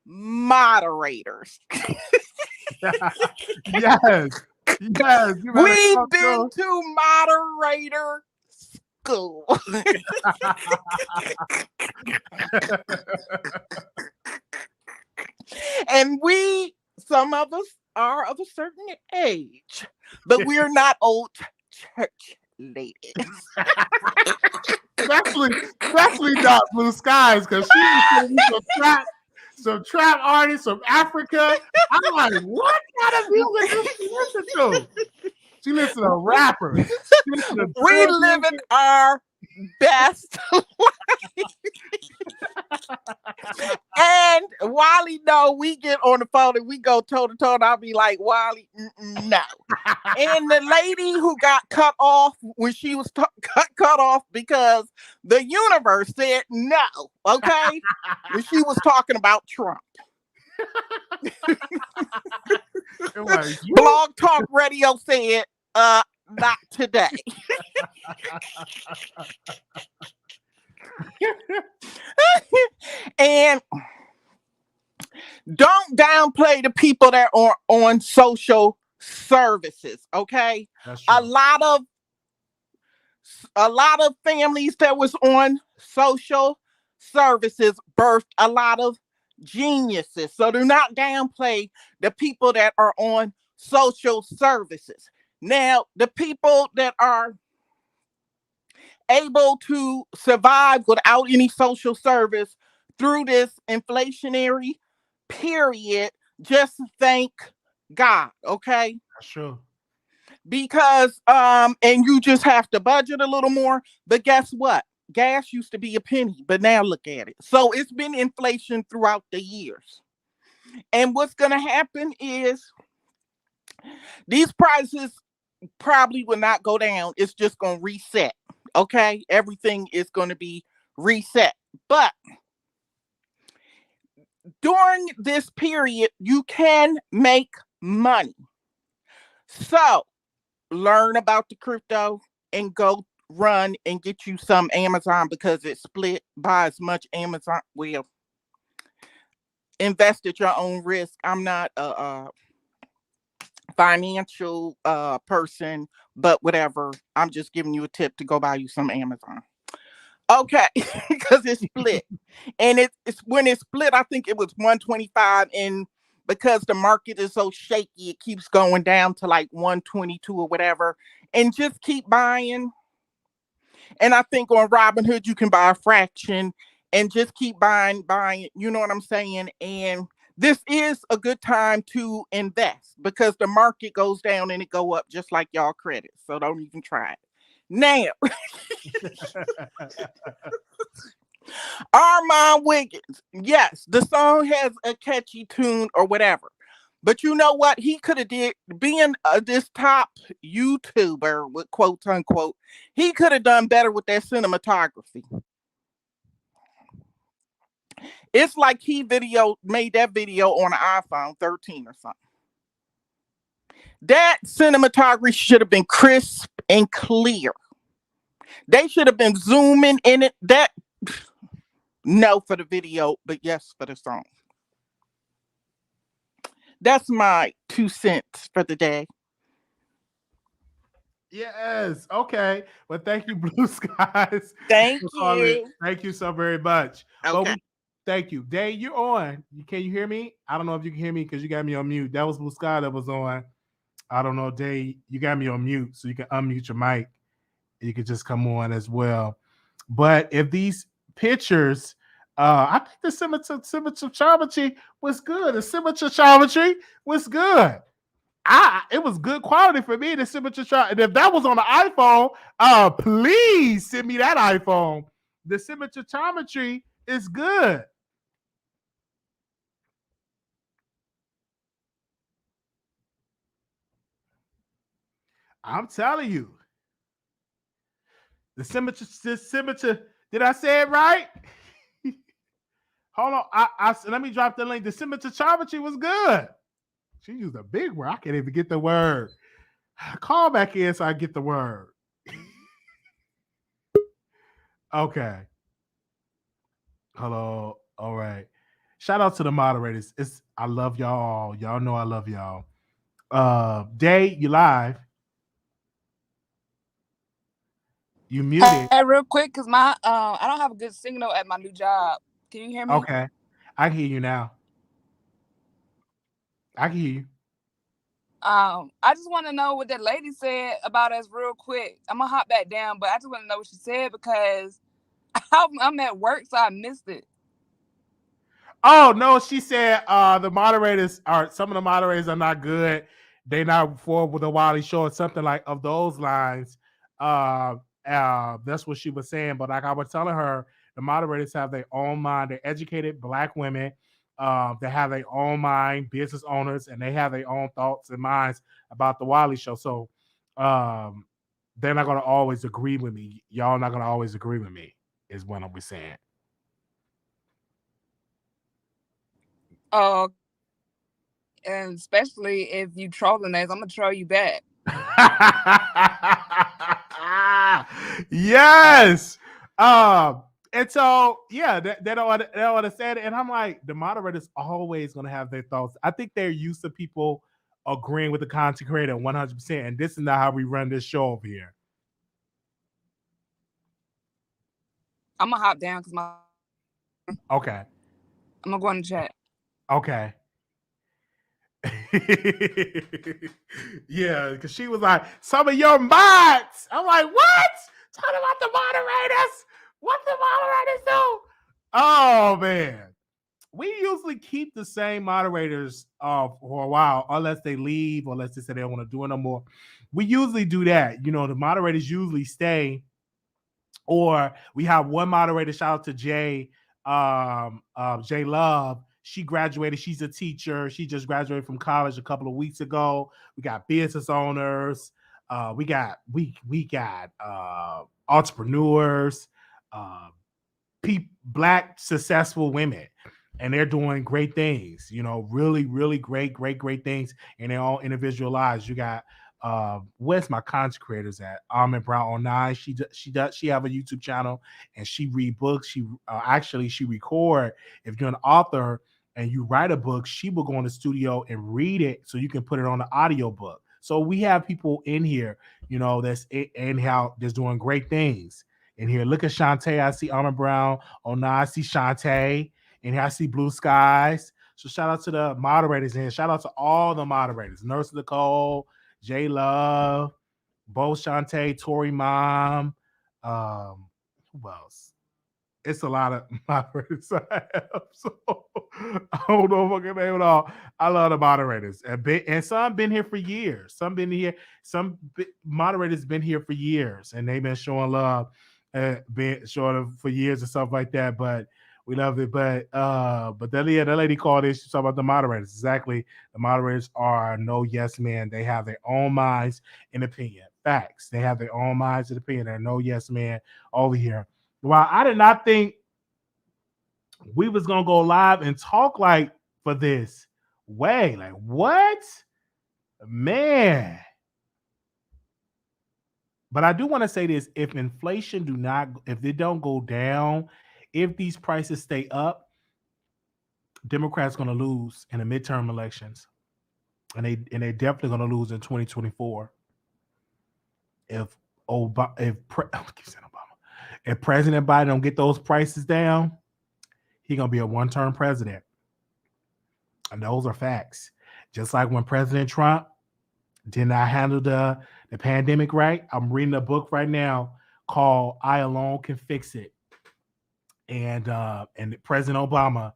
moderators. Yes. We've been to moderator school. And some of us are of a certain age, but we're not old church ladies. Especially not Blue Skies, because she's some trap artists from Africa. I'm like, what kind of music does she listen to? She listens to rappers. We live in our best life. And Wiley, no, we get on the phone and we go toe to toe, and I'll be like, Wiley, no. And the lady who got cut off when she was cut off because the universe said no, okay? When she was talking about Trump. Blog Talk Radio said, not today. And don't downplay the people that are on social services, okay? A lot of families that was on social services birthed a lot of geniuses. So do not downplay the people that are on social services. Now, the people that are able to survive without any social service through this inflationary period, just thank God, okay? Sure. Because and you just have to budget a little more. But guess what? Gas used to be a penny, but now look at it. So it's been inflation throughout the years. And what's going to happen is these prices probably will not go down. It's just going to reset. Okay, everything is going to be reset. But during this period, you can make money. So learn about the crypto and go run and get you some Amazon because it's split. Buy as much Amazon. Well, invest at your own risk. I'm not a financial person, but whatever. I'm just giving you a tip to go buy you some Amazon. Okay, because it's split. And it's when it's split, I think it was 125, and because the market is so shaky, it keeps going down to like 122 or whatever. And just keep buying. And I think on Robinhood you can buy a fraction and just keep buying, you know what I'm saying? And this is a good time to invest because the market goes down and it go up just like y'all credit. So don't even try it. Now, Armon Wiggins, yes, the song has a catchy tune or whatever. But you know what? He could have did, being this top YouTuber with quote unquote, he could have done better with that cinematography. It's like he made that video on an iPhone 13 or something. That cinematography should have been crisp and clear. They should have been zooming in it. That no for the video, but yes for the song. That's my 2 cents for the day. Yes. Okay. Well, thank you, Blue Skies. Thank you. Thank you so very much. Okay. Thank you. Day, you're on. Can you hear me? I don't know if you can hear me because you got me on mute. That was Blue Sky that was on. I don't know, Day. You got me on mute, so you can unmute your mic. You can just come on as well. But if these pictures, I think the cinematography was good. The cinematography was good. It was good quality for me. The cinematography, and if that was on the iPhone, please send me that iPhone. The cinematography is good. I'm telling you. The symmetry. Did I say it right? Hold on. Let me drop the link. The cinematography was good. She used a big word. I can't even get the word. Call back in so I get the word. Okay. Hello. All right. Shout out to the moderators. I love y'all. Y'all know I love y'all. Day, you live. You muted. Hey, real quick, cause my I don't have a good signal at my new job. Can you hear me? Okay, I can hear you now. I can hear you. I just want to know what that lady said about us real quick. I'm gonna hop back down, but I just want to know what she said because I'm at work, so I missed it. Oh no, she said some of the moderators are not good. They not forward with the Wiley Show or something like of those lines. That's what she was saying. But like I was telling her, the moderators have their own mind. They're educated Black women. They have their own mind, business owners, and they have their own thoughts and minds about the Wiley Show. So they're not going to always agree with me. Y'all not going to always agree with me, is what I'm saying. Oh, and especially if you trolling us, I'm gonna troll you back. Yes. And so yeah, they don't understand it. And I'm like, the moderators always gonna have their thoughts. I think they're used to people agreeing with the content creator 100%. And this is not how we run this show over here. I'm gonna hop down because my okay. I'm gonna go in the chat. Okay. Yeah, because she was like, some of your mods. I'm like, what? Talking about the moderators? What the moderators do? Oh man. We usually keep the same moderators for a while, unless they leave, or unless they say they don't want to do it no more. We usually do that. You know, the moderators usually stay, or we have one moderator. Shout out to Jay, Jay Love. She graduated. She's a teacher. She just graduated from college a couple of weeks ago. We got business owners. We got entrepreneurs. black successful women, and they're doing great things. You know, really, really great things in their own individual lives. You got where's my content creators at? Armon Brown 09. She have a YouTube channel and she read books. She she record. If you're an author and you write a book, she will go in the studio and read it so you can put it on the audio book. So we have people in here, you know, that's doing great things in here. Look at Shantae. I see Armon Brown. Oh no, I see Shantae. And here I see Blue Skies. So shout out to the moderators in here. Shout out to all the moderators. Nurse Nicole, J Love, Bo Shantae, Tori Mom. Who else? It's a lot of moderators I have. So I don't know if I can name it all. I love the moderators. And some been here for years. Some moderators been here for years and they've been showing love, been showing them for years and stuff like that. But we love it. But that lady called it. She talked about the moderators. Exactly. The moderators are no yes men. They have their own minds and opinion. Facts. They have their own minds and opinion. They're no yes man over here. Well, I did not think we was gonna go live and talk like for this way. Like what? Man. But I do want to say this: if inflation if they don't go down, if these prices stay up, Democrats gonna lose in the midterm elections. And they're definitely gonna lose in 2024. If President Biden don't get those prices down, he's gonna be a one-term president. And those are facts. Just like when President Trump did not handle the pandemic right. I'm reading a book right now called I Alone Can Fix It. And President Obama,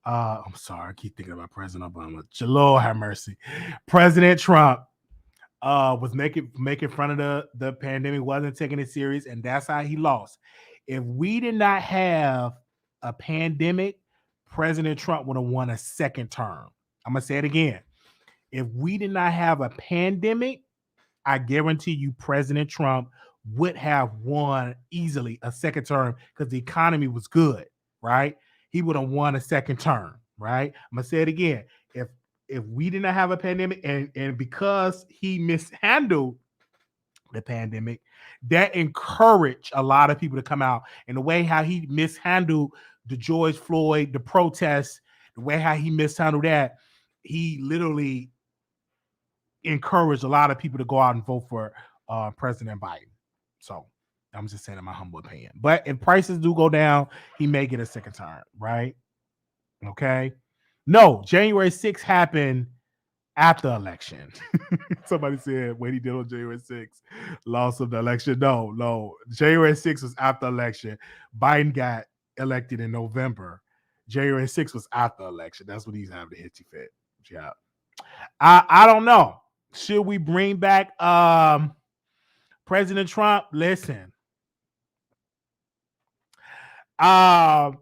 I'm sorry, I keep thinking about President Obama. Lord have mercy. President Trump was making fun of the pandemic, wasn't taking it serious, and that's how he lost. If we did not have a pandemic, President Trump would have won a second term. I'm gonna say it again. If we did not have a pandemic, I guarantee you President Trump would have won easily a second term because the economy was good, right? He would have won a second term, right? I'm gonna say it again. If we did not have a pandemic and because he mishandled the pandemic, that encouraged a lot of people to come out. And the way how he mishandled the George Floyd, the protests, the way how he mishandled that, he literally encouraged a lot of people to go out and vote for President Biden. So I'm just saying in my humble opinion. But if prices do go down, he may get a second term, right? Okay. No, January 6th happened after election. Somebody said what he did on January 6th, loss of the election. No. January 6th was after election. Biden got elected in November. January 6th was after election. That's what he's having to hit you fit. Yeah. I don't know. Should we bring back President Trump? Listen. Bring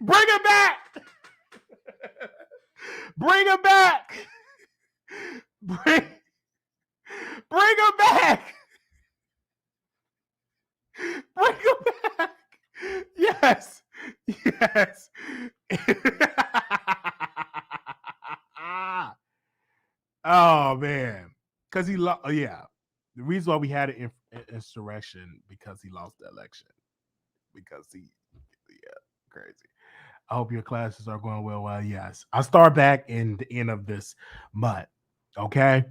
him back. Bring him back. Bring him back. Bring him back. Yes. Oh man, because he lost. Yeah, the reason why we had an insurrection because he lost the election. Because crazy. I hope your classes are going well. Well, yes, I'll start back in the end of this month. Okay.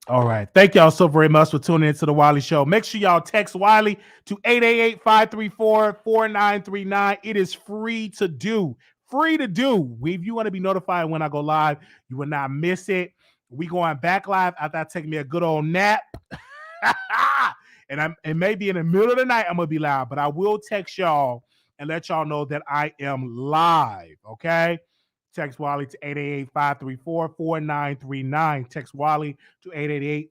All right. Thank y'all so very much for tuning into the Wiley Show. Make sure y'all text Wiley to 888-534-4939. It is free to do. Free to do. If you want to be notified when I go live, you will not miss it. We going back live after I take me a good old nap. And maybe in the middle of the night, I'm going to be live, but I will text y'all and let y'all know that I am live. Okay. Text Wiley to 888-534-4939. Text Wiley to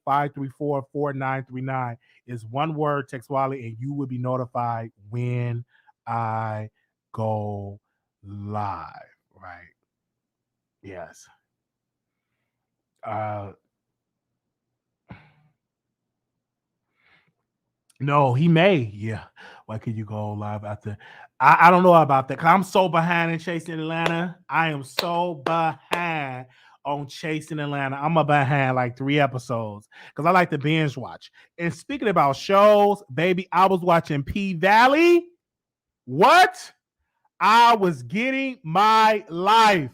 888-534-4939. Is one word, text Wiley, and you will be notified when I go live. Right. Yes. No, he may. Yeah. Why could you go live after? I don't know about that. 'Cause I'm so behind in Chasing Atlanta. I am so behind on Chasing Atlanta. I'm a behind like 3 episodes because I like to binge watch. And speaking about shows, baby, I was watching P Valley. What? I was getting my life.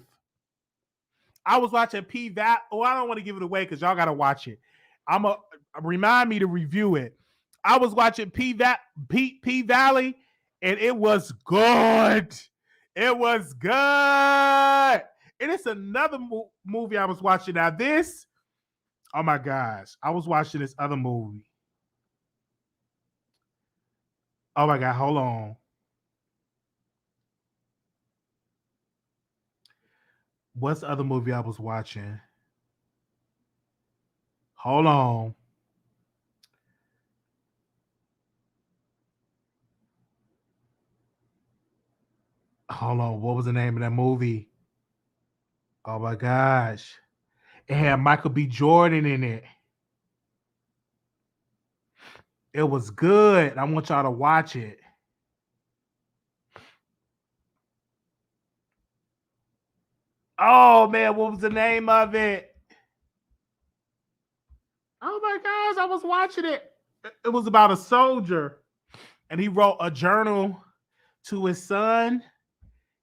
I was watching P Valley. Oh, I don't want to give it away because y'all got to watch it. I'm a remind me to review it. I was watching P Valley, and it was good. It was good. And it's another movie I was watching. Now this, oh my gosh, I was watching this other movie. Oh my God, hold on. What's the other movie I was watching? Hold on. Hold on. What was the name of that movie? Oh my gosh. It had Michael B. Jordan in it. It was good. I want y'all to watch it. Oh man, what was the name of it? Oh my gosh, I was watching it. It was about a soldier, and he wrote a journal to his son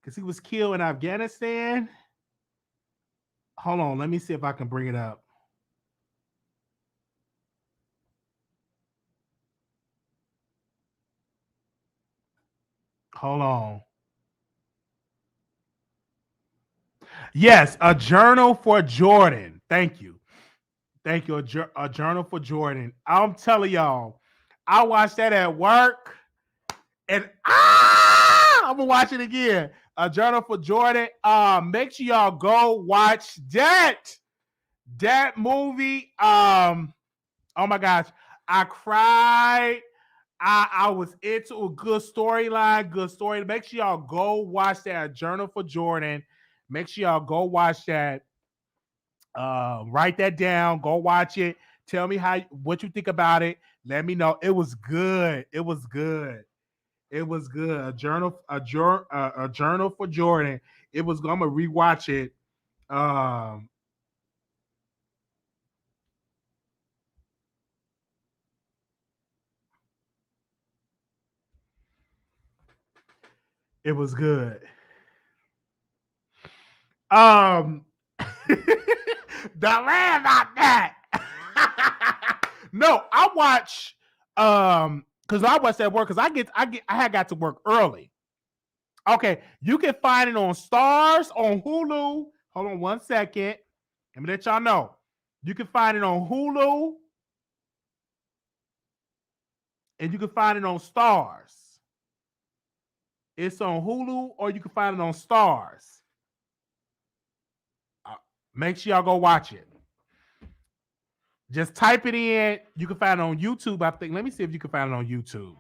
because he was killed in Afghanistan. Hold on, let me see if I can bring it up. Hold on. Yes, a journal for Jordan. Thank you. Thank you. A journal for Jordan. I'm telling y'all, I watched that at work, and I'm gonna watch it again. A journal for Jordan. Make sure y'all go watch that movie. Oh my gosh, I cried. I was into a good storyline, good story. Make sure y'all go watch that Journal for Jordan. Make sure y'all go watch that. Write that down. Go watch it. Tell me what you think about it. Let me know. It was good. It was good. It was good. A journal for Jordan. It was. I'm gonna rewatch it. It was good. Don't worry about that. No, I watch because I watch at work because I had got to work early. Okay, you can find it on Stars on Hulu. Hold on 1 second. Let me let y'all know. You can find it on Hulu and you can find it on Stars. It's on Hulu or you can find it on Stars. Make sure y'all go watch it. Just type it in. You can find it on YouTube, I think. Let me see if you can find it on YouTube.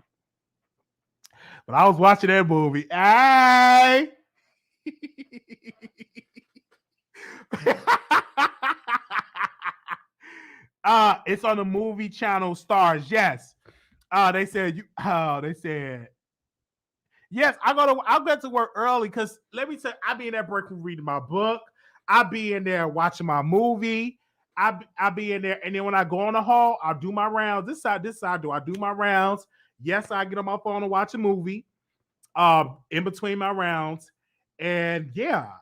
But I was watching that movie. Hey! It's on the movie channel Stars. Yes. They said yes. I'll get to work early because let me tell you, I be in that break room reading my book. I be in there watching my movie. I be in there, and then when I go on the hall, I'll do my rounds. This side, do I do my rounds? Yes, I get on my phone and watch a movie. In between my rounds, and yeah,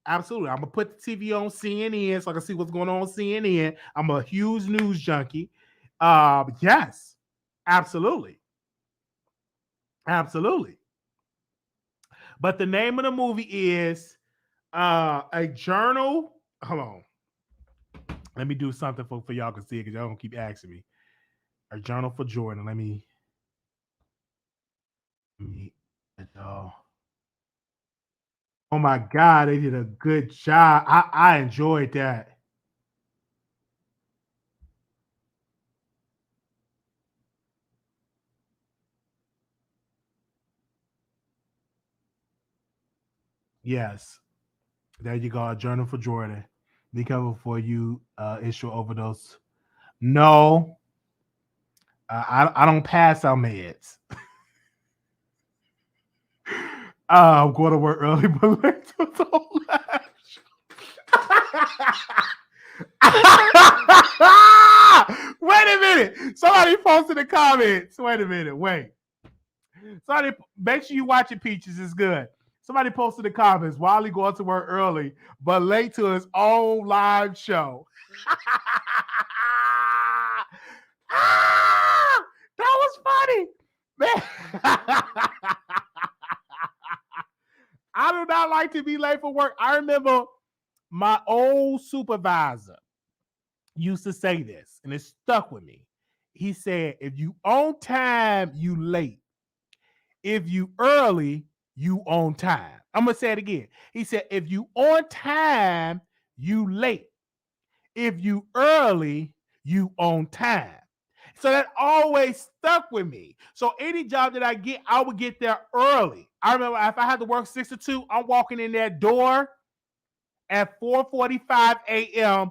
absolutely. I'm gonna put the TV on CNN so I can see what's going on CNN. I'm a huge news junkie. Yes, absolutely, absolutely. But the name of the movie is a journal. Hold on. Let me do something for y'all can see it because y'all don't keep asking me. A journal for Jordan. Let me oh my God, they did a good job. I enjoyed that. Yes. There you go. A journal for Jordan. Be careful for you issue overdose. No, I don't pass on meds. I'm going to work early, but late to the live show. Wait a minute. Somebody posted in the comments. Wait a minute. Wait. Somebody, make sure you watch it, Peaches. It's good. Somebody posted in the comments, Wiley going to work early, but late to his own live show. That was funny. Man. I do not like to be late for work. I remember my old supervisor used to say this, and it stuck with me. He said, if you on time, you late. If you early, you on time. I'm going to say it again. He said, if you on time, you late. If you early, you on time. So that always stuck with me. So any job that I get, I would get there early. I remember if I had to work 6 to 2, I'm walking in that door at 4:45 a.m.,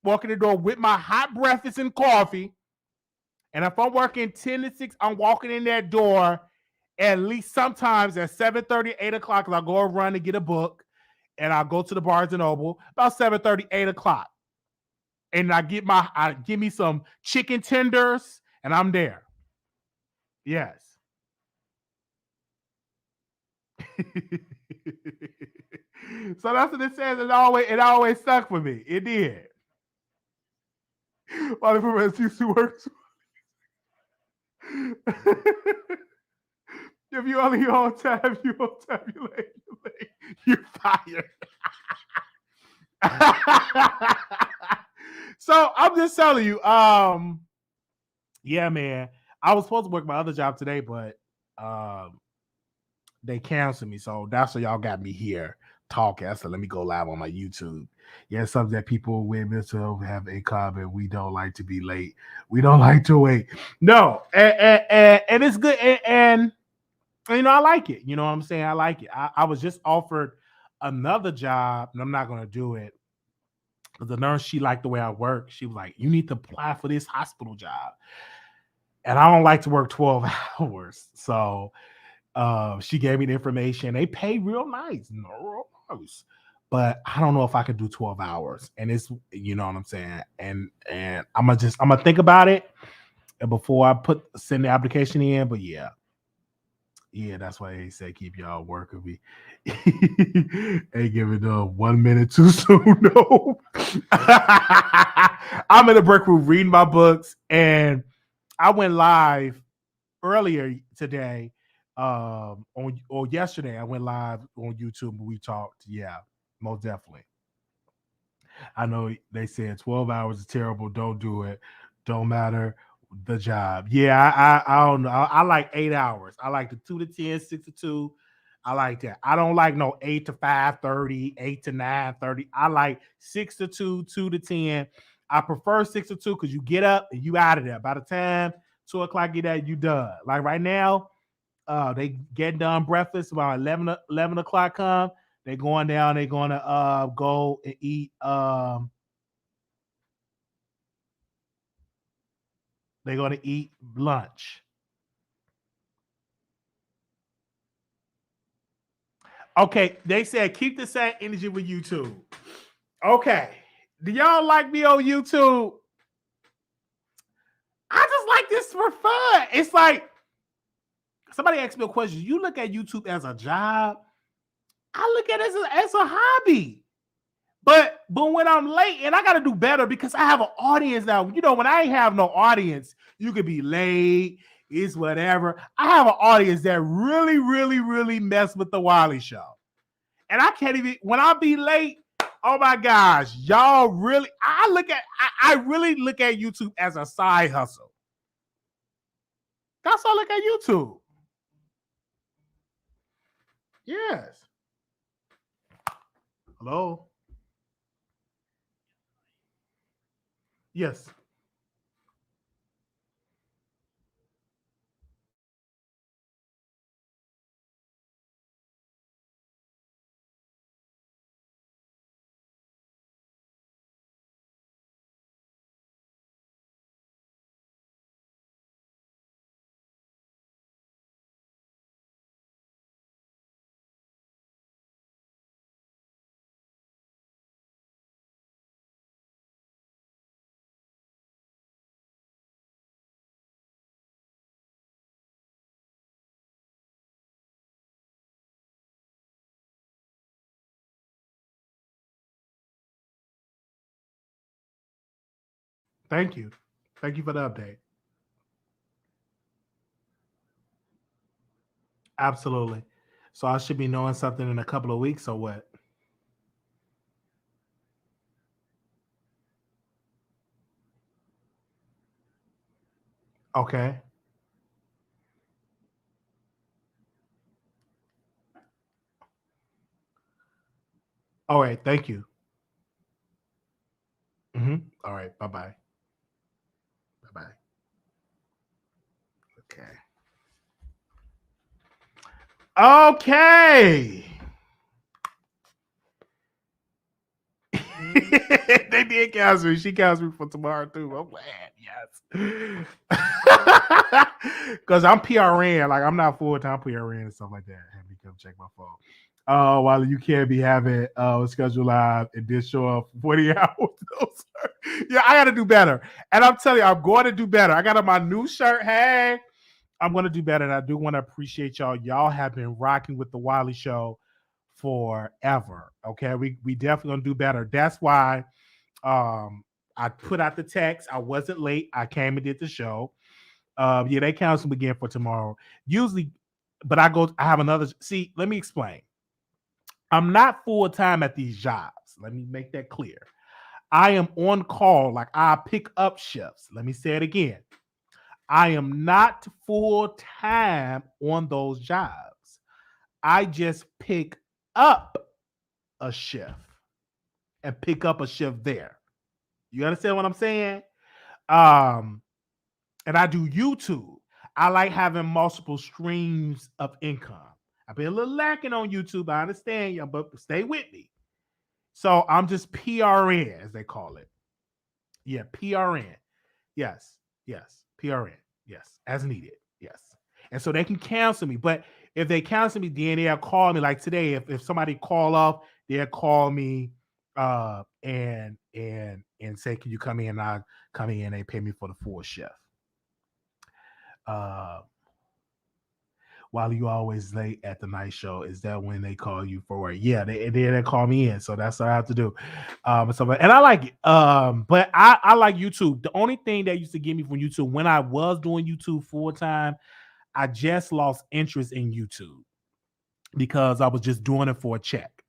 walking the door with my hot breakfast and coffee. And if I'm working 10 to 6, I'm walking in that door at least sometimes at 7:30, 8 o'clock, because I'll go run and get a book, and I'll go to the Barnes & Noble about 7:30, 8 o'clock. And I give me some chicken tenders, and I'm there. Yes. So that's what it says. It always stuck with me. It did. While the professor used to work. If you only on time, you late. You're fired. So I'm just telling you, yeah, man. I was supposed to work my other job today, but they canceled me. So that's why y'all got me here talking. So let me go live on my YouTube. Yeah, something that people with mental health have in common. We don't like to be late. We don't like to wait. No, and it's good. And you know, I like it. You know what I'm saying? I like it. I was just offered another job, and I'm not going to do it. But the nurse, she liked the way I work. She was like, you need to apply for this hospital job. And I don't like to work 12 hours. So she gave me the information. They pay real nice. No, nice. But I don't know if I could do 12 hours. And it's, you know what I'm saying? And I'm gonna think about it before I send the application in. But yeah. Yeah, that's why they say keep y'all working me. Ain't giving up 1 minute too soon. No. I'm in the break room reading my books, and I went live earlier today. Or yesterday, I went live on YouTube and we talked. Yeah, most definitely. I know they said 12 hours is terrible. Don't do it. Don't matter the job. Yeah, I don't know. I like 8 hours. I like the 2 to 10, 6 to 2. I like that. I don't like no 8 to 5:30, 8 to 9:30. I like 6 to 2, 2 to 10. I prefer 6 to 2 because you get up and you out of there. By the time 2 o'clock get out, you done. Like right now, they get done breakfast about 11 o'clock come. They're going down. They're going to go and eat. They're going to eat lunch. Okay, they said keep the same energy with YouTube. Okay, do y'all like me on YouTube? I just like this for fun. It's like somebody asked me a question. You look at YouTube as a job. I look at it as a hobby. But when I'm late, and I got to do better because I have an audience now. You know, when I ain't have no audience, you could be late, it's whatever. I have an audience that really, really, really mess with the Wiley Show. And I can't even, when I be late, oh my gosh, y'all really, I really look at YouTube as a side hustle. That's how I look at YouTube. Yes. Hello? Yes. Thank you. Thank you for the update. Absolutely. So I should be knowing something in a couple of weeks or what? Okay. All right. Thank you. All right. Bye-bye. Bye-bye. Okay. They did cancel me. She canceled me for tomorrow too. I'm glad. Yes. Because I'm PRN. Like I'm not full-time PRN and stuff like that. Have me come check my phone. While you can't be having schedule live and then show up 40 hours. No, sir. Yeah, I gotta do better. And I'm telling you, I'm going to do better. I got on my new shirt. Hey, I'm going to do better. And I do want to appreciate y'all. Y'all have been rocking with the Wiley Show forever. Okay. We definitely going to do better. That's why I put out the text. I wasn't late. I came and did the show. Yeah, they cancel me again for tomorrow. Usually, but I have another. See, let me explain. I'm not full-time at these jobs. Let me make that clear. I am on call. Like I pick up shifts. Let me say it again. I am not full-time on those jobs. I just pick up a shift and pick up a shift there. You understand what I'm saying? And I do YouTube. I like having multiple streams of income. I've been a little lacking on YouTube. I understand you, but stay with me. So I'm just PRN, as they call it. Yeah, PRN. Yes, PRN. Yes, as needed. Yes. And so they can cancel me. But if they cancel me, then they'll call me. Like today, if somebody call off, they'll call me and say, can you come in? And I'll come in and they pay me for the full shift. While you always late at the night show, is that when they call you for work? Yeah, they call me in, so that's what I have to do. And I like it. But I like YouTube. The only thing that used to get me from YouTube when I was doing YouTube full time, I just lost interest in YouTube because I was just doing it for a check,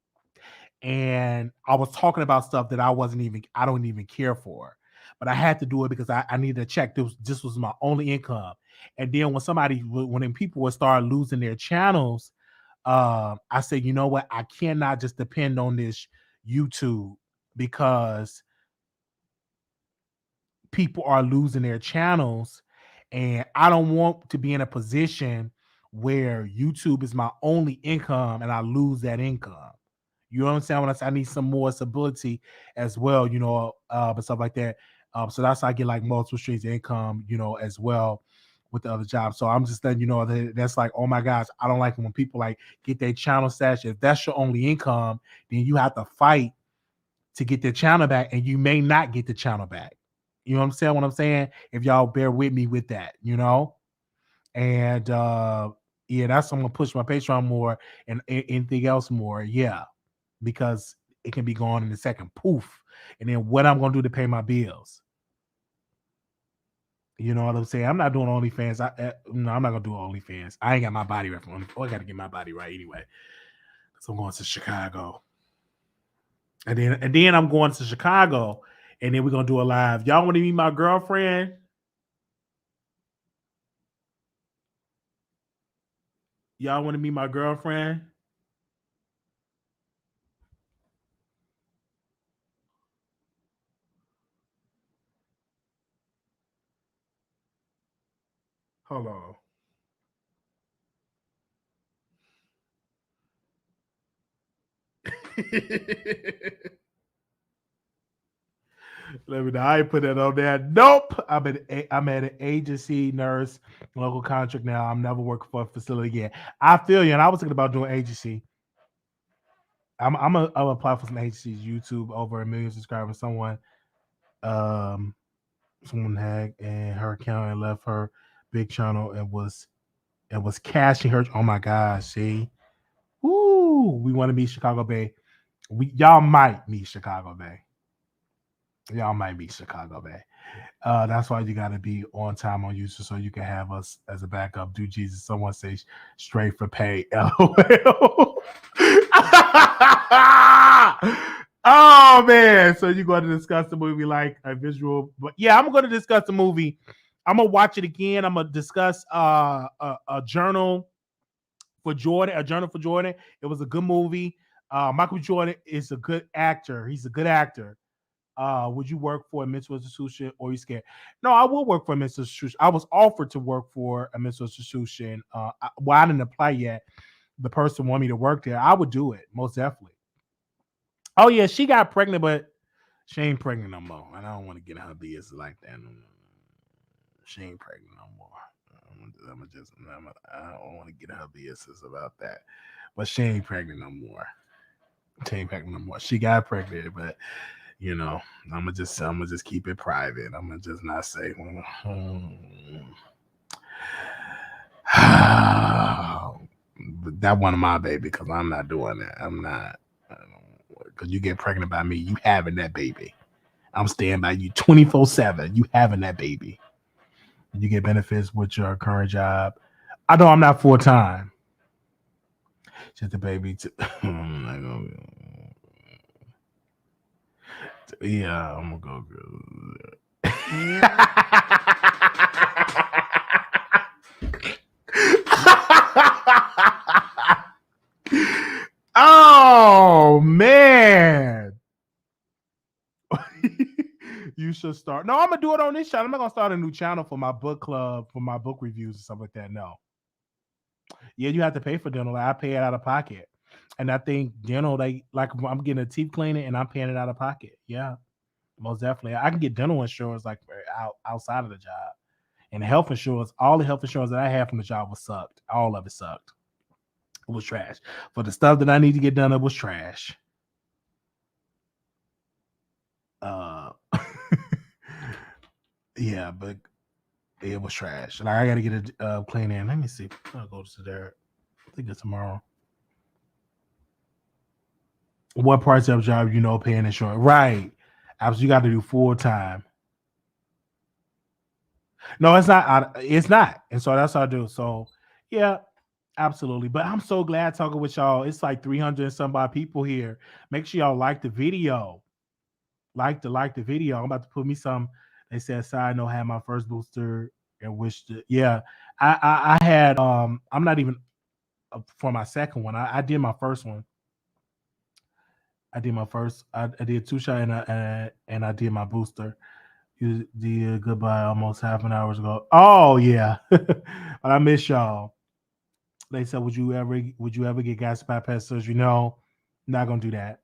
and I was talking about stuff that I don't even care for. But I had to do it because I needed a check. This was my only income. And then when people would start losing their channels, I said, you know what? I cannot just depend on this YouTube because people are losing their channels. And I don't want to be in a position where YouTube is my only income and I lose that income. You understand what I say? I need some more stability as well, and stuff like that. So that's how I get like multiple streams of income, as well with the other jobs. So I'm just letting you know that's like, oh my gosh, I don't like when people like get their channel stashed. If that's your only income, then you have to fight to get their channel back, and you may not get the channel back. You know what I'm saying? What I'm saying? If y'all bear with me with that, and yeah, that's I'm gonna push my Patreon more and anything else more. Yeah, because it can be gone in a second. Poof. And then what I'm going to do to pay my bills. You know what I'm saying? I'm not doing OnlyFans. No, I'm not going to do OnlyFans. I ain't got my body right. I got to get my body right anyway. So I'm going to Chicago. And then I'm going to Chicago. And then we're going to do a live. Y'all want to meet my girlfriend? Y'all want to meet my girlfriend? Hold on. Let me know. I ain't put that on there. Nope. I'm at an agency nurse, local contract now. I'm never working for a facility again. I feel you, and I was thinking about doing agency. I'm gonna apply for some agencies. YouTube over 1 million subscribers. Someone hacked and her account and left her big channel and was cashing her. Oh my gosh, see. Woo, we want to meet Chicago Bay. Y'all might meet Chicago Bay. Y'all might meet Chicago Bay. That's why you got to be on time on YouTube so you can have us as a backup. Do Jesus? Someone say straight for pay. LOL. Oh man! So you're going to discuss the movie like a visual, but yeah, I'm going to discuss the movie. I'm gonna watch it again. I'm gonna discuss a journal for Jordan. A journal for Jordan. It was a good movie. Michael Jordan is a good actor. He's a good actor. Would you work for a mental institution or are you scared? No, I will work for a mental institution. I was offered to work for a mental institution. I didn't apply yet. The person wanted me to work there. I would do it most definitely. Oh yeah, she got pregnant, but she ain't pregnant no more. And I don't want to get her business like that. She ain't pregnant no more. I don't want to get her business about that. But she ain't pregnant no more. She ain't pregnant no more. She got pregnant, but you know, I'm gonna just keep it private. I'm gonna just not say. But that one of my baby, because I'm not doing that. I'm not. Because you get pregnant by me, you having that baby. I'm staying by you 24/7. You having that baby. You get benefits with your current job. I know I'm not full time. Just a baby. Yeah, I'm gonna go. Oh man. You should start. No, I'm gonna do it on this channel. I'm not gonna start a new channel for my book club, for my book reviews and stuff like that. No. Yeah, you have to pay for dental. I pay it out of pocket. And I think dental, like I'm getting a teeth cleaning and I'm paying it out of pocket. Yeah, most definitely. I can get dental insurance like outside of the job. And health insurance, all the health insurance that I had from the job was sucked. All of it sucked. It was trash. For the stuff that I need to get done, it was trash. Yeah, but it was trash. Like I gotta get a clean in. Let me see. I'll go to there. I think it's tomorrow. What parts of job paying insurance? Right. Absolutely, you got to do full time. No, it's not. It's not. And so that's what I do. So yeah, absolutely. But I'm so glad talking with y'all. It's like 300 and some odd people here. Make sure y'all like the video. Like the video. I'm about to put me some. They said side note, had my first booster and wished it. Yeah. I had I'm not even for my second one. I did my first one. I did my first. I did 2 shot and I did my booster. You did goodbye almost half an hour ago. Oh yeah, but I miss y'all. They said, would you ever get gas bypass surgery? No, not gonna do that.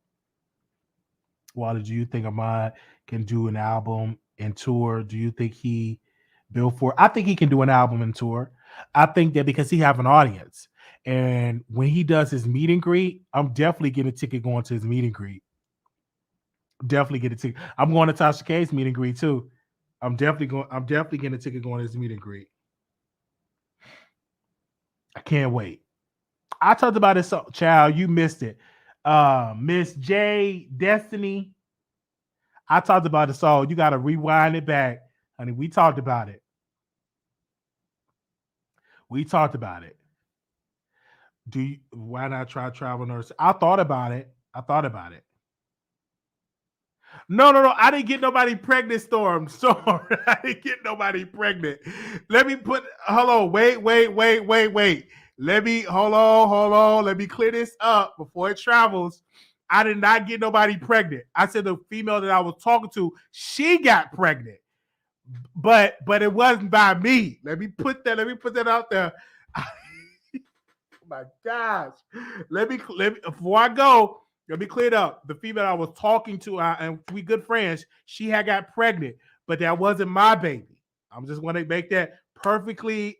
Wally, do you think Armon can do an album and tour? Do you think he built for? I think he can do an album and tour. I think that because he have an audience. And when he does his meet and greet, I'm definitely getting a ticket going to his meet and greet. Definitely get a ticket. I'm going to Tasha K's meet and greet too. I'm definitely getting a ticket going to his meet and greet. I can't wait. I talked about this, child. You missed it. Miss J Destiny. I talked about the song. You got to rewind it back, honey. We talked about it. Why not try travel nurse? I thought about it. No. I didn't get nobody pregnant, Storm. I didn't get nobody pregnant. Let me put, hold on. Wait. Hold on. Let me clear this up before it travels. I did not get nobody pregnant. I said the female that I was talking to, she got pregnant. But it wasn't by me. Let me put that out there. Oh my gosh. Let me before I go, let me clear it up. The female I was talking to, and we good friends, she had got pregnant, but that wasn't my baby. I'm just want to make that perfectly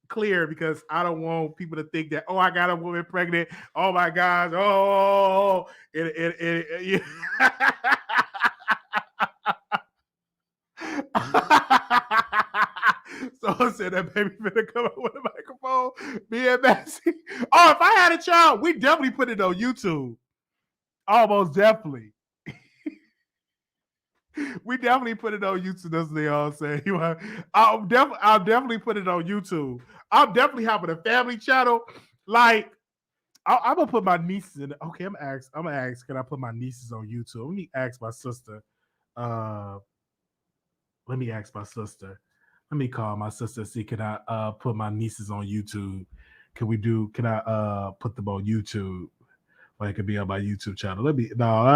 clear because I don't want people to think that, oh, I got a woman pregnant. Oh my gosh. Oh, So I said that baby finna come up with a microphone. Me and Maxie. Oh, if I had a child, we definitely put it on YouTube. Almost definitely. We definitely put it on YouTube. That's what they all say. I'll definitely put it on YouTube. I'm definitely having a family channel. Like, I'm gonna put my nieces in it. Okay, I'm gonna ask, can I put my nieces on YouTube? Let me ask my sister. Let me ask my sister. Let me call my sister and see, can I put my nieces on YouTube? Can I put them on YouTube? Or it could be on my YouTube channel. I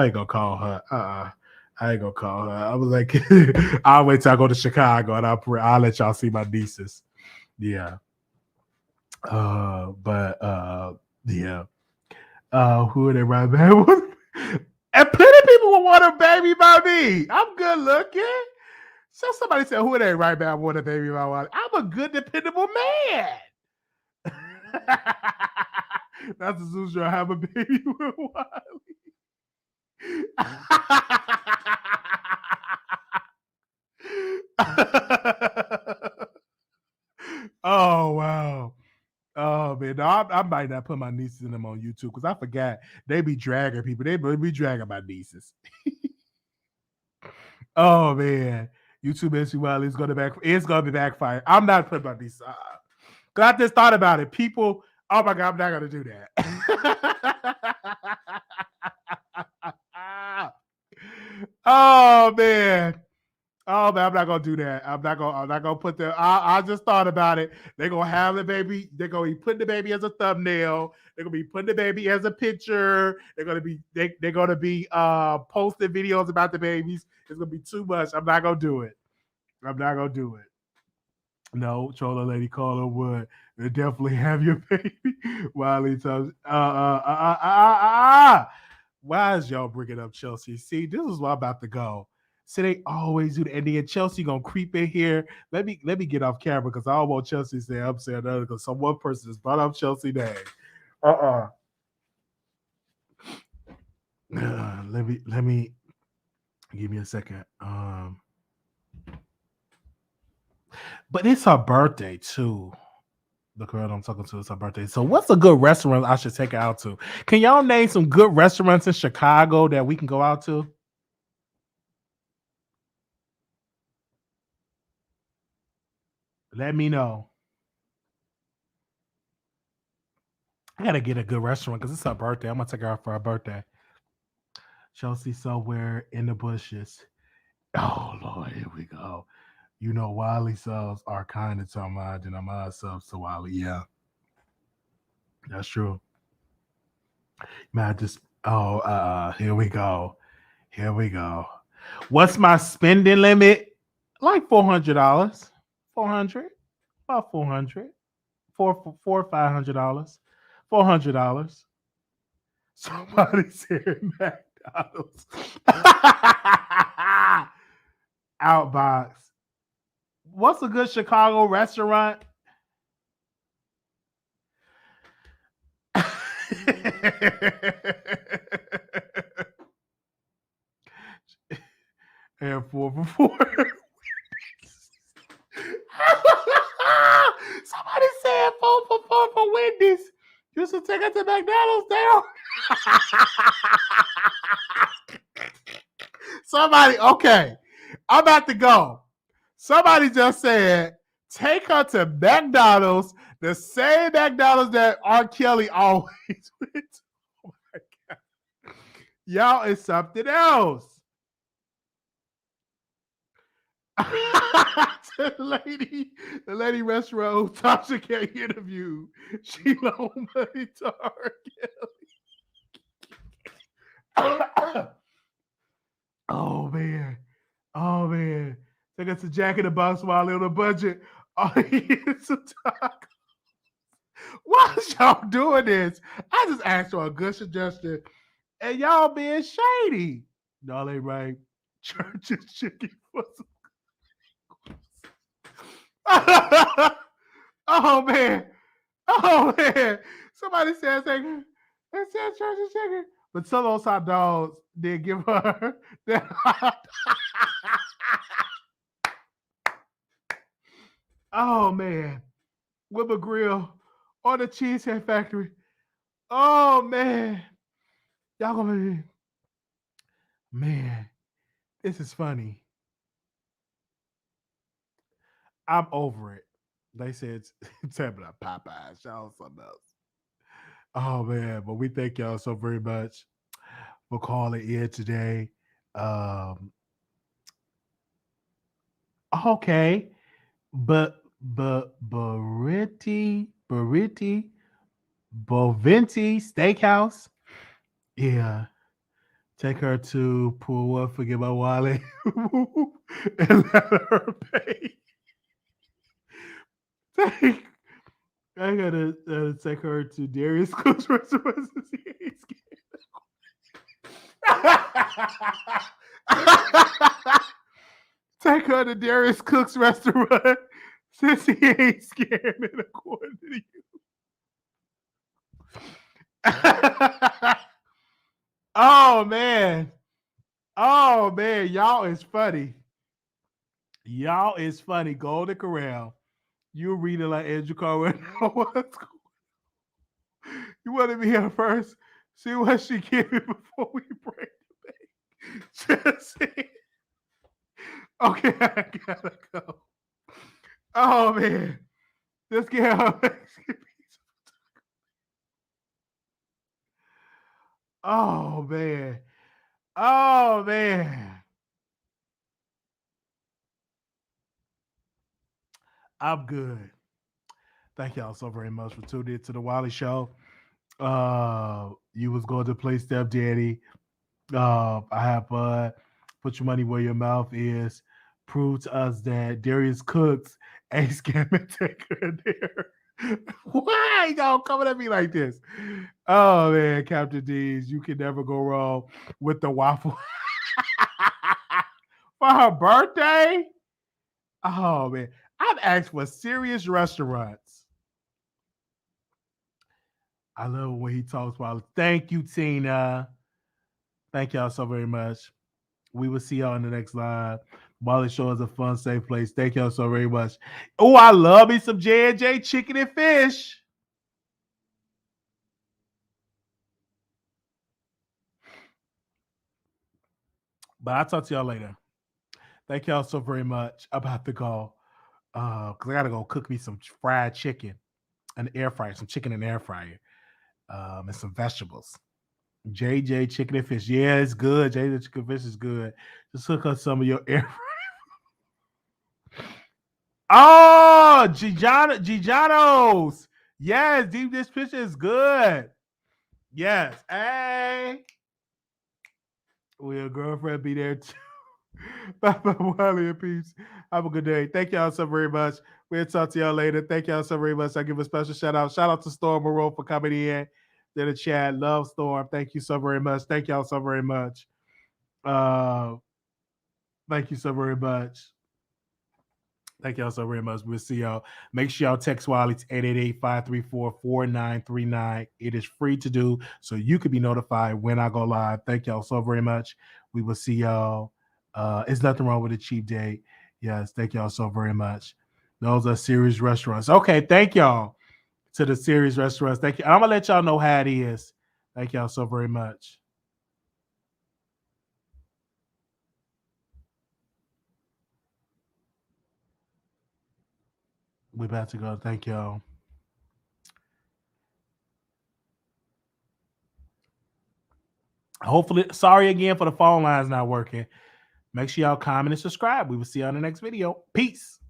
ain't gonna call her. I ain't gonna call her. I was like, I'll wait till I go to Chicago and I'll let y'all see my nieces. Yeah. Yeah. Who are they right now? And plenty of people will want a baby by me. I'm good looking. So somebody said, who are they right now want a baby by Wiley? I'm a good, dependable man. That's as soon as I have a baby with Wiley. Oh, wow. Oh, man. No, I might not put my nieces in them on YouTube because I forgot they be dragging people. They be dragging my nieces. Oh, man. YouTube SC Wiley is going to be backfired. I'm not putting my nieces. Because I just thought about it. People, oh, my God, I'm not going to do that. Oh, man. Oh man, I'm not gonna do that. I'm not gonna put the. I just thought about it. They're gonna have the baby. They're gonna be putting the baby as a thumbnail. They're gonna be putting the baby as a picture. They're gonna be posting videos about the babies. It's gonna be too much. I'm not gonna do it. No, Chola Lady Caller would. They definitely have your baby. Wiley tells. Why is y'all bringing up Chelsea? See, this is where I'm about to go. So they always do the ending, and Chelsea gonna creep in here. Let me get off camera because I don't want Chelsea to say I'm saying another because some one person has brought up Chelsea name. Let me give me a second. But it's her birthday too. The girl I'm talking to, it's her birthday. So what's a good restaurant I should take her out to? Can y'all name some good restaurants in Chicago that we can go out to? Let me know. I gotta get a good restaurant because it's her birthday. I'm gonna take her out for her birthday. Chelsea somewhere in the bushes. Oh Lord, here we go. You know, Wiley subs are kind of to Ahmad and Ahmad subs to Wiley. Yeah, that's true. Man, here we go. What's my spending limit? Like $400. 400, about 400, $500, $400. Somebody said McDonald's. Outbox. What's a good Chicago restaurant? And 4 for 4. Somebody said 4 for 4 for Wendy's. You should take it to McDonald's now. Somebody, okay. I'm about to go. Somebody just said, take her to McDonald's, the same McDonald's that R. Kelly always went to. Oh my God. Y'all is something else. the lady restaurant who Tasha can't interview. She loaned money to R. Kelly. Oh man. Take us to Jack in the Box while on a budget. Oh, it's a taco. Why is y'all doing this? I just asked for a good suggestion, and y'all being shady. No, they right. Church's chicken was. Oh man. Somebody said they said Church's chicken, but some of those hot dogs did give her that hot. Oh man, Whipper Grill or the Cheesehead Factory. Oh man, y'all gonna be man. This is funny. I'm over it. They said, tell me that Popeye. Shout out something else. Oh, man. But we thank y'all so very much for calling in today. Okay. But Boventi Steakhouse. Yeah. Take her to Pool Up, Forget About Wiley, and let her pay. I gotta take her to Darius Cook's restaurant since he ain't scared. Take her to Darius Cook's restaurant since he ain't scared, and according to you. Oh man, y'all is funny. Y'all is funny. Golden Corral. You read it like Andrew Carwin. You want to be here first? See what she give me before we break the bank. Just see. Okay, I gotta go. Oh man, let's get her. Oh man. Oh man. I'm good. Thank y'all so very much for tuning in to the Wiley Show. You was going to play Step Daddy. I have put your money where your mouth is. Prove to us that Darius Cooks ain't scamming taker there. Why y'all coming at me like this? Oh man, Captain D's, you can never go wrong with the waffle for her birthday. Oh man, I've asked for serious restaurants. I love when he talks about. Thank you, Tina. Thank y'all so very much. We will see y'all in the next live. Wiley Show is a fun, safe place. Thank y'all so very much. Oh, I love me some J&J chicken and fish. But I'll talk to y'all later. Thank y'all so very much. I'm about to go. Because I got to go cook me some fried chicken in the air fryer, some chicken in the air fryer, and some vegetables. JJ chicken and fish. Yeah, it's good. JJ chicken and fish is good. Just hook up some of your air fryer. Oh, Gigiano's. Yes, deep dish fish is good. Yes. Hey. Will your girlfriend be there too? Bye-bye, Wiley and peace. Have a good day. Thank y'all so very much. We'll talk to y'all later. Thank y'all so very much. I give a special shout out. Shout out to Storm Moreau for coming in to the chat. Love Storm. Thank you so very much. Thank y'all so very much. Thank you so very much. Thank y'all so very much. We'll see y'all. Make sure y'all text Wiley to 888-534-4939. It is free to do, so you can be notified when I go live. Thank y'all so very much. We will see y'all. It's nothing wrong with a cheap date. Yes, thank y'all so very much. Those are serious restaurants. Okay, thank y'all to the serious restaurants. Thank you. I'm gonna let y'all know how it is. Thank y'all so very much. We're about to go. Thank y'all. Hopefully, sorry again for the phone lines not working. Make sure y'all comment and subscribe. We will see you on the next video. Peace.